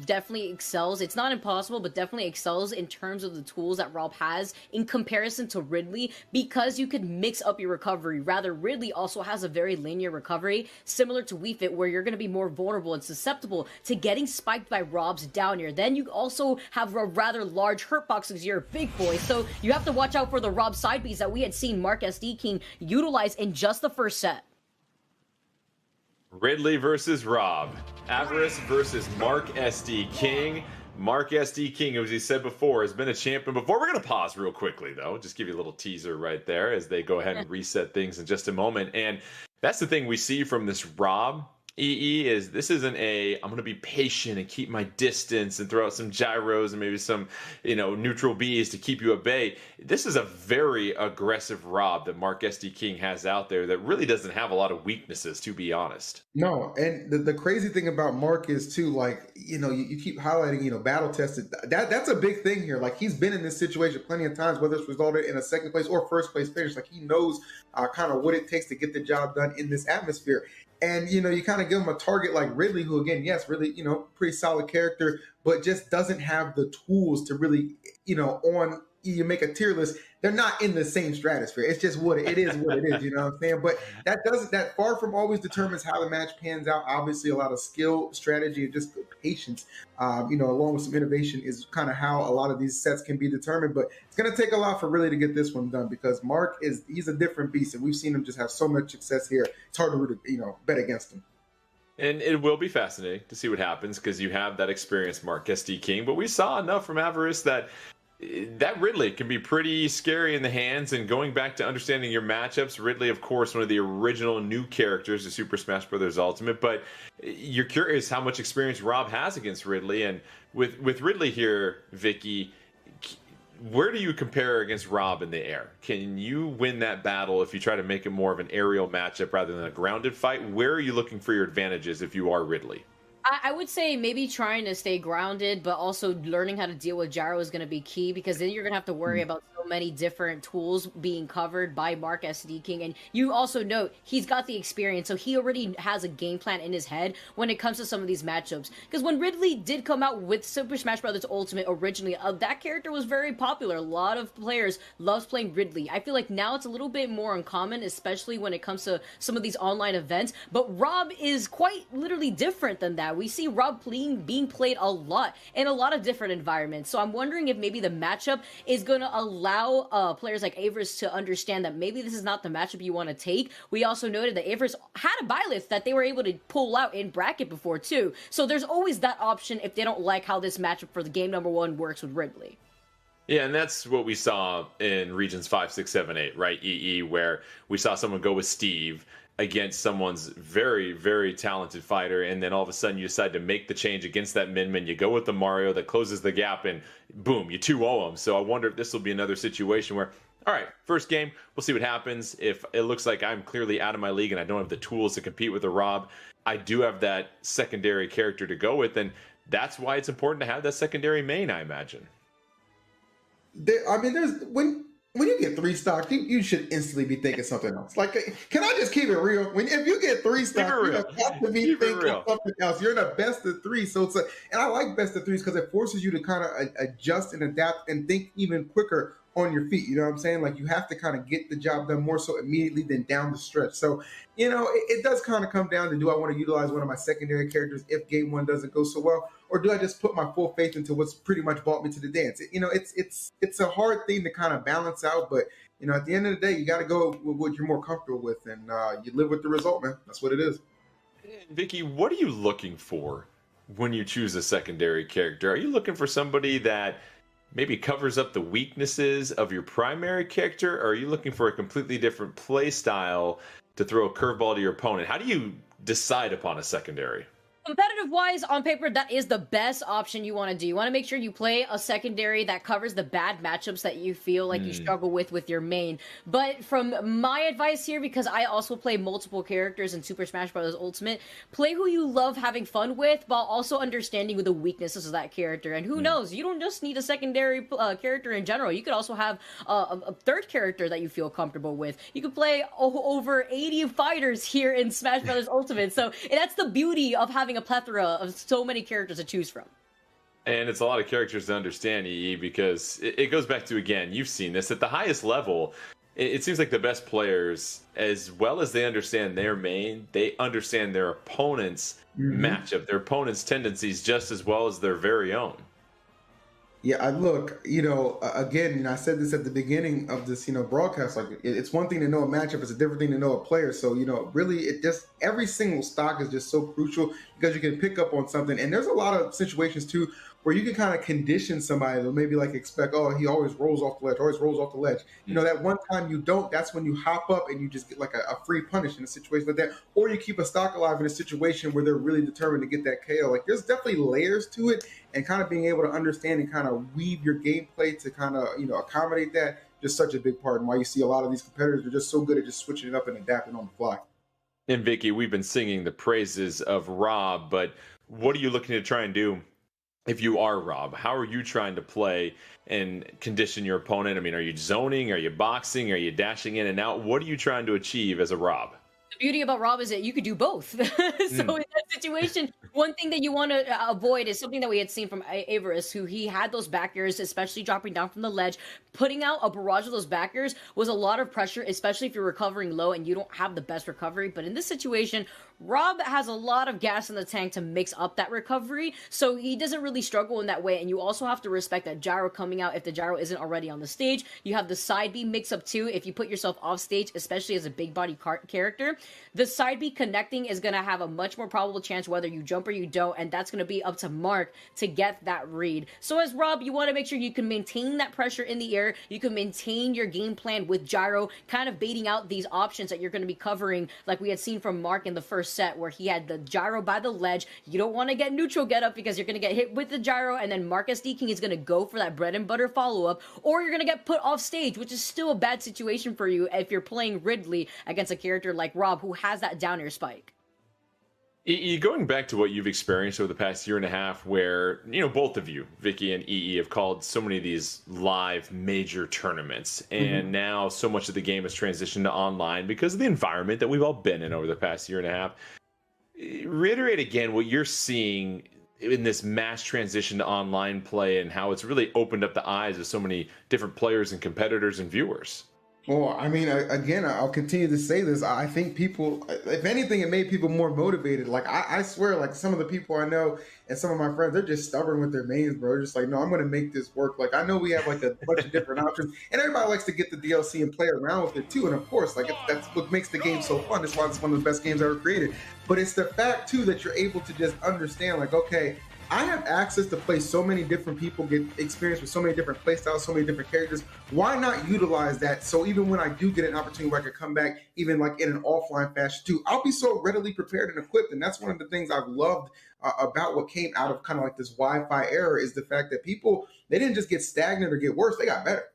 definitely excels. It's not impossible, but definitely excels in terms of the tools that Rob has in comparison to Ridley, because you could mix up your recovery. Rather, Ridley also has a very linear recovery, similar to Wii Fit, where you're going to be more vulnerable and susceptible to getting spiked by Rob's down air. Then you also have a rather large hurt box because you're a big boy, so you have to watch out for the Rob side Bs that we had seen Mark SD King utilize in just the first set. Ridley versus Rob. Avarice versus Mark SD King. Mark SD King, as he said before, has been a champion before. We're going to pause real quickly, though. Just give you a little teaser right there as they go ahead and reset things in just a moment. And that's the thing we see from this Rob EE is this isn't I'm going to be patient and keep my distance and throw out some gyros and maybe some, neutral Bs to keep you at bay. This is a very aggressive Rob that Mark SD King has out there that really doesn't have a lot of weaknesses, to be honest. No, and the crazy thing about Mark is too, like, you keep highlighting, battle tested. That's a big thing here. Like, he's been in this situation plenty of times, whether it's resulted in a second place or first place finish. Like, he knows kind of what it takes to get the job done in this atmosphere. And, you kind of give him a target like Ridley, who, again, yes, really, pretty solid character, but just doesn't have the tools to really, you make a tier list. They're not in the same stratosphere. It's just what it is, you know what I'm saying? But that far from always determines how the match pans out. Obviously, a lot of skill, strategy, and just patience, along with some innovation is kind of how a lot of these sets can be determined. But it's going to take a lot for really to get this one done, because Mark he's a different beast, and we've seen him just have so much success here. It's hard to, bet against him. And it will be fascinating to see what happens, because you have that experienced Mark SD King. But we saw enough from Avarice that Ridley can be pretty scary in the hands. And going back to understanding your matchups, Ridley, of course, one of the original new characters of Super Smash Bros. Ultimate. But you're curious how much experience Rob has against Ridley. And with Ridley here, Vicky, where do you compare against Rob in the air? Can you win that battle if you try to make it more of an aerial matchup rather than a grounded fight? Where are you looking for your advantages if you are Ridley? I would say maybe trying to stay grounded, but also learning how to deal with gyro is going to be key, because then you're going to have to worry about so many different tools being covered by Mark SD King. And you also note he's got the experience, so he already has a game plan in his head when it comes to some of these matchups. Because when Ridley did come out with Super Smash Bros. Ultimate originally, that character was very popular. A lot of players loves playing Ridley. I feel like now it's a little bit more uncommon, especially when it comes to some of these online events. But Rob is quite literally different than that. We see Rob being played a lot in a lot of different environments. So I'm wondering if maybe the matchup is going to allow players like Avarice to understand that maybe this is not the matchup you want to take. We also noted that Avarice had a byleth that they were able to pull out in bracket before too. So there's always that option if they don't like how this matchup for the game number 1 works with Ridley. Yeah, and that's what we saw in regions 5, 6, 7, 8, right? EE, where we saw someone go with Steve against someone's very, very talented fighter, and then all of a sudden you decide to make the change against that Min. You go with the Mario that closes the gap, and boom, you 2-0 them. So I wonder if this will be another situation where, all right, first game, we'll see what happens. If it looks like I'm clearly out of my league and I don't have the tools to compete with a Rob, I do have that secondary character to go with, and that's why it's important to have that secondary main, I imagine. There's when you get 3 stock, you should instantly be thinking something else. Like, can I just keep it real? If you get 3 stock, you have to be thinking something else. You're in a best of 3, so and I like best of 3s because it forces you to kind of adjust and adapt and think even quicker on your feet. You know what I'm saying? Like, you have to kind of get the job done more so immediately than down the stretch. So, it does kind of come down to, do I want to utilize one of my secondary characters if game 1 doesn't go so well? Or do I just put my full faith into what's pretty much brought me to the dance? It's a hard thing to kind of balance out, but at the end of the day, you got to go with what you're more comfortable with, and you live with the result, man. That's what it is. Vicky, what are you looking for when you choose a secondary character? Are you looking for somebody that maybe covers up the weaknesses of your primary character, or are you looking for a completely different play style to throw a curveball to your opponent? How do you decide upon a secondary? Competitive wise, on paper, that is the best option you want to do. You want to make sure you play a secondary that covers the bad matchups that you feel like you struggle with your main. But from my advice here, because I also play multiple characters in Super Smash Bros. Ultimate, play who you love having fun with, while also understanding the weaknesses of that character. And who knows, you don't just need a secondary character in general. You could also have a third character that you feel comfortable with. You could play over 80 fighters here in Smash Bros. Ultimate. So that's the beauty of having a plethora of so many characters to choose from. And it's a lot of characters to understand, EE, because it goes back to, again, you've seen this at the highest level. It seems like the best players, as well as they understand their main, they understand their opponent's matchup, their opponent's tendencies just as well as their very own. Yeah, look, again, I said this at the beginning of this, broadcast, like it's one thing to know a matchup, it's a different thing to know a player. So, really every single stock is just so crucial because you can pick up on something. And there's a lot of situations too where you can kind of condition somebody to maybe like expect, oh, he always rolls off the ledge, always rolls off the ledge. That one time you don't, that's when you hop up and you just get like a free punish in a situation like that. Or you keep a stock alive in a situation where they're really determined to get that KO. Like there's definitely layers to it, and kind of being able to understand and kind of weave your gameplay to kind of, accommodate that, just such a big part. And why you see a lot of these competitors are just so good at just switching it up and adapting on the fly. And Vicky, we've been singing the praises of Rob, but what are you looking to try and do if you are Rob? How are you trying to play and condition your opponent? I mean, are you zoning? Are you boxing? Are you dashing in and out? What are you trying to achieve as a Rob? The beauty about Rob is that you could do both. So in that situation, one thing that you want to avoid is something that we had seen from Avaris, who he had those backers, especially dropping down from the ledge. Putting out a barrage of those backers was a lot of pressure, especially if you're recovering low and you don't have the best recovery. But in this situation, Rob has a lot of gas in the tank to mix up that recovery, so he doesn't really struggle in that way. And you also have to respect that gyro coming out if the gyro isn't already on the stage. You have the side B mix up too if you put yourself off stage, especially as a big body character. The side B connecting is going to have a much more probable chance whether you jump or you don't, and that's going to be up to Mark to get that read. So as Rob, you want to make sure you can maintain that pressure in the air. You can maintain your game plan with gyro, kind of baiting out these options that you're going to be covering, like we had seen from Mark in the first set where he had the gyro by the ledge. You don't want to get neutral get up because you're going to get hit with the gyro, and then Mark SD King is going to go for that bread and butter follow-up, or you're going to get put off stage, which is still a bad situation for you if you're playing Ridley against a character like Rob who has that down air spike. Going back to what you've experienced over the past year and a half, where, both of you, Vicky and EE, have called so many of these live major tournaments, and now so much of the game has transitioned to online because of the environment that we've all been in over the past year and a half. Reiterate again what you're seeing in this mass transition to online play and how it's really opened up the eyes of so many different players and competitors and viewers. Well, I mean, again, I'll continue to say this. I think people, if anything, it made people more motivated. Like, I swear, like, some of the people I know and some of my friends, they're just stubborn with their mains, bro. They're just like, no, I'm going to make this work. Like, I know we have, like, a bunch of different options. And everybody likes to get the DLC and play around with it, too. And, of course, like, that's what makes the game so fun. That's why it's one of the best games ever created. But it's the fact, too, that you're able to just understand, like, okay, I have access to play so many different people, get experience with so many different playstyles, so many different characters. Why not utilize that? So even when I do get an opportunity where I could come back, even like in an offline fashion too, I'll be so readily prepared and equipped. And that's one of the things I've loved about what came out of kind of like this Wi-Fi era is the fact that people, they didn't just get stagnant or get worse, they got better.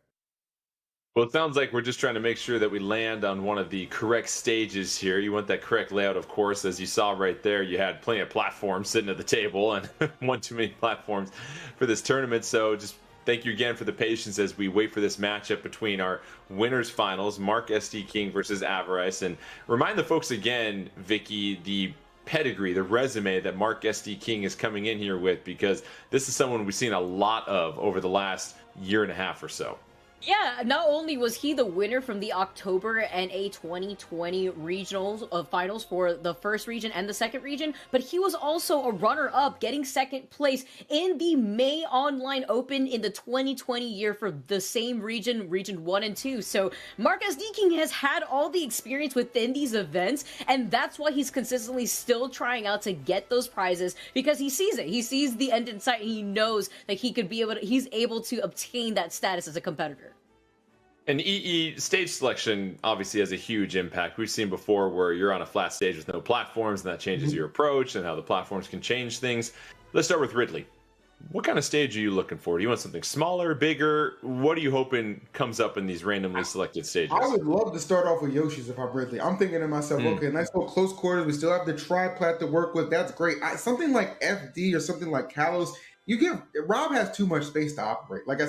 Well, it sounds like we're just trying to make sure that we land on one of the correct stages here. You want that correct layout, of course. As you saw right there, you had plenty of platforms sitting at the table, and one too many platforms for this tournament. So just thank you again for the patience as we wait for this matchup between our winners finals, Mark SD King versus Avaris. And remind the folks again, Vicky, the pedigree, the resume that Mark SD King is coming in here with, because this is someone we've seen a lot of over the last year and a half or so. Yeah, not only was he the winner from the October NA 2020 regionals finals for the first region and the second region, but he was also a runner-up, getting second place in the May Online Open in the 2020 year for the same region, Region 1 and 2. So Mark SD King has had all the experience within these events, and that's why he's consistently still trying out to get those prizes, because he sees it. He sees the end in sight, and he knows that he could be able to, he's able to obtain that status as a competitor. And EE stage selection obviously has a huge impact. We've seen before where you're on a flat stage with no platforms, and that changes your approach and how the platforms can change things. Let's start with Ridley. What kind of stage are you looking for? Do you want something smaller, bigger? What are you hoping comes up in these randomly selected stages? I would love to start off with Yoshi's if I'm Ridley. I'm thinking to myself, okay, nice little close quarters. We still have the triplat to work with. That's great. Something like FD or something like Kalos. Rob has too much space to operate. Like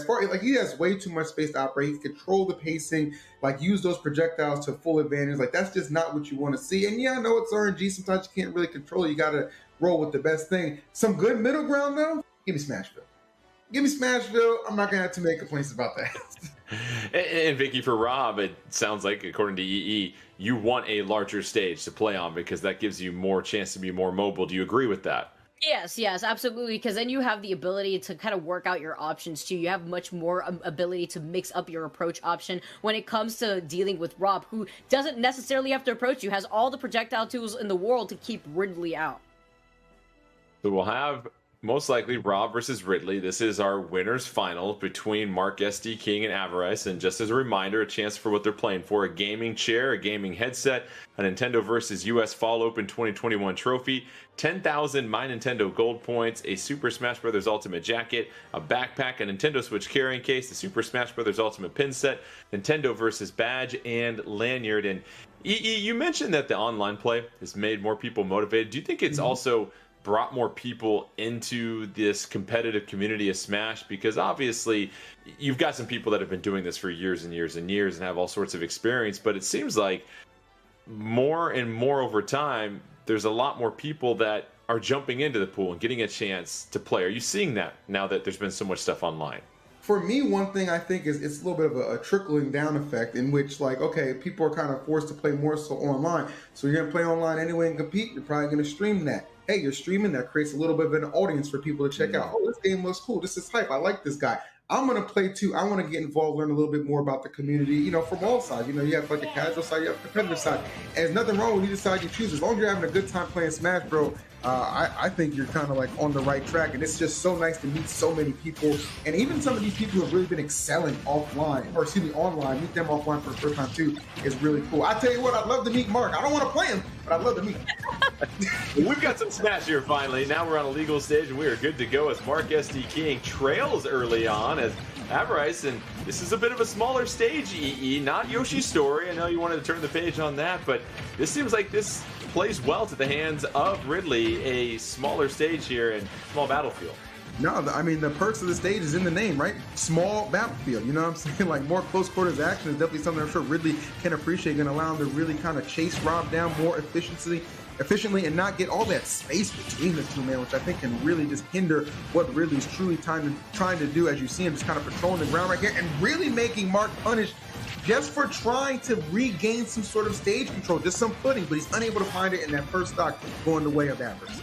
he has way too much space to operate. He can control the pacing, like use those projectiles to full advantage. Like that's just not what you want to see. And yeah, I know it's RNG. Sometimes you can't really control it. You got to roll with the best thing. Some good middle ground though. Give me Smashville. Give me Smashville. I'm not gonna have too many complaints about that. And Vicky, for Rob, it sounds like, according to EE, you want a larger stage to play on because that gives you more chance to be more mobile. Do you agree with that? Yes, absolutely. Because then you have the ability to kind of work out your options too. You have much more ability to mix up your approach option when it comes to dealing with Rob, who doesn't necessarily have to approach you, has all the projectile tools in the world to keep Ridley out. So we'll have most likely Rob versus Ridley. This is our winners final between Mark SD King and Avarice. And just as a reminder, a chance for what they're playing for: a gaming chair, a gaming headset, a Nintendo versus US Fall Open 2021 trophy, 10,000 My Nintendo gold points, a Super Smash Bros. Ultimate jacket, a backpack, a Nintendo Switch carrying case, the Super Smash Bros. Ultimate pin set, Nintendo versus badge, and lanyard. And EE, you mentioned that the online play has made more people motivated. Do you think it's also brought more people into this competitive community of Smash? Because obviously you've got some people that have been doing this for years and years and years and have all sorts of experience, but it seems like more and more over time, there's a lot more people that are jumping into the pool and getting a chance to play. Are you seeing that now that there's been so much stuff online? For me, one thing I think is it's a little bit of a trickling down effect in which, like, okay, people are kind of forced to play more so online. So you're going to play online anyway and compete. You're probably going to stream that. Hey, you're streaming. That creates a little bit of an audience for people to check out. Oh, this game looks cool. This is hype. I like this guy. I'm going to play too. I want to get involved, learn a little bit more about the community, from all sides. You have like the casual side, you have the competitive side. And there's nothing wrong with either side you choose. As long as you're having a good time playing Smash, bro, I think you're kind of like on the right track. And it's just so nice to meet so many people. And even some of these people who have really been excelling online, online, meet them offline for the first time too, is really cool. I tell you what, I'd love to meet Mark. I don't want to play him, but I'd love to meet him. We've got some Smash here finally. Now we're on a legal stage and we are good to go as Mark SD King trails early on as Avarice, and this is a bit of a smaller stage, EE, not Yoshi's Story. I know you wanted to turn the page on that, but this seems like this plays well to the hands of Ridley, a smaller stage here and small battlefield. No, I mean, the perks of the stage is in the name, right? Small battlefield, you know what I'm saying? Like, more close quarters action is definitely something I'm sure Ridley can appreciate and allow him to really kind of chase Rob down more efficiently and not get all that space between the two, man, which I think can really just hinder what Ridley's truly trying to do, as you see him just kind of patrolling the ground right here and really making Mark punish just for trying to regain some sort of stage control, just some footing, but he's unable to find it in that first stock going the way of Avarice.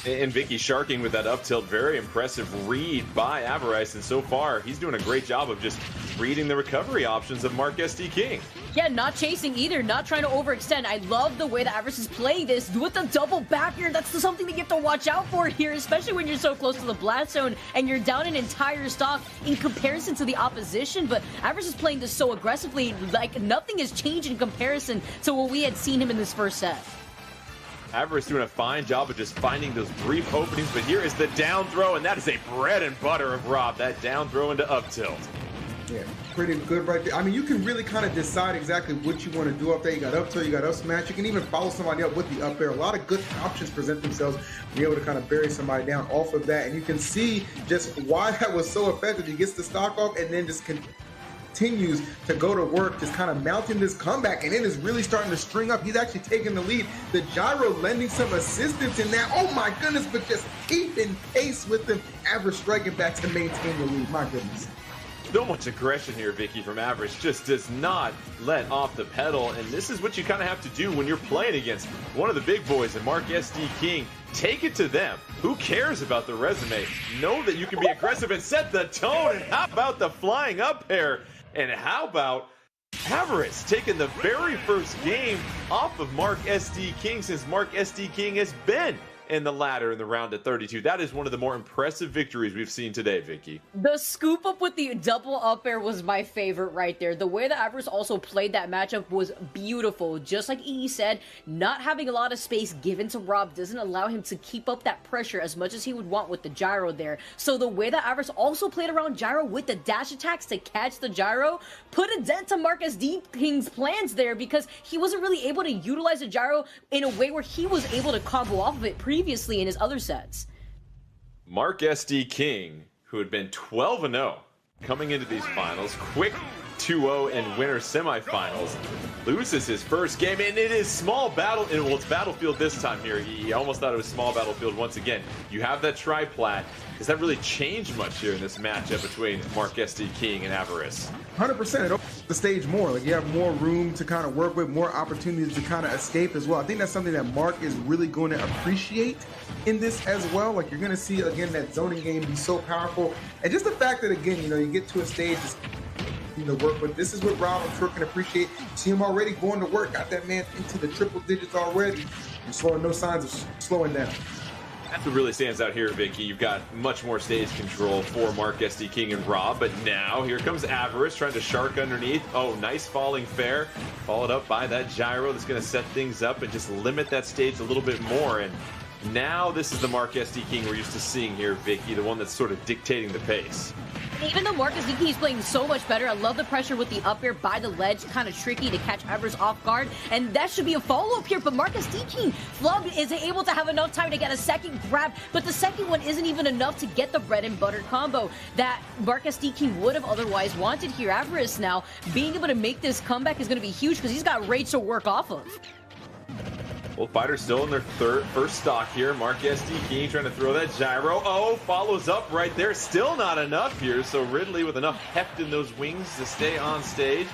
And Vicky sharking with that up tilt, very impressive read by Avarice, and so far he's doing a great job of just reading the recovery options of Mark SD King. Yeah, not chasing either, not trying to overextend. I love the way that Avarice is playing this with the double back air. That's something that you have to watch out for here, especially when you're so close to the blast zone and you're down an entire stock in comparison to the opposition. But Avarice is playing this so aggressively, like nothing has changed in comparison to what we had seen him in this first set. Avarice doing a fine job of just finding those brief openings, but here is the down throw, and that is a bread and butter of Rob, that down throw into up tilt. Yeah, pretty good right there. I mean, you can really kind of decide exactly what you want to do up there. You got up tilt, you got up smash. You can even follow somebody up with the up air. A lot of good options present themselves. Be able to kind of bury somebody down off of that, and you can see just why that was so effective. He gets the stock off and then just continues to go to work, just kind of mounting this comeback, and it is really starting to string up. He's actually taking the lead. The gyro lending some assistance in that. Oh my goodness, but just keeping pace with him. Avarice striking back to maintain the lead. My goodness. So much aggression here, Vicky, from Avarice. Just does not let off the pedal, and this is what you kind of have to do when you're playing against one of the big boys, and Mark SD King. Take it to them. Who cares about the resume? Know that you can be aggressive and set the tone, and how about the flying up air? And how about Avarice taking the very first game off of Mark SD King, since Mark SD King has been and the ladder in the round at 32. That is one of the more impressive victories we've seen today, Vicky. The scoop up with the double up air was my favorite right there. The way that Avarice also played that matchup was beautiful. Just like EE said, not having a lot of space given to Rob doesn't allow him to keep up that pressure as much as he would want with the gyro there. So the way that Avarice also played around gyro with the dash attacks to catch the gyro put a dent to Mark SD King's plans there, because he wasn't really able to utilize the gyro in a way where he was able to combo off of it previously in his other sets. Mark SD King, who had been 12-0 coming into these finals, quick 2-0 in winter semifinals, loses his first game, and it is small battle. Well, it's Battlefield this time here. He almost thought it was small Battlefield once again. You have that triplat. Does that really change much here in this matchup between Mark SD King and Avarice? 100%. It opens the stage more. Like, you have more room to kind of work with, more opportunities to kind of escape as well. I think that's something that Mark is really going to appreciate in this as well. Like, you're going to see, again, that zoning game be so powerful. And just the fact that, again, you get to a stage to work with. This is what Rob, I'm sure, can appreciate. See him already going to work. Got that man into the triple digits already. And showing no signs of slowing down. That's what really stands out here, Vicky. You've got much more stage control for Mark SD King and Rob, but now here comes Avarice trying to shark underneath. Oh, nice falling fair, followed up by that gyro that's going to set things up and just limit that stage a little bit more. And now this is the Mark SD King we're used to seeing here, Vicky, the one that's sort of dictating the pace. Even though Marcus King is playing so much better, I love the pressure with the up air by the ledge, kind of tricky to catch Avarice off guard, and that should be a follow-up here, but Marcus King, Flub is able to have enough time to get a second grab, but the second one isn't even enough to get the bread and butter combo that Marcus King would have otherwise wanted here. Avarice now, being able to make this comeback is going to be huge because he's got rage to work off of. Both fighters still in their first stock here. Mark SD King trying to throw that gyro. Oh, follows up right there. Still not enough here. So Ridley with enough heft in those wings to stay on stage.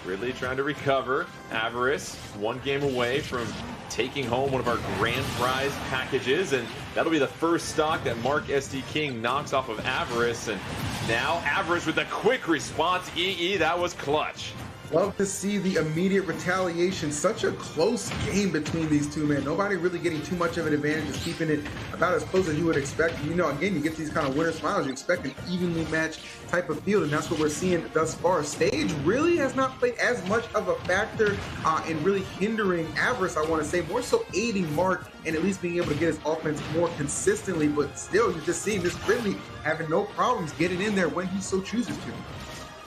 Ridley trying to recover. Avarice, one game away from taking home one of our grand prize packages. And that'll be the first stock that Mark SD King knocks off of Avarice. And now Avarice with a quick response. EE, that was clutch. Love to see the immediate retaliation. Such a close game between these two, man. Nobody really getting too much of an advantage, just keeping it about as close as you would expect. Again, you get these kind of winner's finals, you expect an evenly matched type of field, and that's what we're seeing thus far. Stage really has not played as much of a factor in really hindering Avarice, I want to say, more so aiding Mark and at least being able to get his offense more consistently, but still, you're just seeing this Ridley having no problems getting in there when he so chooses to.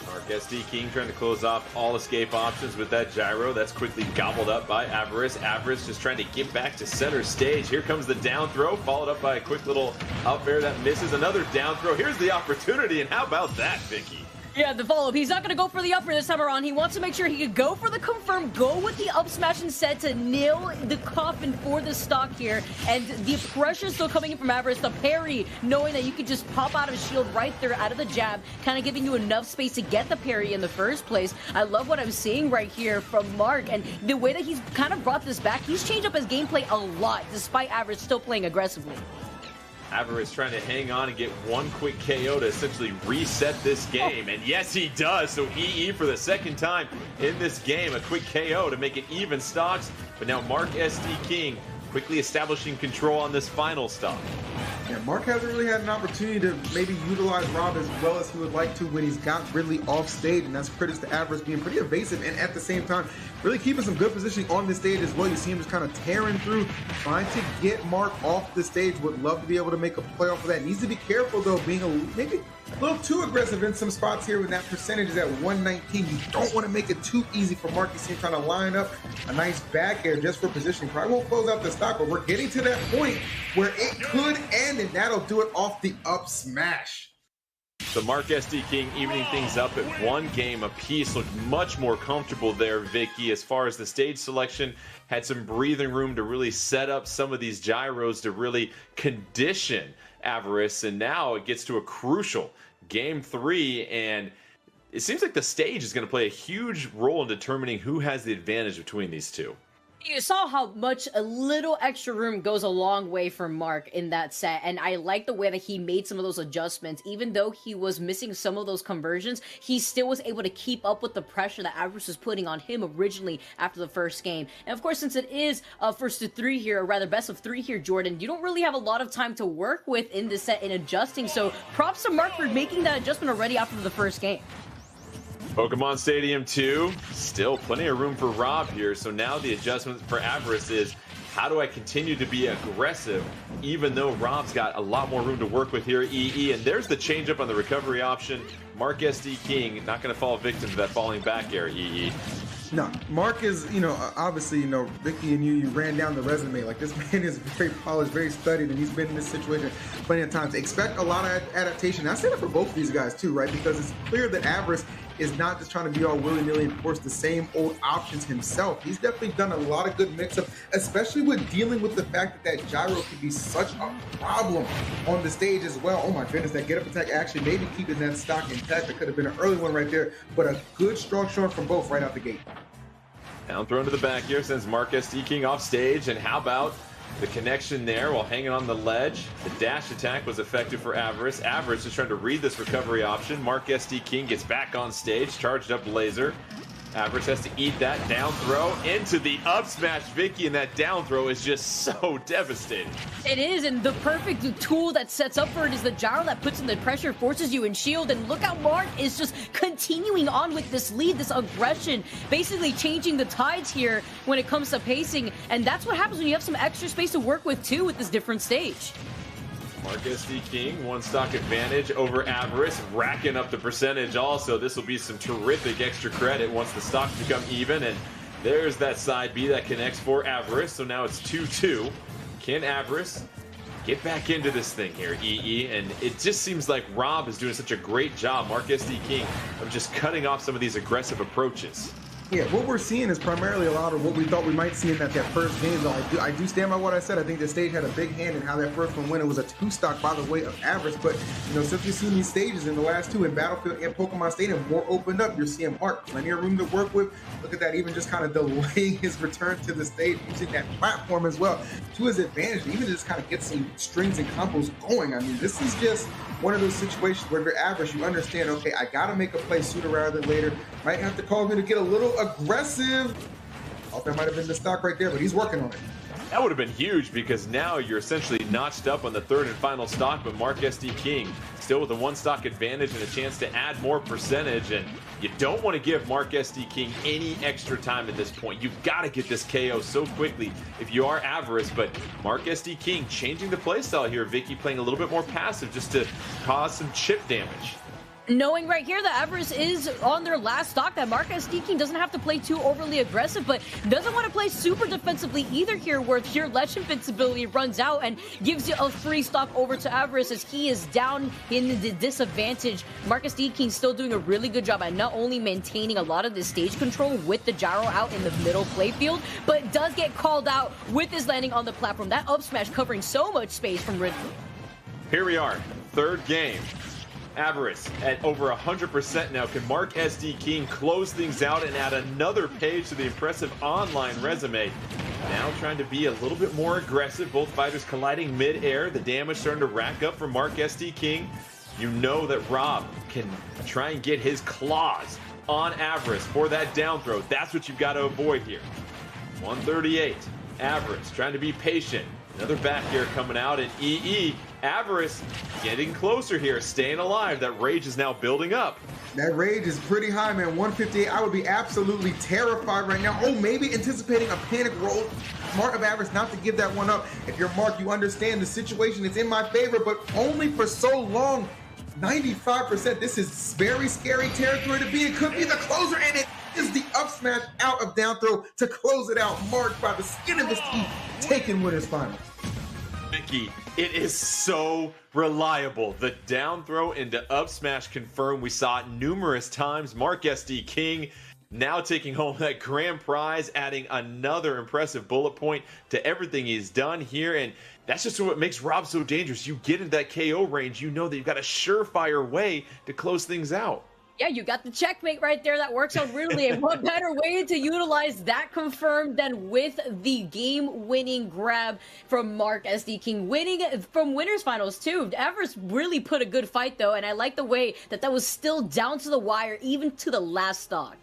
Mark SD King trying to close off all escape options with that gyro. That's quickly gobbled up by Avarice. Avarice just trying to get back to center stage. Here comes the down throw, followed up by a quick little up air that misses. Another down throw. Here's the opportunity, and how about that, Vicky? Yeah, the follow-up. He's not going to go for the upper this time around. He wants to make sure he could go for the confirm, go with the up smash instead to nail the coffin for the stock here. And the pressure still coming in from Avarice. The parry, knowing that you could just pop out of shield right there out of the jab, kind of giving you enough space to get the parry in the first place. I love what I'm seeing right here from Mark. And the way that he's kind of brought this back, he's changed up his gameplay a lot, despite Avarice still playing aggressively. Avarice trying to hang on and get one quick KO to essentially reset this game. And yes, he does. So EE for the second time in this game, a quick KO to make it even stocks. But now Mark SD King quickly establishing control on this final stop. Yeah, Mark hasn't really had an opportunity to maybe utilize Rob as well as he would like to when he's got Ridley off stage, and that's credits to Avarice being pretty evasive and at the same time really keeping some good positioning on this stage as well. You see him just kind of tearing through, trying to get Mark off the stage. Would love to be able to make a play off of that. Needs to be careful though, being maybe a little too aggressive in some spots here when that percentage is at 119. You don't want to make it too easy for Mark. You see him trying to line up a nice back air just for positioning. Probably won't close out the stock, but we're getting to that point where it could end, and that'll do it off the up smash. So Mark SD King evening things up at one game apiece. Looked much more comfortable there, Vicky, as far as the stage selection. Had some breathing room to really set up some of these gyros to really condition Avarice. And now it gets to a crucial game 3. And it seems like the stage is going to play a huge role in determining who has the advantage between these two. You saw how much a little extra room goes a long way for Mark in that set, and I like the way that he made some of those adjustments. Even though he was missing some of those conversions, he still was able to keep up with the pressure that Avarice was putting on him originally after the first game. And of course, since it is first to three here, or rather best of three here, Jordan, you don't really have a lot of time to work with in this set in adjusting, so props to Mark for making that adjustment already after the first game. Pokemon Stadium 2, still plenty of room for Rob here. So now the adjustment for Avarice is, how do I continue to be aggressive, even though Rob's got a lot more room to work with here at EE? And there's the changeup on the recovery option. Mark SD King not going to fall victim to that falling back air, EE. No, Mark is, obviously, Vicky and you ran down the resume. Like, this man is very polished, very studied, and he's been in this situation plenty of times. Expect a lot of adaptation. I said it for both of these guys, too, right? Because it's clear that Avarice is not just trying to be all willy-nilly and force the same old options himself. He's definitely done a lot of good mix-up, especially with dealing with the fact that gyro can be such a problem on the stage as well. Oh my goodness, that get-up attack actually maybe keeping that stock intact. That could have been an early one right there, but a good, strong showing from both right out the gate. Down thrown to the back here, sends Mark SD King off stage, and how about the connection there while hanging on the ledge? The dash attack was effective for Avarice. Avarice is trying to read this recovery option. Mark SD King gets back on stage, charged up laser. Avarice has to eat that down throw into the up smash. Vicky, and that down throw is just so devastating. It is, and the perfect tool that sets up for it is the gyro that puts in the pressure, forces you in shield, and look how Mark is just continuing on with this lead, this aggression, basically changing the tides here when it comes to pacing, and that's what happens when you have some extra space to work with too with this different stage. Mark SD King, one stock advantage over Avarice, racking up the percentage also. This will be some terrific extra credit once the stocks become even, and there's that side B that connects for Avarice, so now it's 2-2. Can Avarice get back into this thing here, EE? And it just seems like Rob is doing such a great job, Mark SD King, of just cutting off some of these aggressive approaches. Yeah, what we're seeing is primarily a lot of what we thought we might see in that first game, though. I do stand by what I said. I think the stage had a big hand in how that first one went. It was a two-stock, by the way, of Avarice. But, since we've seen these stages in the last two, in Battlefield and Pokemon Stadium, more opened up. You're seeing Mark, plenty of room to work with. Look at that, even just kind of delaying his return to the stage, using that platform as well to his advantage, even just kind of get some strings and combos going. I mean, this is just one of those situations where if you're Avarice, you understand, okay, I got to make a play sooner rather than later. Might have to call him to get a little aggressive. I thought that might have been the stock right there, but he's working on it. That would have been huge because now you're essentially notched up on the third and final stock, but Mark SD King still with a one stock advantage and a chance to add more percentage, and you don't want to give Mark SD King any extra time at this point. You've got to get this KO so quickly if you are Avarice, but Mark SD King changing the playstyle here. Vicky playing a little bit more passive just to cause some chip damage. Knowing right here that Avarice is on their last stock, that Mark SD King doesn't have to play too overly aggressive, but doesn't want to play super defensively either here, where your ledge invincibility runs out and gives you a free stock over to Avarice as he is down in the disadvantage. Mark SD King still doing a really good job at not only maintaining a lot of the stage control with the gyro out in the middle playfield, but does get called out with his landing on the platform. That up smash covering so much space from Ridley. Here we are, third game. Avarice at over 100% now. Can Mark SD King close things out and add another page to the impressive online resume? Now trying to be a little bit more aggressive. Both fighters colliding mid-air. The damage starting to rack up for Mark SD King. You know that Rob can try and get his claws on Avarice for that down throw. That's what you've got to avoid here. 138. Avarice trying to be patient. Another back air coming out, and EE. Avarice getting closer here, staying alive. That rage is now building up. That rage is pretty high, man. 158. I would be absolutely terrified right now. Oh, maybe anticipating a panic roll. Smart of Avarice not to give that one up. If you're Mark, you understand the situation. It's in my favor, but only for so long. 95%. This is very scary territory to be. It could be the closer, and it is the up smash out of down throw to close it out. Mark by the skin of his teeth, taking winners finals. Vicky, it is so reliable. The down throw into up smash confirmed. We saw it numerous times. Mark SD King now taking home that grand prize, adding another impressive bullet point to everything he's done here. And that's just what makes Rob so dangerous. You get into that KO range, you know that you've got a surefire way to close things out. Yeah, you got the checkmate right there. That works out really. And what better way to utilize that confirmed than with the game-winning grab from Mark SD King, winning from winners finals too. Everest really put a good fight though, and I like the way that that was still down to the wire, even to the last stock.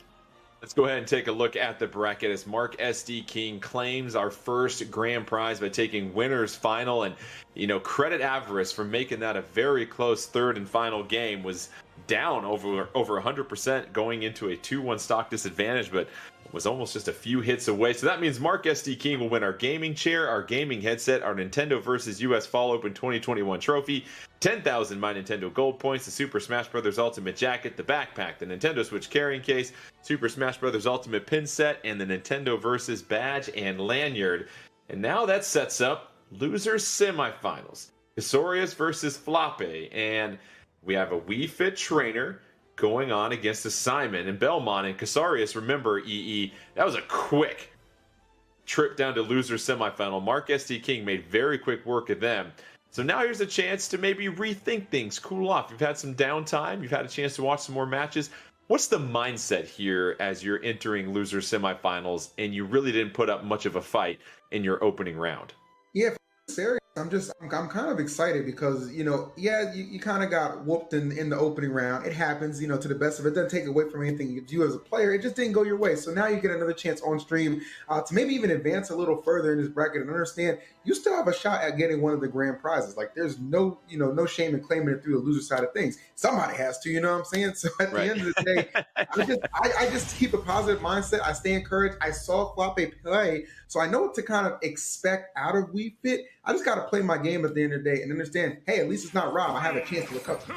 Let's go ahead and take a look at the bracket as Mark SD King claims our first grand prize by taking winners final. And, you know, credit Avarice for making that a very close third and final game. Was down over 100% going into a 2-1 stock disadvantage, but was almost just a few hits away. So that means Mark SD King will win our gaming chair, our gaming headset, our Nintendo vs. US Fall Open 2021 trophy, 10,000 My Nintendo Gold points, the Super Smash Bros. Ultimate jacket, the backpack, the Nintendo Switch carrying case, Super Smash Bros. Ultimate pin set, and the Nintendo vs. badge and lanyard. And now that sets up losers semifinals. Casorius versus Flappe, and we have a Wii Fit trainer going on against a Simon and Belmont and Casarius. Remember, EE, that was a quick trip down to loser semifinal. Mark SD King made very quick work of them. So now here's a chance to maybe rethink things, cool off. You've had some downtime. You've had a chance to watch some more matches. What's the mindset here as you're entering loser semifinals and you really didn't put up much of a fight in your opening round? Yeah, serious. I'm kind of excited because, you know, yeah, you kind of got whooped in the opening round. It happens, you know, to the best of it. It doesn't take away from anything you as a player. It just didn't go your way. So now you get another chance on stream to maybe even advance a little further in this bracket and understand you still have a shot at getting one of the grand prizes. Like there's no shame in claiming it through the loser side of things. Somebody has to, you know what I'm saying? So at the end of the day, I just keep a positive mindset. I stay encouraged. I saw Flappe play, so I know what to kind of expect out of Wii Fit. I just got to play my game at the end of the day and understand, hey, at least it's not Rob. I have a chance to recover.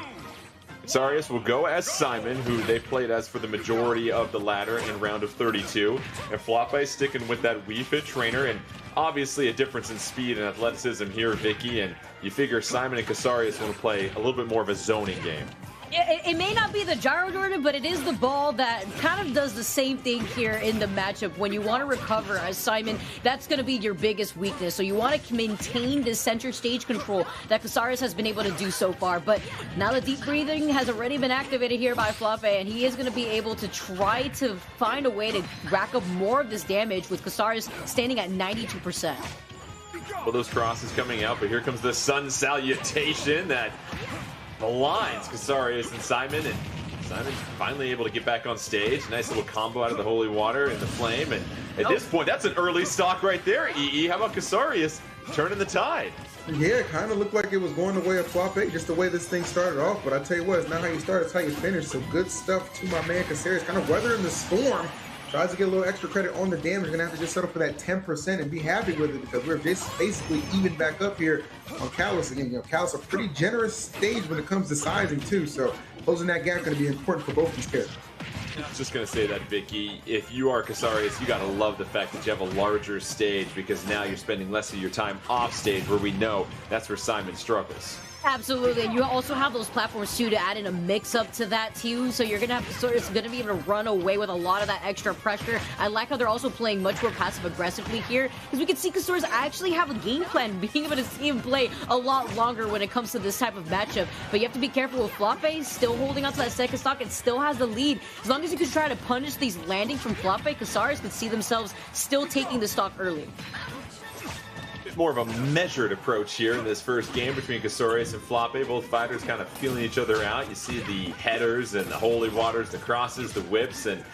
Casarius will go as Simon, who they played as for the majority of the ladder in round of 32. And Flappe sticking with that Wii Fit trainer, and obviously a difference in speed and athleticism here, Vicky. And you figure Simon and Casarius want to play a little bit more of a zoning game. It may not be the gyro Jordan, but it is the ball that kind of does the same thing here in the matchup. When you want to recover as Simon, that's going to be your biggest weakness. So you want to maintain this center stage control that Casarius has been able to do so far. But now the deep breathing has already been activated here by Flappe, and he is going to be able to try to find a way to rack up more of this damage with Casarius standing at 92%. Well, those crosses coming out, but here comes the sun salutation that aligns Casarius and Simon, and Simon finally able to get back on stage. Nice little combo out of the holy water and the flame, and at this point, that's an early stock right there, EE. How about Casarius turning the tide? Yeah, it kind of looked like it was going the way of Flappe, just the way this thing started off. But I tell you what, it's not how you start, it's how you finish. So good stuff to my man Casarius, kind of weathering the storm. Tries to get a little extra credit on the damage. We're going to have to just settle for that 10% and be happy with it because we're just basically even back up here on Callus again. You know, Callus a pretty generous stage when it comes to sizing too. So closing that gap going to be important for both these characters. I was just going to say that, Vicky, if you are Casarius, you got to love the fact that you have a larger stage because now you're spending less of your time off stage where we know that's where Simon struggles. Absolutely, and you also have those platforms too to add in a mix-up to that too, so you're gonna have to sort of gonna be able to run away with a lot of that extra pressure. I like how they're also playing much more passive-aggressively here, because we can see Casarius actually have a game plan, being able to see him play a lot longer when it comes to this type of matchup. But you have to be careful with Flappe, still holding on to that second stock and still has the lead. As long as you can try to punish these landings from Flappe, Casarius could see themselves still taking the stock early. More of a measured approach here in this first game between Casarius and Flappe. Both fighters kind of feeling each other out. You see the headers and the holy waters, the crosses, the whips, and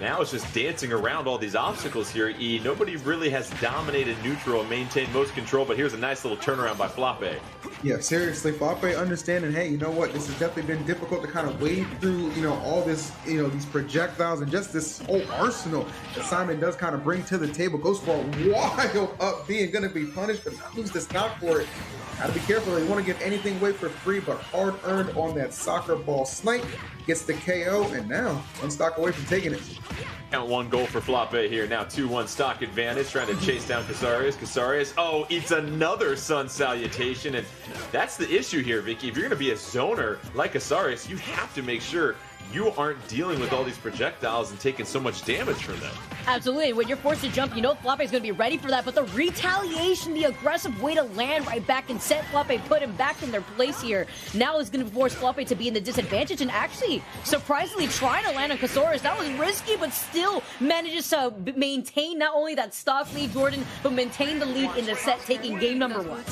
now it's just dancing around all these obstacles here. E, nobody really has dominated neutral and maintained most control, but here's a nice little turnaround by Flappe. Yeah, seriously, Flappe understanding, hey, you know what, this has definitely been difficult to kind of wade through, you know, all this, you know, these projectiles and just this whole arsenal that Simon does kind of bring to the table. Goes for a wild up being going to be punished, but not lose the stock for it. Gotta be careful. They want to give anything away for free, but hard earned on that soccer ball snipe. Gets the KO, and now one stock away from taking it. Count one goal for Flappe here. Now 2-1 stock advantage, trying to chase down Casarius. Casarius, oh, it's another sun salutation, and that's the issue here, Vicky. If you're going to be a zoner like Casarius, you have to make sure you aren't dealing with all these projectiles and taking so much damage from them. Absolutely. When you're forced to jump, you know Flape's going to be ready for that. But the retaliation, the aggressive way to land right back and set Flape, put him back in their place here, now is going to force Flape to be in the disadvantage. And actually, surprisingly, trying to land on Kasaurus, that was risky, but still manages to maintain not only that stock lead, Jordan, but maintain the lead in the set, taking game number 1.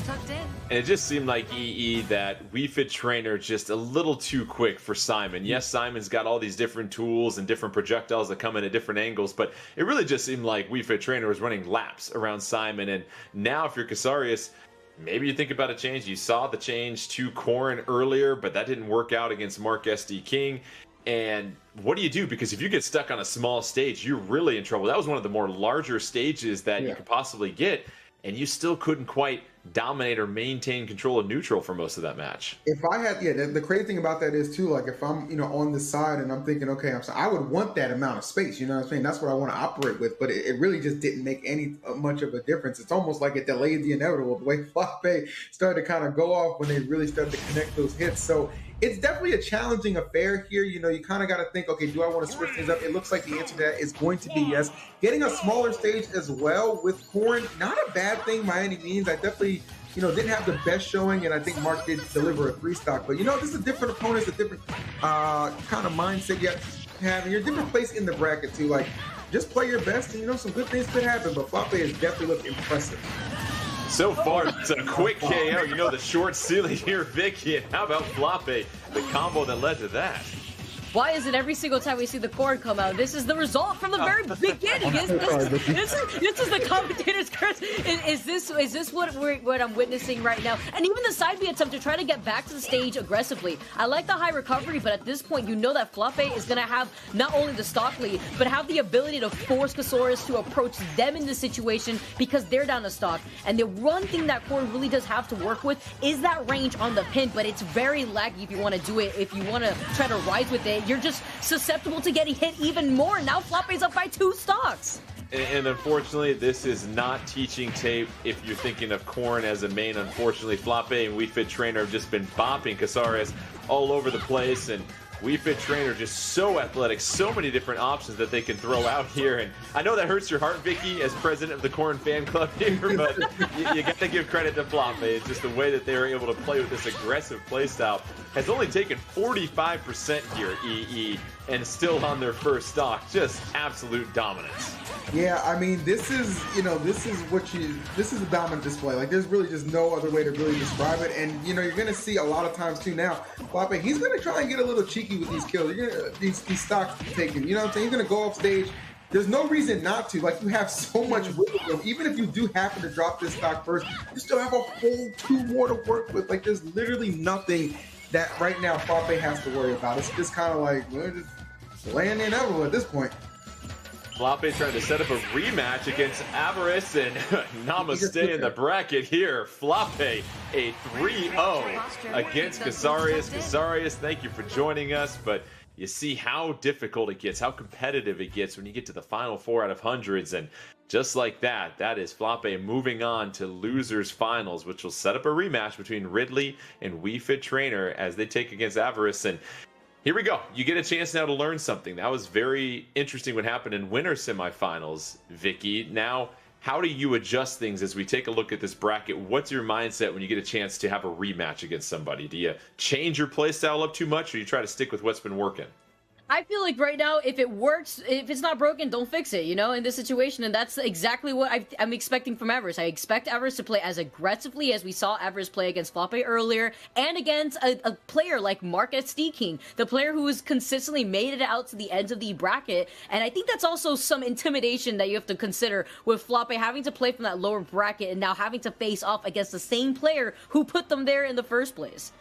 And it just seemed like EE that Wii Fit Trainer just a little too quick for Simon. Yes, Simon's got all these different tools and different projectiles that come in at different angles, but it really just seemed like Wii Fit Trainer was running laps around Simon. And now if you're Kasaurus, maybe you think about a change. You saw the change to Corrin earlier, but that didn't work out against Mark SD King. And what do you do? Because if you get stuck on a small stage, you're really in trouble. That was one of the more larger stages that you could possibly get, and you still couldn't quite dominate or maintain control of neutral for most of that match. If I had, the crazy thing about that is too, like if I'm, on the side and I'm thinking, okay, I would want that amount of space, you know what I'm saying? That's what I want to operate with, but it really just didn't make any much of a difference. It's almost like it delayed the inevitable, the way Flape started to kind of go off when they really started to connect those hits. So it's definitely a challenging affair here. You kind of got to think, okay, do I want to switch things up? It looks like the answer to that is going to be yes. Getting a smaller stage as well with Corrin, not a bad thing by any means. I definitely, didn't have the best showing, and I think Mark did deliver a 3-stock. But, this is a different opponent, a different kind of mindset you have, and you're a different place in the bracket, too. Like, just play your best, and, some good things could happen. But Flape has definitely looked impressive. So far, it's a quick KO. The short ceiling here, Vicky. And how about Flape, the combo that led to that? Why is it every single time we see the cord come out, this is the result from the very beginning? This is the commentator's curse. Is this what I'm witnessing right now? And even the side B attempt to try to get back to the stage aggressively. I like the high recovery, but at this point, you know that Flape is going to have not only the stock lead, but have the ability to force Kasaurus to approach them in this situation because they're down to stock. And the one thing that cord really does have to work with is that range on the pin, but it's very laggy if you want to do it. If you want to try to rise with it, you're just susceptible to getting hit even more. Now Flape's up by 2 stocks. And unfortunately, this is not teaching tape if you're thinking of Corrin as a main. Unfortunately, Flape and Wii Fit Trainer have just been bopping Kasaurus all over the place, and Wii Fit Trainer just so athletic, so many different options that they can throw out here. And I know that hurts your heart, Vicky, as president of the Corrin fan club here, but you got to give credit to Flape. It's just the way that they were able to play with this aggressive playstyle has only taken 45% here, EE, and still on their first stock. Just absolute dominance. Yeah, I mean, this is a dominant display. Like, there's really just no other way to really describe it. And, you're going to see a lot of times, too, now, Flape, he's going to try and get a little cheeky with these kills. These stocks taken. You know what I'm saying? He's going to go off stage. There's no reason not to. Like, you have so much wiggle room. Even if you do happen to drop this stock first, you still have a whole 2 more to work with. Like, there's literally nothing that right now Flape has to worry about. It's just kind of like, just laying the inevitable at this point. Flape trying to set up a rematch against Avarice, and namaste in the bracket here. Flape, a 3-0 against Kasaurus. Kasaurus, thank you for joining us, but you see how difficult it gets, how competitive it gets when you get to the final 4 out of hundreds, and just like that, that is Flape moving on to losers finals, which will set up a rematch between Ridley and Wii Fit Trainer as they take against Avarice. And here we go. You get a chance now to learn something. That was very interesting what happened in winter semifinals, Vicky. Now, how do you adjust things as we take a look at this bracket? What's your mindset when you get a chance to have a rematch against somebody? Do you change your playstyle up too much, or you try to stick with what's been working? I feel like right now, if it works, if it's not broken, don't fix it, in this situation. And that's exactly what I'm expecting from Avarice. I expect Avarice to play as aggressively as we saw Avarice play against Flape earlier, and against a player like Mark SD King, the player who has consistently made it out to the ends of the bracket. And I think that's also some intimidation that you have to consider with Flape having to play from that lower bracket and now having to face off against the same player who put them there in the first place.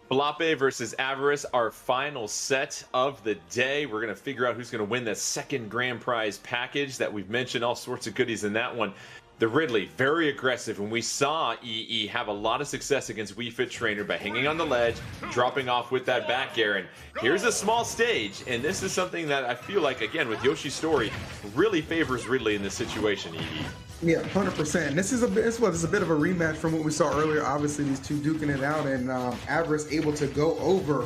Flape versus Avarice, our final set of the day. We're going to figure out who's going to win that second grand prize package that we've mentioned, all sorts of goodies in that one. The Ridley, very aggressive, and we saw EE have a lot of success against Wii Fit Trainer by hanging on the ledge, dropping off with that back air. And here's a small stage, and this is something that I feel like, again, with Yoshi's story, really favors Ridley in this situation, EE. Yeah, 100%. And this is a bit of a rematch from what we saw earlier. Obviously, these two duking it out, and Avarice able to go over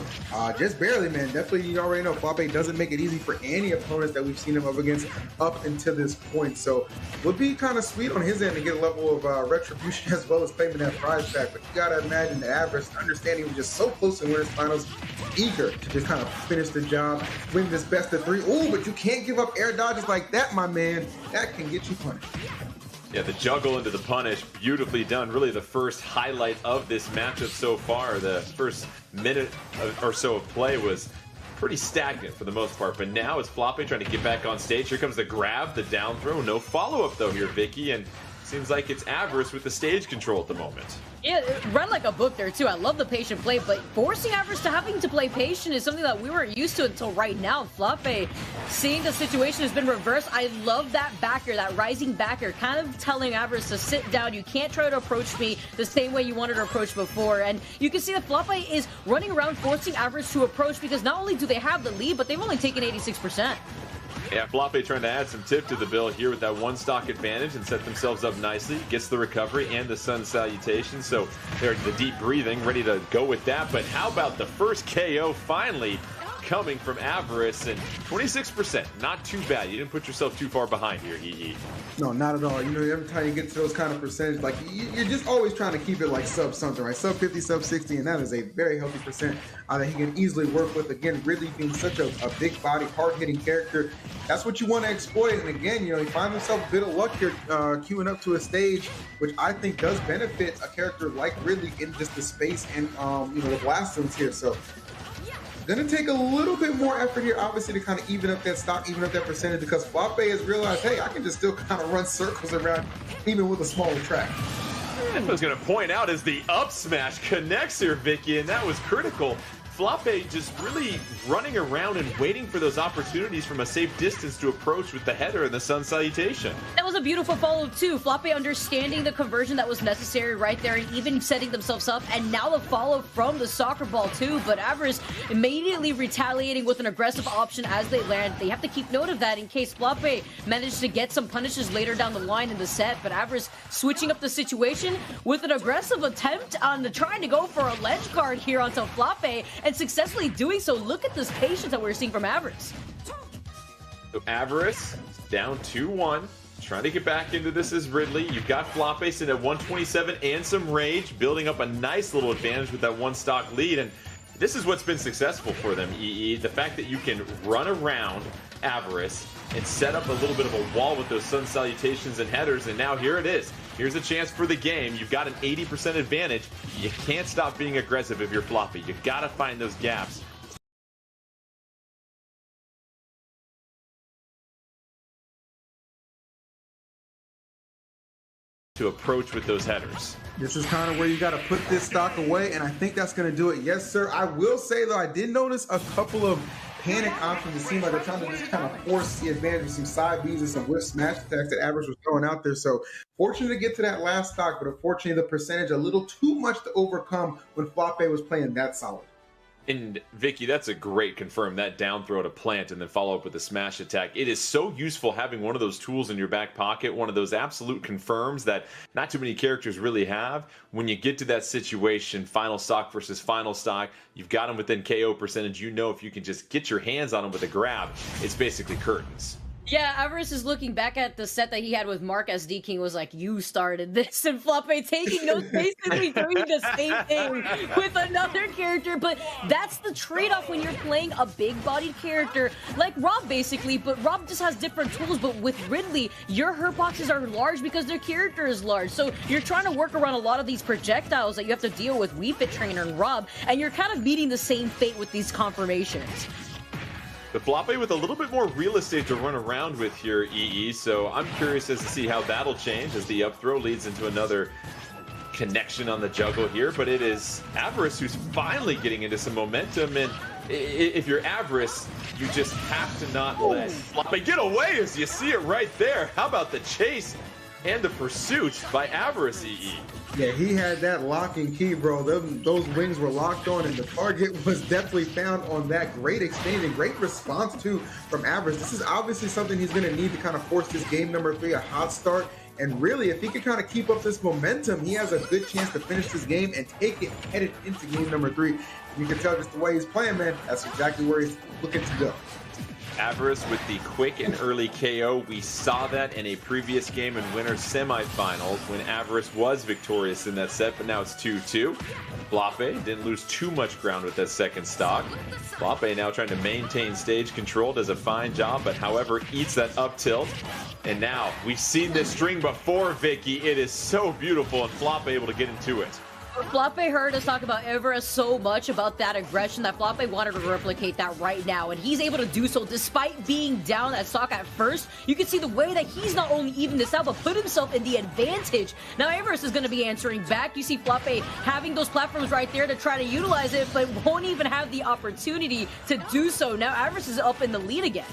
just barely, man. Definitely, you already know, Sumāfī doesn't make it easy for any opponents that we've seen him up against up until this point. So, would be kind of sweet on his end to get a level of retribution as well as claiming that prize pack. But you gotta imagine the Avarice, understanding he was just so close to winners finals, eager to just kind of finish the job, win this best of 3. Oh, but you can't give up air dodges like that, my man. That can get you punished. Yeah, the juggle into the punish, beautifully done. Really the first highlight of this matchup so far. The first minute or so of play was pretty stagnant for the most part. But now it's Sumāfī trying to get back on stage. Here comes the grab, the down throw. No follow-up though here, Vicky. And seems like it's Avarice with the stage control at the moment. Yeah, it read like a book there too. I love the patient play, but forcing Avarice to having to play patient is something that we weren't used to until right now. Sumāfī, seeing the situation has been reversed. I love that backer, that rising backer, kind of telling Avarice to sit down. You can't try to approach me the same way you wanted to approach before. And you can see that Sumāfī is running around forcing Avarice to approach because not only do they have the lead, but they've only taken 86%. Yeah, Sumāfī trying to add some tip to the bill here with that one stock advantage and set themselves up nicely. Gets the recovery and the sun salutation. So they're the deep breathing, ready to go with that. But how about the first KO finally coming from Avarice, and 26%, not too bad. You didn't put yourself too far behind here, EE. No, not at all. You know, every time you get to those kind of percentages, like you're just always trying to keep it like sub something, right? Sub 50, sub 60, and that is a very healthy percent that he can easily work with. Again, really being such a big body, hard-hitting character. That's what you want to exploit. And again, you know, he finds himself a bit of luck here, queuing up to a stage, which I think does benefit a character like Ridley in just the space and, you know, the blast zones here. So, gonna take a little bit more effort here, obviously, to kind of even up that stock, even up that percentage, because Sumāfī has realized, hey, I can just still kind of run circles around, even with a smaller track. I was gonna point out as the up smash connects here, Vicky, and that was critical. Sumāfī just really running around and waiting for those opportunities from a safe distance to approach with the header and the sun salutation. That was a beautiful follow too. Sumāfī understanding the conversion that was necessary right there and even setting themselves up, and now the follow from the soccer ball too, but Avarice immediately retaliating with an aggressive option as they land. They have to keep note of that in case Sumāfī managed to get some punishes later down the line in the set, but Avarice switching up the situation with an aggressive attempt on trying to go for a ledge guard here onto Sumāfī, and successfully doing so. Look at this patience that we're seeing from Avarice. So Avarice down 2-1. Trying to get back into this is Ridley. You've got Sumāfī sitting at 127 and some rage, building up a nice little advantage with that one stock lead. And this is what's been successful for them, EE. The fact that you can run around Avarice and set up a little bit of a wall with those sun salutations and headers, and now here it is. Here's a chance for the game. You've got an 80% advantage. You can't stop being aggressive if you're Sumāfī. You've got to find those gaps. To approach with those headers. This is kind of where you got to put this stock away, and I think that's going to do it. Yes, sir. I will say, though, I did notice a couple of panic options. It seemed like they're trying to just kind of force the advantage with some side Bs and some whiff smash attacks that Avarice was throwing out there. So fortunate to get to that last stock, but unfortunately the percentage a little too much to overcome when Sumāfī was playing that solid. And Vicky, that's a great confirm, that down throw to plant and then follow up with a smash attack. It is so useful having one of those tools in your back pocket, one of those absolute confirms that not too many characters really have. When you get to that situation, final stock versus final stock, you've got them within KO percentage. You know if you can just get your hands on them with a grab, it's basically curtains. Yeah, Avarice is looking back at the set that he had with Mark SD King, was like, you started this, and Sumāfī taking notes, basically doing the same thing with another character. But that's the trade-off when you're playing a big-bodied character like Rob, basically, but Rob just has different tools. But with Ridley, your hurt boxes are large because their character is large, so you're trying to work around a lot of these projectiles that you have to deal with Wii Fit Trainer and Rob, and you're kind of meeting the same fate with these confirmations. The Sumāfī with a little bit more real estate to run around with here, EE, so I'm curious as to see how that'll change as the up throw leads into another connection on the juggle here. But it is Avarice who's finally getting into some momentum, and if you're Avarice, you just have to not let Sumāfī get away, as you see it right there. How about the chase and the pursuit by Avarice, EE? Yeah, he had that lock and key, bro. Those wings were locked on, and the target was definitely found on that. Great exchange and great response, too, from Avarice. This is obviously something he's going to need to kind of force this game number 3, a hot start. And really, if he can kind of keep up this momentum, he has a good chance to finish this game and take it headed into game number 3. You can tell just the way he's playing, man, that's exactly where he's looking to go. Avarice with the quick and early KO. We saw that in a previous game in winter semifinals when Avarice was victorious in that set, but now it's 2-2. Sumāfī didn't lose too much ground with that second stock. Sumāfī now trying to maintain stage control, does a fine job, but however eats that up tilt. And now we've seen this string before, Vicky. It is so beautiful, and Sumāfī able to get into it. Sumāfī heard us talk about Avarice so much about that aggression that Sumāfī wanted to replicate that right now, and he's able to do so despite being down that stock at first. You can see the way that he's not only evened this out, but put himself in the advantage. Now Avarice is going to be answering back. You see Sumāfī having those platforms right there to try to utilize it, but won't even have the opportunity to do so. Now Avarice is up in the lead again.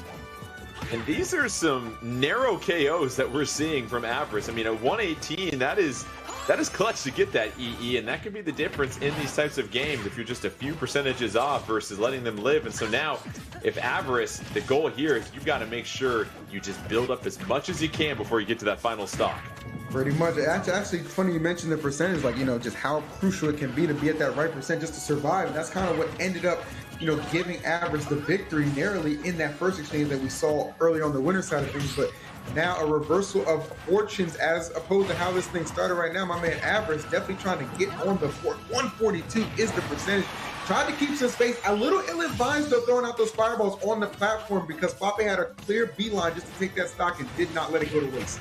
And these are some narrow KOs that we're seeing from Avarice. I mean, at 118, that is clutch to get that EE, and that could be the difference in these types of games if you're just a few percentages off versus letting them live. And so now, if Avarice, the goal here is you've got to make sure you just build up as much as you can before you get to that final stock. Pretty much. Actually, funny you mentioned the percentage, like, just how crucial it can be to be at that right percent just to survive. And that's kind of what ended up, giving Avarice the victory narrowly in that first exchange that we saw early on the winner side of things. But now a reversal of fortunes as opposed to how this thing started right now. My man Avarice definitely trying to get on the board. 142 is the percentage. Tried to keep some space. A little ill-advised though, throwing out those fireballs on the platform because Sumāfī had a clear beeline just to take that stock and did not let it go to waste.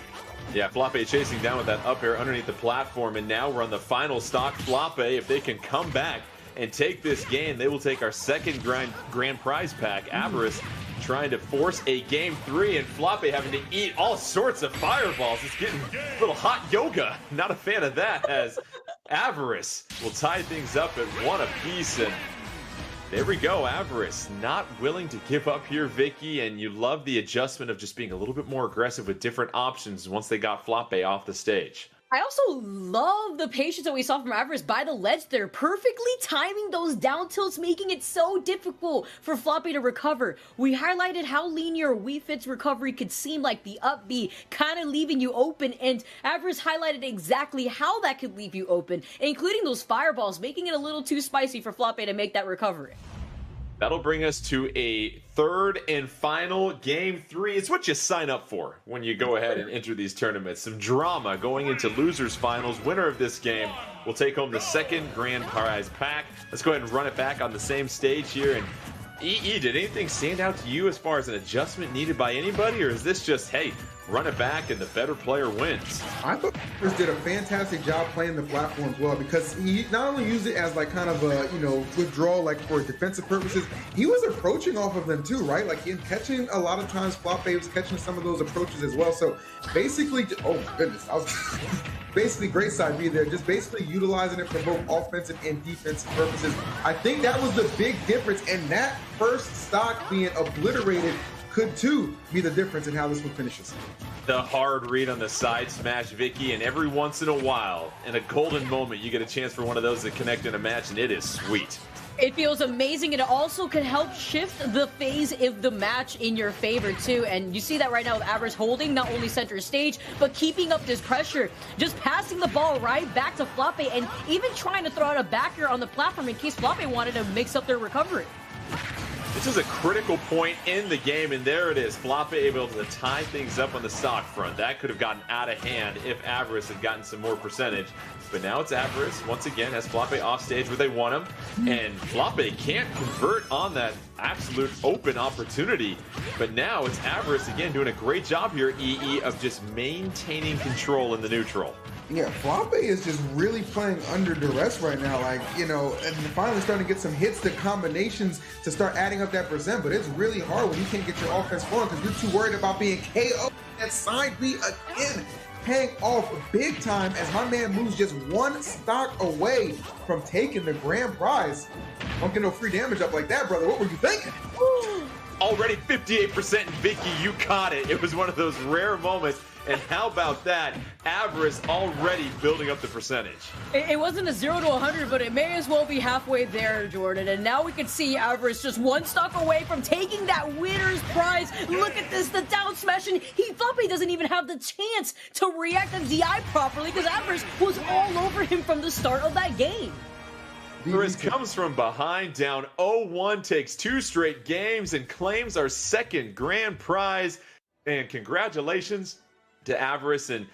Yeah, Sumāfī chasing down with that up air underneath the platform, and now we're on the final stock. Sumāfī, if they can come back and take this game, they will take our second grand prize pack. Avarice trying to force a game 3, and Sumāfī having to eat all sorts of fireballs. It's getting a little hot yoga. Not a fan of that, as Avarice will tie things up at 1 apiece. And there we go, Avarice not willing to give up here, Vicky, and you love the adjustment of just being a little bit more aggressive with different options once they got Sumāfī off the stage. I also love the patience that we saw from Avarice by the ledge there, perfectly timing those down tilts, making it so difficult for Sumāfī to recover. We highlighted how linear Wii Fit's recovery could seem like the up B, kind of leaving you open, and Avarice highlighted exactly how that could leave you open, including those fireballs, making it a little too spicy for Sumāfī to make that recovery. That'll bring us to a third and final game 3. It's what you sign up for when you go ahead and enter these tournaments. Some drama going into losers finals. Winner of this game will take home the second grand prize pack. Let's go ahead and run it back on the same stage here. And EE, did anything stand out to you as far as an adjustment needed by anybody, or is this just, hey, run it back and the better player wins? I thought Chris did a fantastic job playing the platform as well, because he not only used it as like kind of a withdrawal, like for defensive purposes, he was approaching off of them too, right? Like in catching a lot of times, Sumāfī was catching some of those approaches as well. So basically, oh my goodness, I was basically great side B there, just basically utilizing it for both offensive and defensive purposes. I think that was the big difference, and that first stock being obliterated could too be the difference in how this one finishes. The hard read on the side smash, Vicky, and every once in a while, in a golden moment, you get a chance for one of those to connect in a match, and it is sweet. It feels amazing, and it also can help shift the phase of the match in your favor too. And you see that right now with Avarice holding not only center stage, but keeping up this pressure, just passing the ball right back to Sumāfī, and even trying to throw out a back air on the platform in case Sumāfī wanted to mix up their recovery. This is a critical point in the game, and there it is. Sumāfī able to tie things up on the stock front. That could have gotten out of hand if Avarice had gotten some more percentage. But now it's Avarice, once again, has Sumāfī off stage where they want him. And Sumāfī can't convert on that absolute open opportunity. But now it's Avarice, again, doing a great job here, EE, of just maintaining control in the neutral. Yeah, Sumāfī is just really playing under duress right now, and finally starting to get some hits, the combinations to start adding up that percent, but it's really hard when you can't get your offense flowing because you're too worried about being KO. That side B again, paying off big time as my man moves just one stock away from taking the grand prize. Don't get no free damage up like that, brother. What were you thinking? already 58%. Vicky, you caught it. It was one of those rare moments. And how about that? Avarice already building up the percentage. It wasn't a 0 to 100, but it may as well be halfway there, Jordan. And now we can see Avarice just one stock away from taking that winner's prize. Look at this, the down smash, and he doesn't even have the chance to react and DI properly because Avarice was all over him from the start of that game. Avarice comes from behind, down 0-1, takes 2 straight games, and claims our second grand prize. And congratulations to Avarice and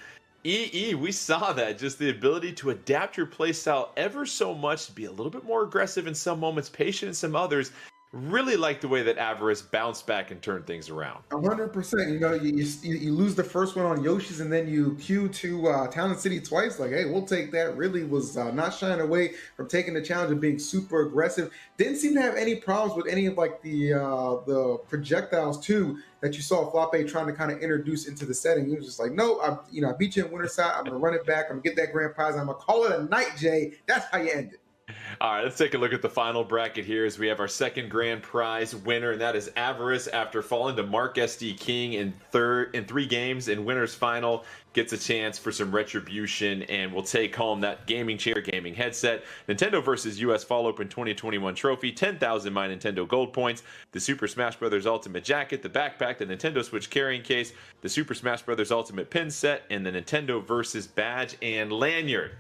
EE. We saw that, just the ability to adapt your playstyle ever so much, to be a little bit more aggressive in some moments, patient in some others. Really like the way that Avarice bounced back and turned things around. 100%. You know, you lose the first one on Yoshi's and then you queue to Town and City twice. Like, hey, we'll take that. Really was not shying away from taking the challenge of being super aggressive. Didn't seem to have any problems with any of like the projectiles too that you saw Flappe trying to kind of introduce into the setting. He was just like, no, I beat you in winter side. I'm gonna run it back. I'm gonna get that grand prize. I'm gonna call it a night, Jay. That's how you end it. All right, let's take a look at the final bracket here as we have our second grand prize winner, and that is Avarice. After falling to Mark SD King in 3 games in winner's final, gets a chance for some retribution and will take home that gaming chair, gaming headset, Nintendo vs. US Fall Open 2021 trophy, 10,000 My Nintendo Gold points, the Super Smash Bros. Ultimate jacket, the backpack, the Nintendo Switch carrying case, the Super Smash Bros. Ultimate pin set, and the Nintendo vs. badge and lanyard.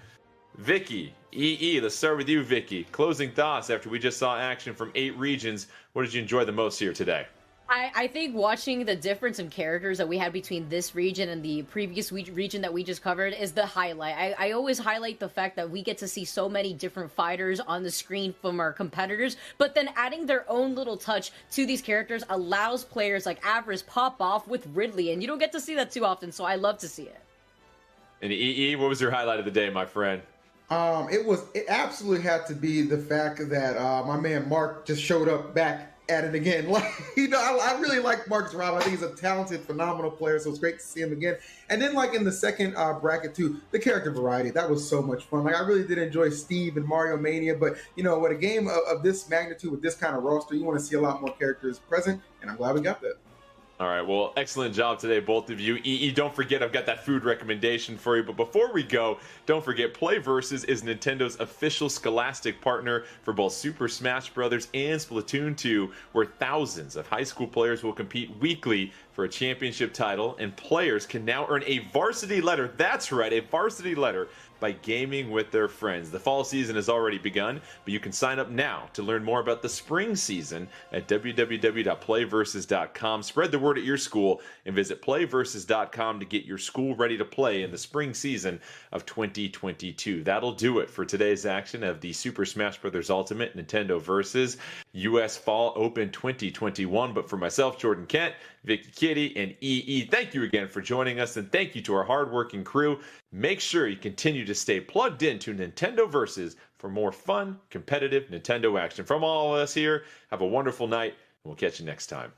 Vicky, EE, let's start with you, Vicky. Closing thoughts after we just saw action from 8 regions. What did you enjoy the most here today? I think watching the difference in characters that we had between this region and the previous region that we just covered is the highlight. I always highlight the fact that we get to see so many different fighters on the screen from our competitors, but then adding their own little touch to these characters allows players like Avarice pop off with Ridley, and you don't get to see that too often, so I love to see it. And EE, what was your highlight of the day, my friend? It absolutely had to be the fact that my man Mark just showed up back at it again. Like, I really like Mark's Rob. I think he's a talented, phenomenal player, so it's great to see him again. And then, like, in the second bracket too, the character variety, that was so much fun. Like, I really did enjoy Steve and Mario Mania, but with a game of this magnitude, with this kind of roster, you want to see a lot more characters present, and I'm glad we got that. All right, well, excellent job today, both of you. EE, don't forget, I've got that food recommendation for you. But before we go, don't forget, Play Versus is Nintendo's official Scholastic partner for both Super Smash Bros. And Splatoon 2, where thousands of high school players will compete weekly for a championship title, and players can now earn a varsity letter. That's right, a varsity letter by gaming with their friends. The fall season has already begun, but you can sign up now to learn more about the spring season at www.playversus.com. Spread the word at your school and visit playversus.com to get your school ready to play in the spring season of 2022. That'll do it for today's action of the Super Smash Bros. Ultimate Nintendo vs. US Fall Open 2021. But for myself, Jordan Kent, Vicky Kitty, and EE, thank you again for joining us, and thank you to our hardworking crew. Make sure you continue to stay plugged into Nintendo Versus for more fun, competitive Nintendo action. From all of us here, have a wonderful night, and we'll catch you next time.